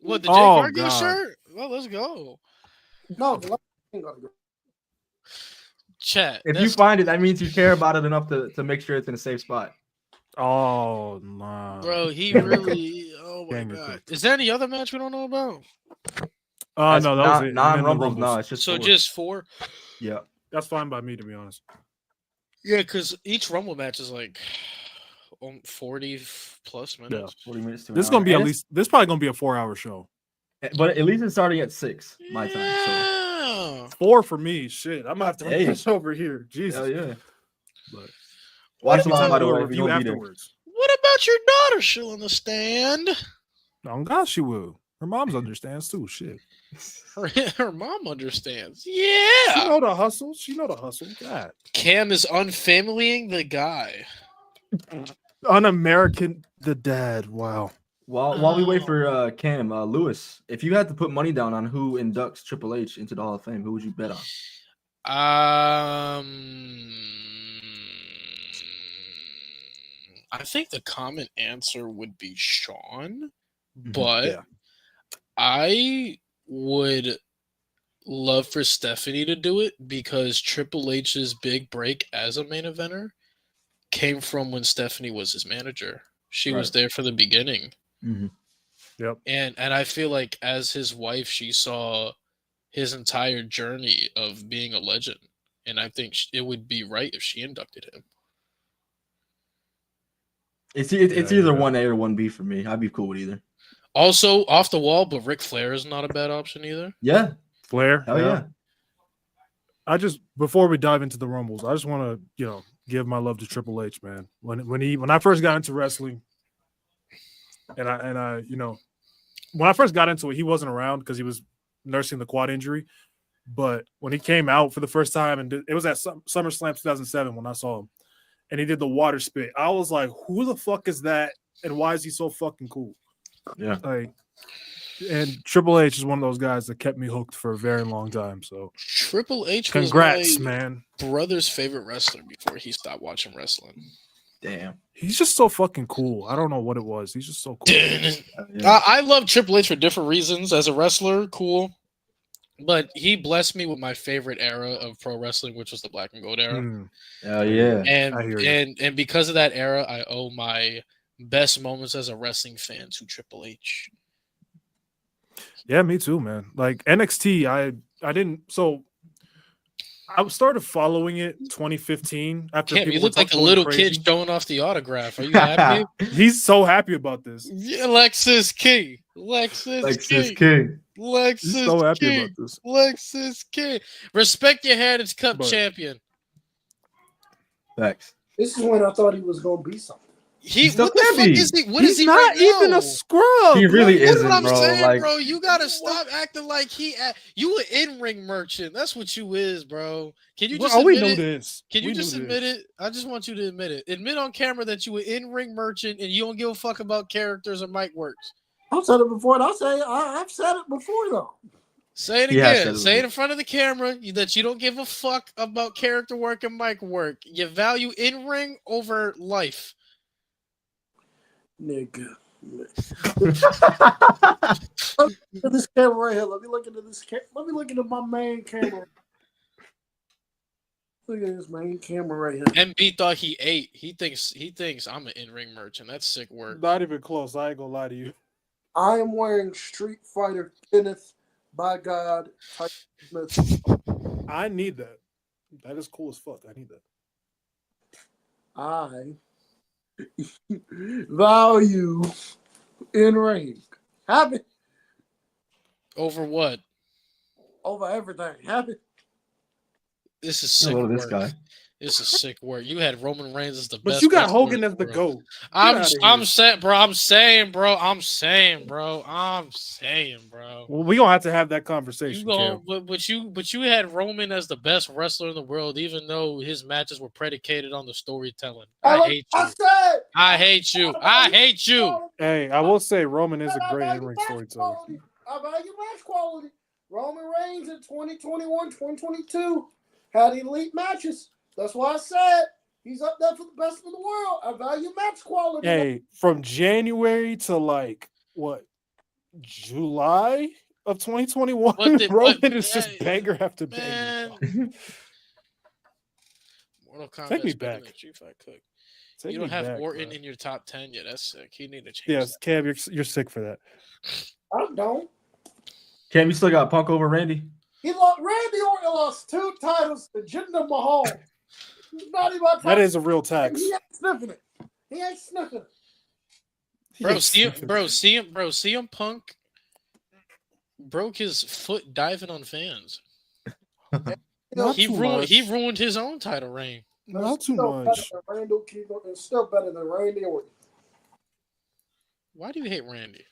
What, the Jade Oh, Cargill God. shirt? Well, let's go. No, the last thing gotta go. Chat. If you find it, that means you care about it enough to make sure it's in a safe spot. Oh, nah. Bro, he really. Oh my Damn, you're god. cooked. Is there any other match we don't know about? That's No, that was it. non-rumbles. No, No, it's just So 4. just 4. Yeah. that's fine by me, to be honest. Yeah, because each Rumble match is like 40 plus minutes. 40 minutes to This is an gonna hour. be at And least. This is probably gonna be a 4-hour show. but at least it's starting at 6 my time. Yeah. 4 for me. Shit, I'm gonna have to Hey. this over here. So Jesus. hell yeah. But Watch time along, to by the do a way. If you review don't be there. afterwards. What about your daughter? She'll understand. Oh God, she will. Her mom's understands too. Shit. Her mom understands. She Yeah. know the hustle. She know the hustle. God. Cam is unfamilying the guy. Un-American the dad. Wow. While we wait for Cam, Lewis, if you had to put money down on who inducts Triple H into the Hall of Fame, who would you bet on? I think the common answer would be Sean, Mhm. but Yeah. I would love for Stephanie to do it because Triple H's big break as a main eventer came from when Stephanie was his manager. She was Right. there for the beginning. Yep. And I feel like as his wife, she saw his entire journey of being a legend. And I think it would be right if she inducted him. It's Yeah, either yeah. 1A or 1B for me. I'd be cool with either. Also, off the wall, but Ric Flair is not a bad option either. Yeah. Flair. Hell yeah. I just before we dive into the rumbles, I just want to give my love to Triple H, man. When I first got into wrestling, and I when I first got into it, he wasn't around because he was nursing the quad injury. But when he came out for the first time, and it was at SummerSlam 2007 when I saw him, and he did the water spit, I was like, "Who the fuck is that? And why is he so fucking cool?" Yeah. Like, and Triple H is one of those guys that kept me hooked for a very long time. So, Triple H congrats, was my man. brother's favorite wrestler before he stopped watching wrestling. Damn. He's just so fucking cool. I don't know what it was. He's just so cool. Yeah. I love Triple H for different reasons. As a wrestler, cool. But he blessed me with my favorite era of pro wrestling, which was the Black and Gold era. Mm. Hell yeah. I hear you. And because of that era, I owe my best moments as a wrestling fan to Triple H. Yeah, me too, man. Like NXT, I didn't. So I started following it 2015 after Cam, people you were look like a going little crazy. kid showing off the autograph. Are you happy? He's so happy about this. Yeah, Lexus King. Lexus King. King. Lexus He's so happy King. about this. Lexus King. Respect your Heritage Cup But- champion. Facts. This is when I thought he was gonna be something. still What the can fuck be. is he? What He's is he not right even now? a scrub. He really What isn't, I'm bro. saying, Like, bro, you gotta stop acting like you an in-ring merchant. That's what you is, bro. Can you just we admit know it? this. Can you We just knew admit this. it? I just want you to admit it. Admit on camera that you an in-ring merchant and you don't give a fuck about characters or mic works. I've said it before, and I've said it before though. Say it He has again. said it Say it before. in front of the camera that you don't give a fuck about character work and mic work. You value in-ring over life. Nigga. Look at this camera right here. Let me look into this. Let me look into my main camera. Look at this main camera right here. MB thought he ate. He thinks I'm an in-ring merchant. That's sick work. Not even close. I ain't gonna lie to you. I am wearing Street Fighter Kenneth by God Tyson Smith. I need that. That is cool as fuck. I need that. I value in ring. Happy Over what? over everything. Happy. This is sick Hello, work. this guy. This is sick work. You had Roman Reigns as the best. But you got wrestler Hogan in as the world. GOAT. I'm here. saying, bro. I'm saying, bro. Well, we gonna have to have that You conversation, go, Cam. but you had Roman as the best wrestler in the world, even though his matches were predicated on the storytelling. I hate you. I hate you. I hate you. Hey, I will say Roman is a great in-ring storyteller. I value match quality. Roman Reigns in 2021, 2022 had elite matches. That's why I said he's up there for the best in the world. I value match quality. Hey, from January to like what July of 2021, Roman is just banger after banger. Mortal Kombat's Take me better back. than Street Fighter Cook. Take You don't me have back, Orton bro. in your top 10 yet. That's sick. You need to change. Yes, that. Cam, you're sick for that. I don't. Cam, you still got Punk over Randy? Randy Orton lost 2 titles to Jinder Mahal. He's not even That is a real tax. He ain't sniffing it. He ain't sniffing it. CM Punk broke his foot diving on fans. He ruined his own title reign. Not too much. It's still better than Randy Orton. Why do you hate Randy?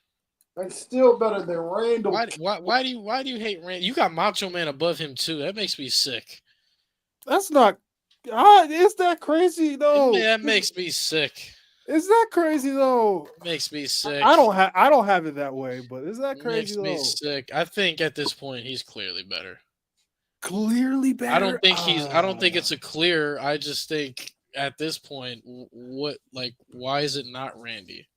It's still better than Randall. Why do you hate Randy? You got Macho Man above him too. That makes me sick. That's not. Is that crazy though? That makes me sick. Is that crazy though? Makes me sick. I don't have it that way, but is that crazy though? Makes me sick. I think at this point he's clearly better. Clearly better. I don't think it's a clear. I just think at this point, why is it not Randy?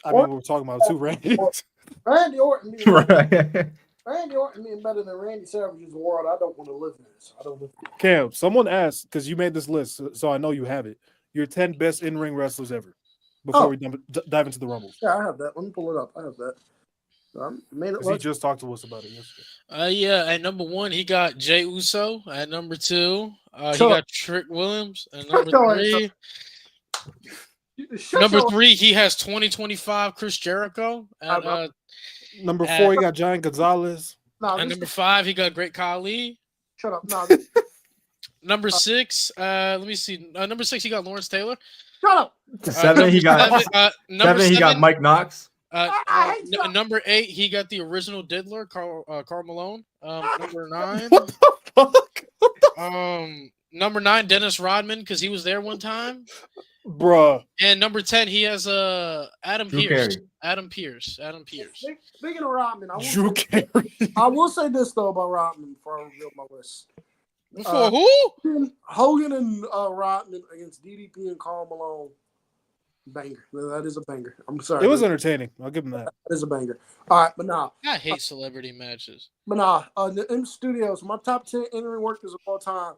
I mean, we're talking about 2 Randys. Randy Orton. Right. Randy Orton being better than Randy Savage's world. I don't want to live in this. I don't live in this. Cam, someone asked, because you made this list, so I know you have it. Your 10 best in-ring wrestlers ever. Before we dive into the Rumbles. Yeah, I have that. Let me pull it up. I have that. He just talked to us about it yesterday. Yeah. At number 1, he got Jey Uso. At number 2, he got Trick Williams. At number 3, he has 2025 Chris Jericho. At number 4, he got Giant Gonzalez. At number 5, he got Great Khali. Shut up. No, number 6, let me see. Number 6, he got Lawrence Taylor. Shut up. 7, he got he got Mike Knox. Number 8, he got the original Diddler, Carl Malone. Number 9, what the fuck? Number 9, Dennis Rodman, because he was there one time. Bruh. And number 10, he has Adam Drew Pierce. Carey. Adam Pierce. Speaking of Rodman, Carey. I will say this though about Rodman before I reveal my list. Before who? Hogan and Rodman against DDP and Karl Malone. Banger. That is a banger. I'm sorry. It was entertaining. I'll give him that. That is a banger. All right, but now. I hate celebrity matches. But now, in the studios, my top 10 in-ring workers of all time.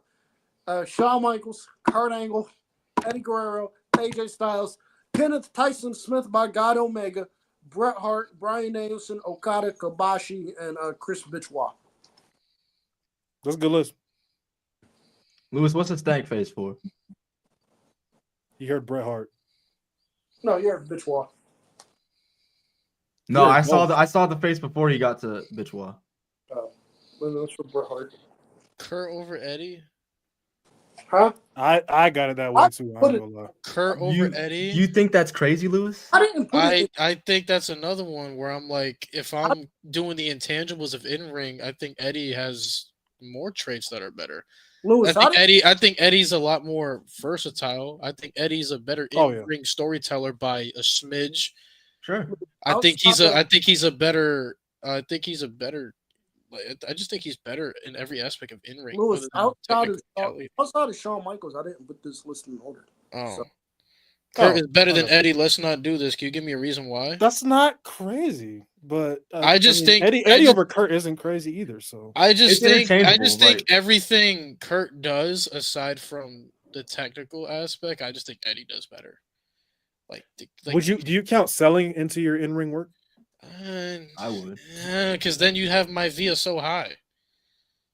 Shawn Michaels, Kurt Angle, Eddie Guerrero, AJ Styles, Kenneth Tyson Smith by God Omega, Bret Hart, Bryan Danielson, Okada, Kobashi, and Chris Benoit. That's a good list. Lewis, what's the stank face for? You heard Bret Hart. No, you're Benoit. No, I saw the face before he got to Benoit. That's for Bret Hart. Kurt over Eddie. Huh? I got it that way I too. I put ain't it- gonna lie. Kurt over You Eddie. you think that's crazy, Lewis? I didn't put it. I think that's another one where I'm like, if I'm doing the intangibles of in ring, I think Eddie has more traits that are better. Lewis, I think Eddie's a lot more versatile. I think Eddie's a better Oh, yeah. in-ring storyteller by a smidge. Sure. I think he's Outside a better. I just think he's better in every aspect of in-ring. Lewis, other than outside of Shawn Michaels, I didn't put this list in order. Oh, So- Kurt is better I than know. Eddie. Let's not do this. Can you give me a reason why? That's not crazy, but I just think- Eddie over Kurt isn't crazy either. So I just It's think interchangeable, right. everything Kurt does, aside from the technical aspect, I just think Eddie does better. do you count selling into your in ring work? I would. Because then you have my via so high.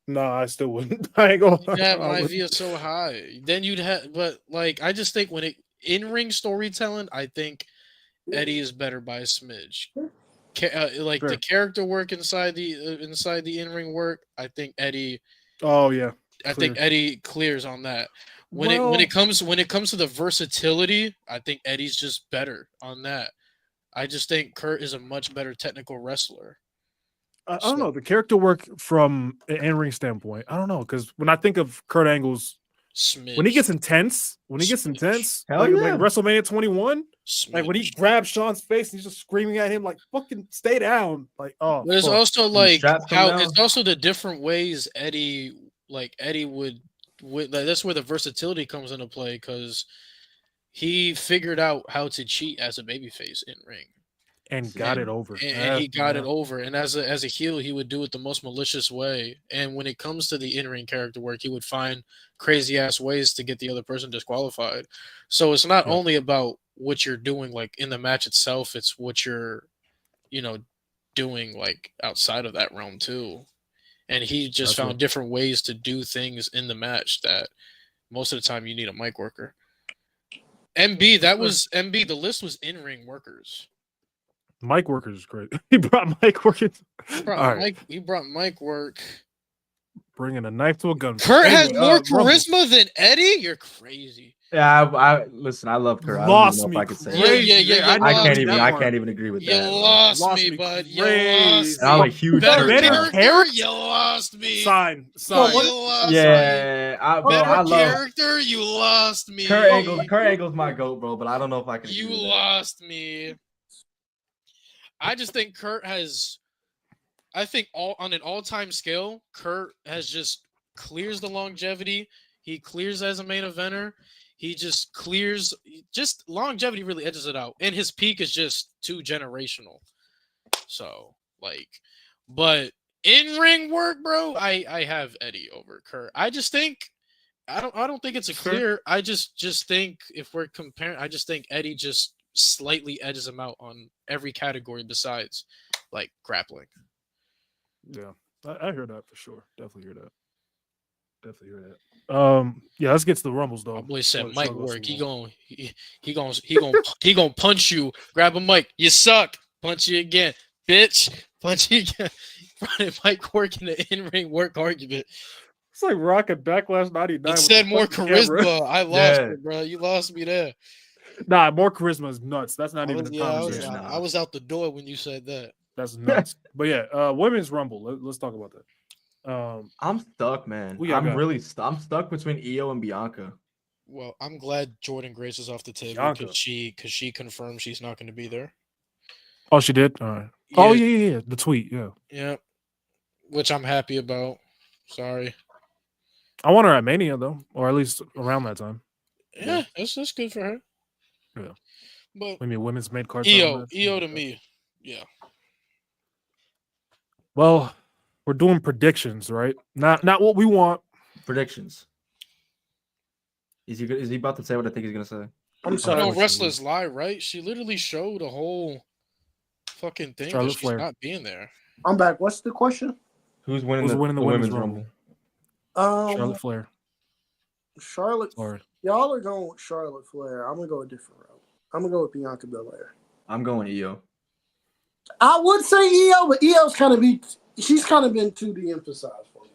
No, I still wouldn't. I ain't gonna. You have I my wouldn't. via so high. Then you'd have, but like I just think when it in ring storytelling, I think Eddie is better by a smidge. Like Sure. the character work inside the in ring work, I think Eddie. Oh yeah. I think Clear. Eddie clears on that. When Well- it comes to the versatility, I think Eddie's just better on that. I just think Kurt is a much better technical wrestler. I don't know the character work from an in ring standpoint. I don't know because when I think of Kurt Angle's Smidge. when he gets intense, Smidge. Hell like yeah. WrestleMania 21, like when he Smidge. grabs Sean's face and he's just screaming at him like "fucking stay down," like oh. But it's fuck. also like straps come how down. it's also the different ways Eddie would like, that's where the versatility comes into play because he figured out how to cheat as a babyface in ring. and got it over. And he got it over. And as a heel, he would do it the most malicious way. And when it comes to the in-ring character work, he would find crazy ass ways to get the other person disqualified. So it's not only about what you're doing like in the match itself, it's what you're, doing like outside of that realm too. And he just found different ways to do things in the match that most of the time you need a mic worker. MB, the list was in-ring workers. Mike Workers is great. He brought Mike Workers. He brought mic work. Bringing a knife to a gun. Kurt has Anyway, more Rumble. charisma than Eddie? You're crazy. Yeah, I listen. I love Kurt. I don't Lost even know me if I could say crazy. it. Yeah, I can't lost even. me. I can't even agree with You that. lost Lost me, me bud. You crazy. lost And I'm a me. huge Better Kurt fan. character, you lost me. Sign. You lost me. Yeah, bro. Better I love character, you lost me. Kurt Angle. Kurt Angle's my goat, bro. But I don't know if I can. You agree with that. lost me. I just think Kurt has. I think on an all-time scale, Kurt has just clears the longevity. He clears as a main eventer. He just clears. Just longevity really edges it out, and his peak is just too generational. So but in-ring work, bro, I have Eddie over Kurt. I just think. I don't think it's a clear. I just think if we're comparing, I just think Eddie just slightly edges him out on every category besides like grappling. Yeah, I hear that for sure. Definitely hear that. Yeah, let's get to the rumbles though. My boy said Let's mic talk about work. some He gonna punch you. Grab a mic. You suck. Punch you again, bitch. Punch you again. Mic work in the in-ring work argument. It's like Rocket Backlash 99. It said more charisma. I lost Yeah. it, bro. You lost me there. Nah, more charisma is nuts. That's not even a I conversation. I was out the door when you said that. That's nuts. But yeah, women's rumble. Let's talk about that. I'm stuck, man. Who y'all I'm got? really stuck. I'm stuck between Io and Bianca. Well, I'm glad Jordan Grace is off the table Bianca. because she confirmed she's not going to be there. Oh, she did. All right. Yeah. Oh yeah. The tweet. Yeah. Yeah, which I'm happy about. Sorry. I want her at Mania though, or at least around that time. Yeah, that's good for her. Yeah. But I mean, women's mid card. EO to me, yeah. Well, we're doing predictions, right? Not what we want. Predictions. Is he about to say what I think he's gonna say? I'm You sorry. know, what you wrestlers lie, right? She literally showed a whole fucking thing Charlotte that she's Flair. not being there. I'm back. What's the question? Who's winning Who's the winning the women's rumble? Charlotte Flair. Charlotte. Or Y'all are going with Charlotte Flair. I'm gonna go a different route. I'm gonna go with Bianca Belair. I'm going Io. I would say Io, but Io's she's kind of been too de-emphasized for me.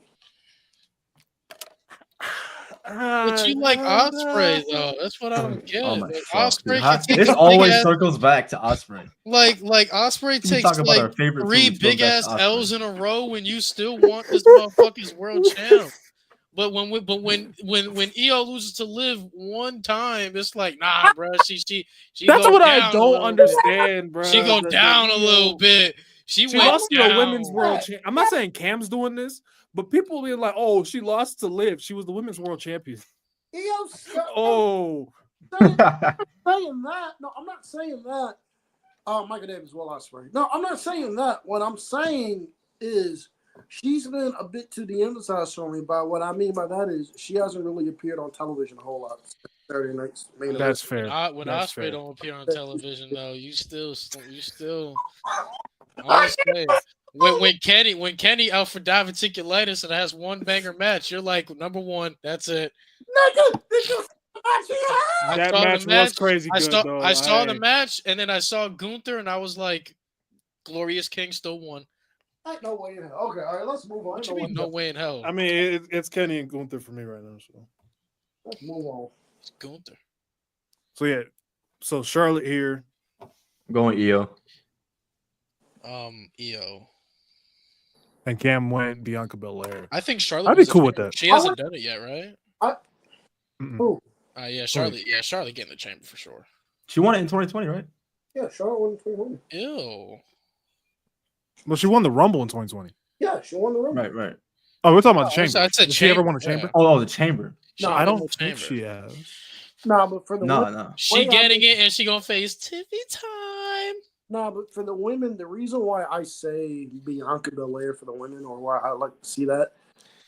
But you like Osprey though. That's what I don't get. Oh my Like, fuck, Osprey dude. can take This a big always ass, circles back to Osprey. like Osprey We takes talk about like our favorite 3 foods, goes big back ass to Osprey. L's in a row, and you still want this motherfucker's world champ. But when EO loses to Liv one time, it's like, nah, bro. She That's go what I down a don't little bit. understand, bro. She go down a little bit. She went lost to down. the women's world champ. I'm not saying Cam's doing this, but people be like, "Oh, she lost to Liv. She was the women's world champion." Oh, saying that. No, I'm not saying that. Michael Davis, Will Ospreay. No, I'm not saying that. What I'm saying is she's been a bit too de-emphasized for me. By what I mean by that is she hasn't really appeared on television a whole lot. Saturday night's main event. that's fair. When That's Osprey fair. don't appear on television though, you still. Honestly, when Kenny out for diverticulitis and has one banger match, you're like number one. That's it. Nigga, did you That match was crazy good, though. I saw the match, and then I saw Gunther, and I was like, "Glorious King still won." Ain't no way in hell. Okay, all right, let's move on. What you mean, no way in hell? I mean, it's Kenny and Gunther for me right now. So let's move on. It's Gunther. So yeah, so Charlotte here. I'm going EO. EO. And Cam went Bianca Belair. I think Charlotte. I'd be cool with that. She hasn't done it yet, right? Who? Yeah, Charlotte. Yeah, Charlotte getting the chamber for sure. She won it in 2020, right? Yeah, Charlotte won in 2020. Ew. Well, she won the Rumble in 2020. Yeah, she won the Rumble. Right. Oh, we're talking about the chamber. I said Did she ever chamber, won a chamber? yeah. Oh, the chamber. No, I don't no think chamber. she has. Nah, but for the women, No. She getting it, and she gonna face Tiffy time. nah, but for the women, the reason why I say Bianca Belair for the women, or why I like to see that,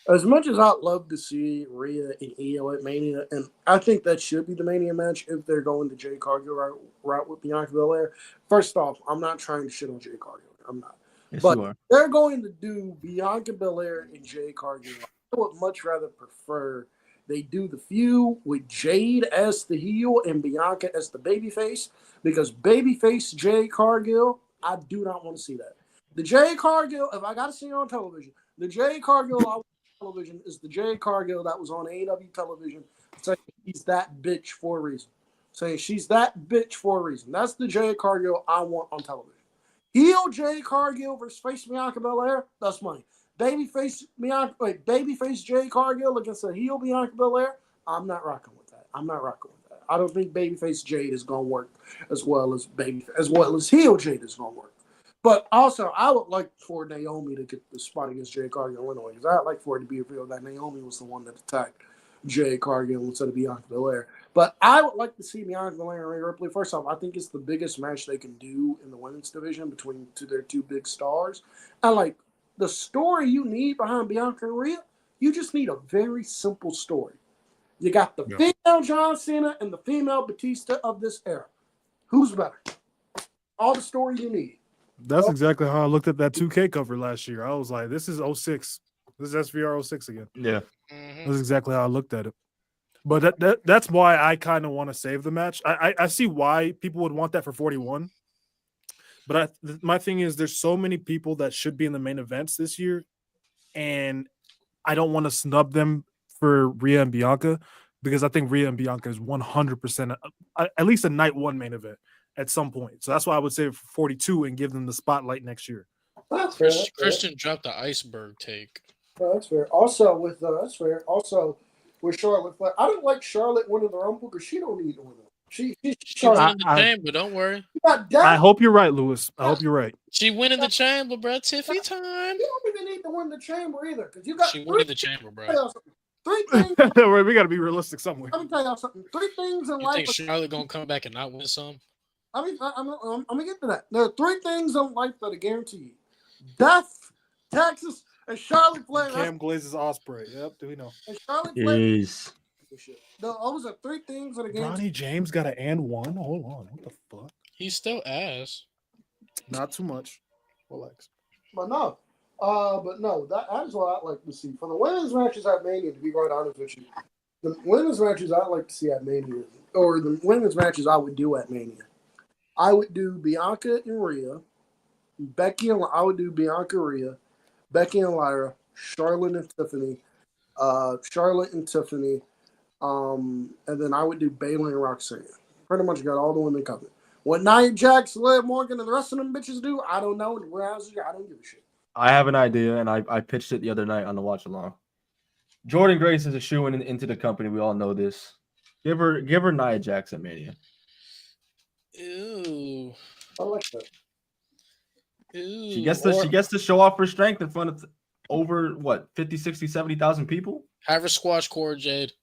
as much as I'd love to see Rhea and Io at Mania, and I think that should be the Mania match if they're going the Jay Cargill route with Bianca Belair. First off, I'm not trying to shit on Jay Cargill. I'm not. Yes, But you are. they're going to do Bianca Belair and Jay Cargill. I would much rather prefer they do the feud with Jade as the heel and Bianca as the babyface, because babyface Jay Cargill, I do not want to see that. The Jay Cargill, if I got to see it on television, the Jay Cargill on television is the Jay Cargill that was on AEW television saying he's that bitch for a reason. Saying she's that bitch for a reason. That's the Jay Cargill I want on television. Heel Jay Cargill versus face Bianca Belair, that's money. Babyface Jay Cargill against a heel Bianca Belair, I'm not rocking with that. I don't think babyface Jade is gonna work as well as heel Jade is gonna work. But also, I would like for Naomi to get the spot against Jay Cargill anyway, because I'd like for it to be revealed that Naomi was the one that attacked Jay Cargill instead of Bianca Belair. But I would like to see Bianca Belair and Rhea Ripley. First off, I think it's the biggest match they can do in the women's division between their two big stars. And like the story you need behind Bianca and Rhea, you just need a very simple story. You got the female John Cena and the female Batista of this era. Who's better? All the story you need. That's exactly how I looked at that 2K cover last year. I was like, this is 06. This is SVR 06 again. Yeah. That's exactly how I looked at it. But that's why I kind of want to save the match. I see why people would want that for 41. But my thing is there's so many people that should be in the main events this year, and I don't want to snub them for Rhea and Bianca, because I think Rhea and Bianca is 100% at least a night one main event at some point. So that's why I would say for 42 and give them the spotlight next year. That's fair. Christian dropped the iceberg take. That's fair. Also with that's fair. Also with Charlotte, but I don't like Charlotte winning the Rumble because she don't need to win it. She won the chamber. Don't worry. I hope you're right, Lewis. I hope you're right. She winning the chamber, bro. Tiffy time. You don't even need to win the chamber either, because you got. She winning the chamber, bro. 3 things. We got to be realistic somewhere. Let me tell y'all something. 3 things in you life. Think Charlotte gonna come back and not win some? I'm gonna get to that. There are 3 things in life that are guaranteed: death, taxes, and Charlotte Flair. Cam Glazes Osprey. Yep, do we know? And Charlotte Flair. Jeez. Those are 3 things that are guaranteed. Ronnie James got an and one. Hold on, what the fuck? He's still ass. Not too much. Relax. But no, that is what I'd like to see for the women's matches at Mania. To be quite honest with you, the women's matches I'd like to see at Mania, or the women's matches I would do at Mania, I would do Bianca and Rhea, I would do Bianca, Rhea, Becky and Lyra, Charlotte and Tiffany, And then I would do Bayley and Roxanne. Pretty much got all the women covered. What Nia Jax, Liv Morgan, and the rest of them bitches do, I don't know. I don't give a shit. I have an idea, and I pitched it the other night on the watch along. Jordan Grace is a shoe into the company. We all know this. Give her Nia Jax at Mania. Ew. I like that. Ew. She gets to show off her strength in front of over what 50, 60, 70,000 people. Have her squash Cora Jade.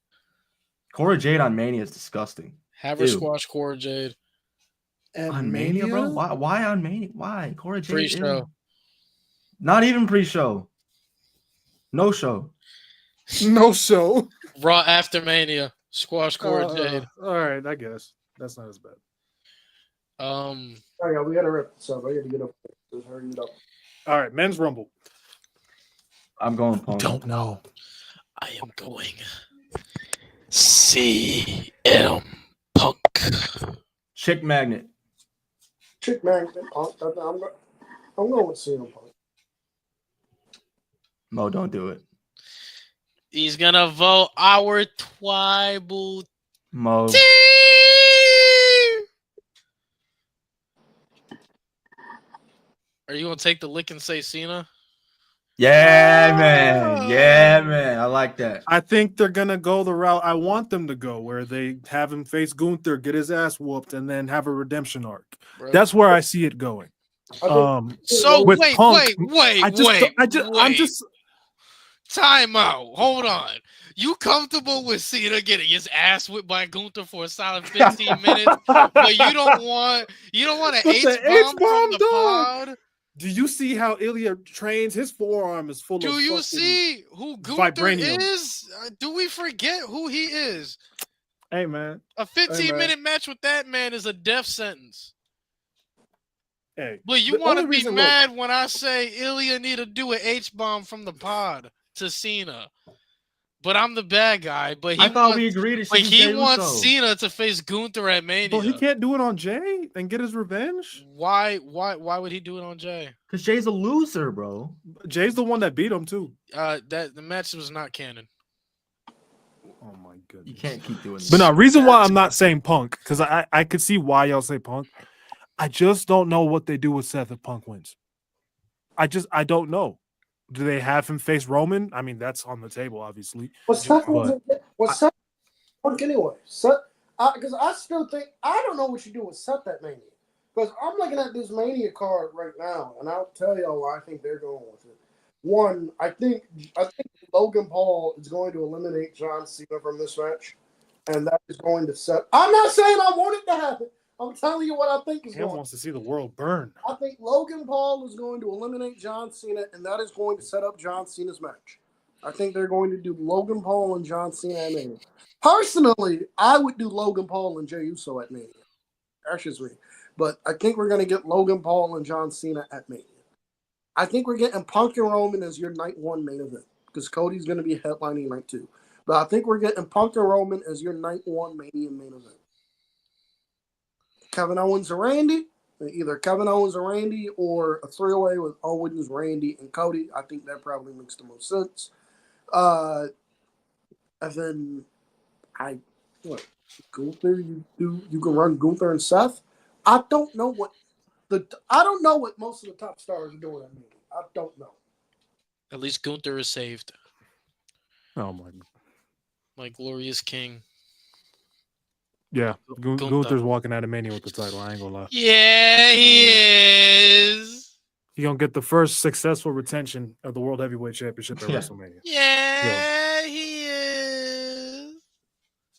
Cora Jade on Mania is disgusting. Have her squash Cora Jade. On Mania, bro? Why on Mania? Why? Cora Jade Pre-show. Not even pre-show. No show. No show. Raw after Mania. Squash Cora Jade. All right, I guess that's not as bad. Oh yeah, we gotta wrap this up. I gotta get up. Just hurry it up. All right, men's rumble. I'm going Punk. Don't know. I am going CM Punk. Chick Magnet. Chick Magnet. I'm going with CM Punk. Mo, don't do it. He's gonna vote our tribal Mo. team. Are you gonna take the lick and say Cena? Yeah, man. Yeah, man. I like that. I think they're gonna go the route I want them to go, where they have him face Gunther, get his ass whooped, and then have a redemption arc. Bro. That's where I see it going. So with wait, Punk, I'm just time out. Hold on. You comfortable with Cena getting his ass whipped by Gunther for a solid 15 minutes, but you don't want an But the H-bomb from the H-bomb, pod? Do you see how Ilya trains? His forearm is full of. Do you fucking see who Gunther vibranium. is? Do we forget who he is? Hey man. A 15-minute match with that man is a death sentence. Hey, But you the want to only be reason- mad when I say Ilya need to do an H-bomb from the pod to Cena. But I'm the bad guy. But I thought we agreed. But he wants Cena to face Gunther at Mania. But he can't do it on Jay and get his revenge. Why would he do it on Jay? Because Jay's a loser, bro. Jay's the one that beat him too. That the match was not canon. Oh my goodness. You can't keep doing this. But no, reason why I'm not saying Punk, because I could see why y'all say Punk. I just don't know what they do with Seth if Punk wins. I don't know. Do they have him face Roman? I mean, that's on the table, obviously. Well, Seth Punk anyway. Seth, because I still think I don't know what you do with Seth at Mania. Because I'm looking at this Mania card right now, and I'll tell y'all why I think they're going with it. One, I think Logan Paul is going to eliminate John Cena from this match, and that is going to set. I'm not saying I want it to happen. I'm telling you what I think is He going. wants to see the world burn. I think Logan Paul is going to eliminate John Cena, and that is going to set up John Cena's match. I think they're going to do Logan Paul and John Cena at Mania. Personally, I would do Logan Paul and Jey Uso at Mania. That's just me. But I think we're going to get Logan Paul and John Cena at Mania. I think we're getting Punk and Roman as your night one main event because Cody's going to be headlining night two. But I think we're getting Punk and Roman as your night one Mania main event. Kevin Owens or Randy, either Kevin Owens or Randy, or a three-way with Owens, Randy, and Cody. I think that probably makes the most sense. And then Gunther, you can run Gunther and Seth. I don't know what most of the top stars are doing at Mania. I don't know. At least Gunther is saved. Oh my god. My glorious king. Yeah, Gunther. Gunther's walking out of Mania with the title. I ain't gonna lie. Yeah, he is. He gonna get the first successful retention of the World Heavyweight Championship at WrestleMania. Yeah, he is.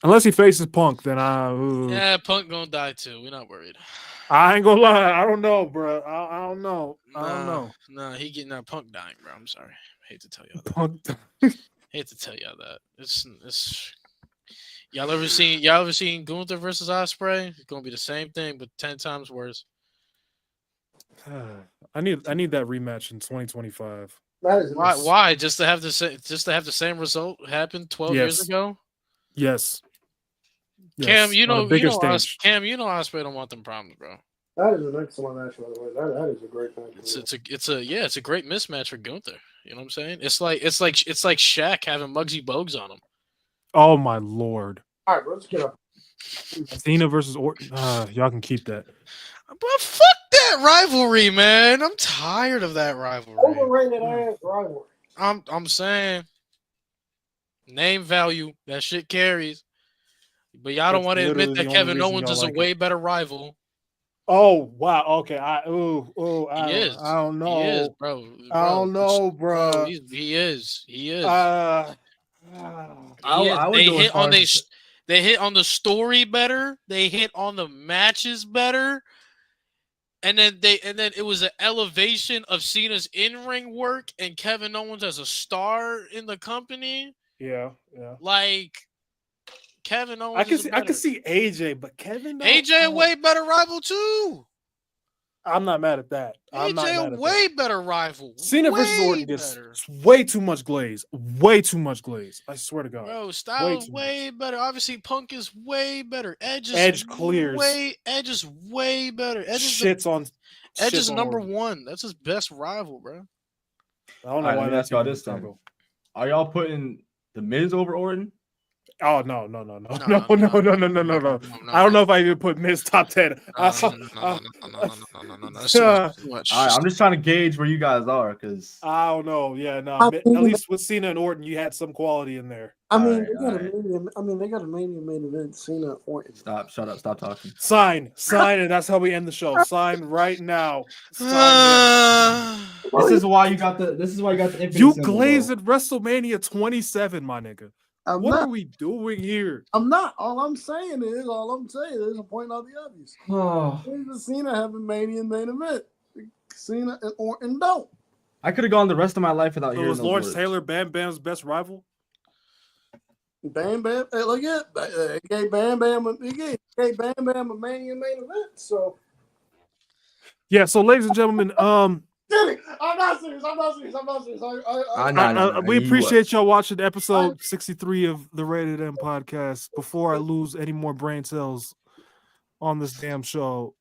Unless he faces Punk, then Yeah, Punk gonna die too. We're not worried. I ain't gonna lie. I don't know, bro. I don't know. I don't know. Nah, he getting that Punk dying, bro. I'm sorry. Hate to tell y'all that. Punk. Hate to tell y'all that. It's y'all ever seen Gunther versus Ospreay? It's gonna be the same thing, but 10 times worse. I need that rematch in 2025. That is Why? Just to have the same result happen 12 years ago? Yes. Cam, you know stage. Ospreay don't want them problems, bro. That is an excellent match, by the way. That is a great match. It's a great mismatch for Gunther. You know what I'm saying? It's like Shaq having Muggsy Bogues on him. Oh my lord. All right, let's get up. Cena versus Orton. Y'all can keep that. But fuck that rivalry, man. I'm tired of that rivalry. Overrated ass rivalry. I'm saying name value, that shit carries. But y'all don't That's want to admit literally that the only Kevin reason Owens y'all is a like it. way better rival. Oh wow. Okay. I He don't know. He is, bro. I don't know, bro. He is. I would They go as hit far on as they hit on the story better. They hit on the matches better. And then it was an elevation of Cena's in-ring work and Kevin Owens as a star in the company. Yeah. Like Kevin Owens. I can see AJ, but Kevin. AJ a way better rival too. I'm not mad at that. I'm not AJ mad a at that. way better rival. Cena versus Orton gets way too much glaze. Way too much glaze. I swear to God. Bro, Styles way better. Obviously, Punk is way better. Edge clears. Edge is way better. Edge is number one. That's his best rival, bro. I don't know why that's y'all this then. Are y'all putting the Miz over Orton? Oh no. I don't know if I even put Miz top 10. No. I'm just trying to gauge where you guys are because I don't know. Yeah, no. At least with Cena and Orton, you had some quality in there. They got a Mania main event. Cena Orton. Shut up, stop talking. Sign, and that's how we end the show. Sign right now. Sign This is why you got the. You glazed at WrestleMania 27, my nigga. What are we doing here? I'm not. All I'm saying is a point out the obvious. Cena have a Mania main event. Cena and Orton don't. I could have gone the rest of my life without hearing was those Lawrence words. Taylor Bam Bam's best rival? Bam Bam, look at it. He gave Bam Bam a Mania main event. So yeah. So, ladies and gentlemen, I'm not serious. We appreciate y'all watching episode 63 of the Rated M podcast. Before I lose any more brain cells on this damn show,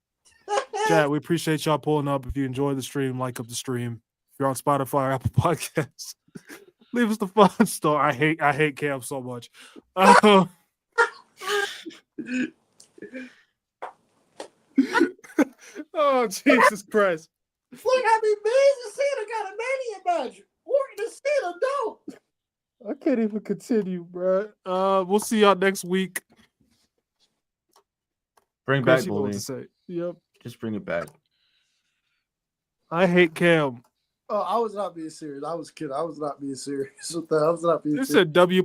chat, we appreciate y'all pulling up. If you enjoyed the stream, like up the stream. If you're on Spotify or Apple Podcasts, leave us the 5-star. I hate Cam so much. Oh, Jesus Christ. Look, I mean, Miz and Cena got a Mania match. Orton and Cena don't. I can't even continue, bro. We'll see y'all next week. Bring Chris, back you know what bullying. to say. Yep. Just bring it back. I hate Cam. Oh, I was not being serious. I was kidding. I was not being serious with that. I was not being serious. It's a W.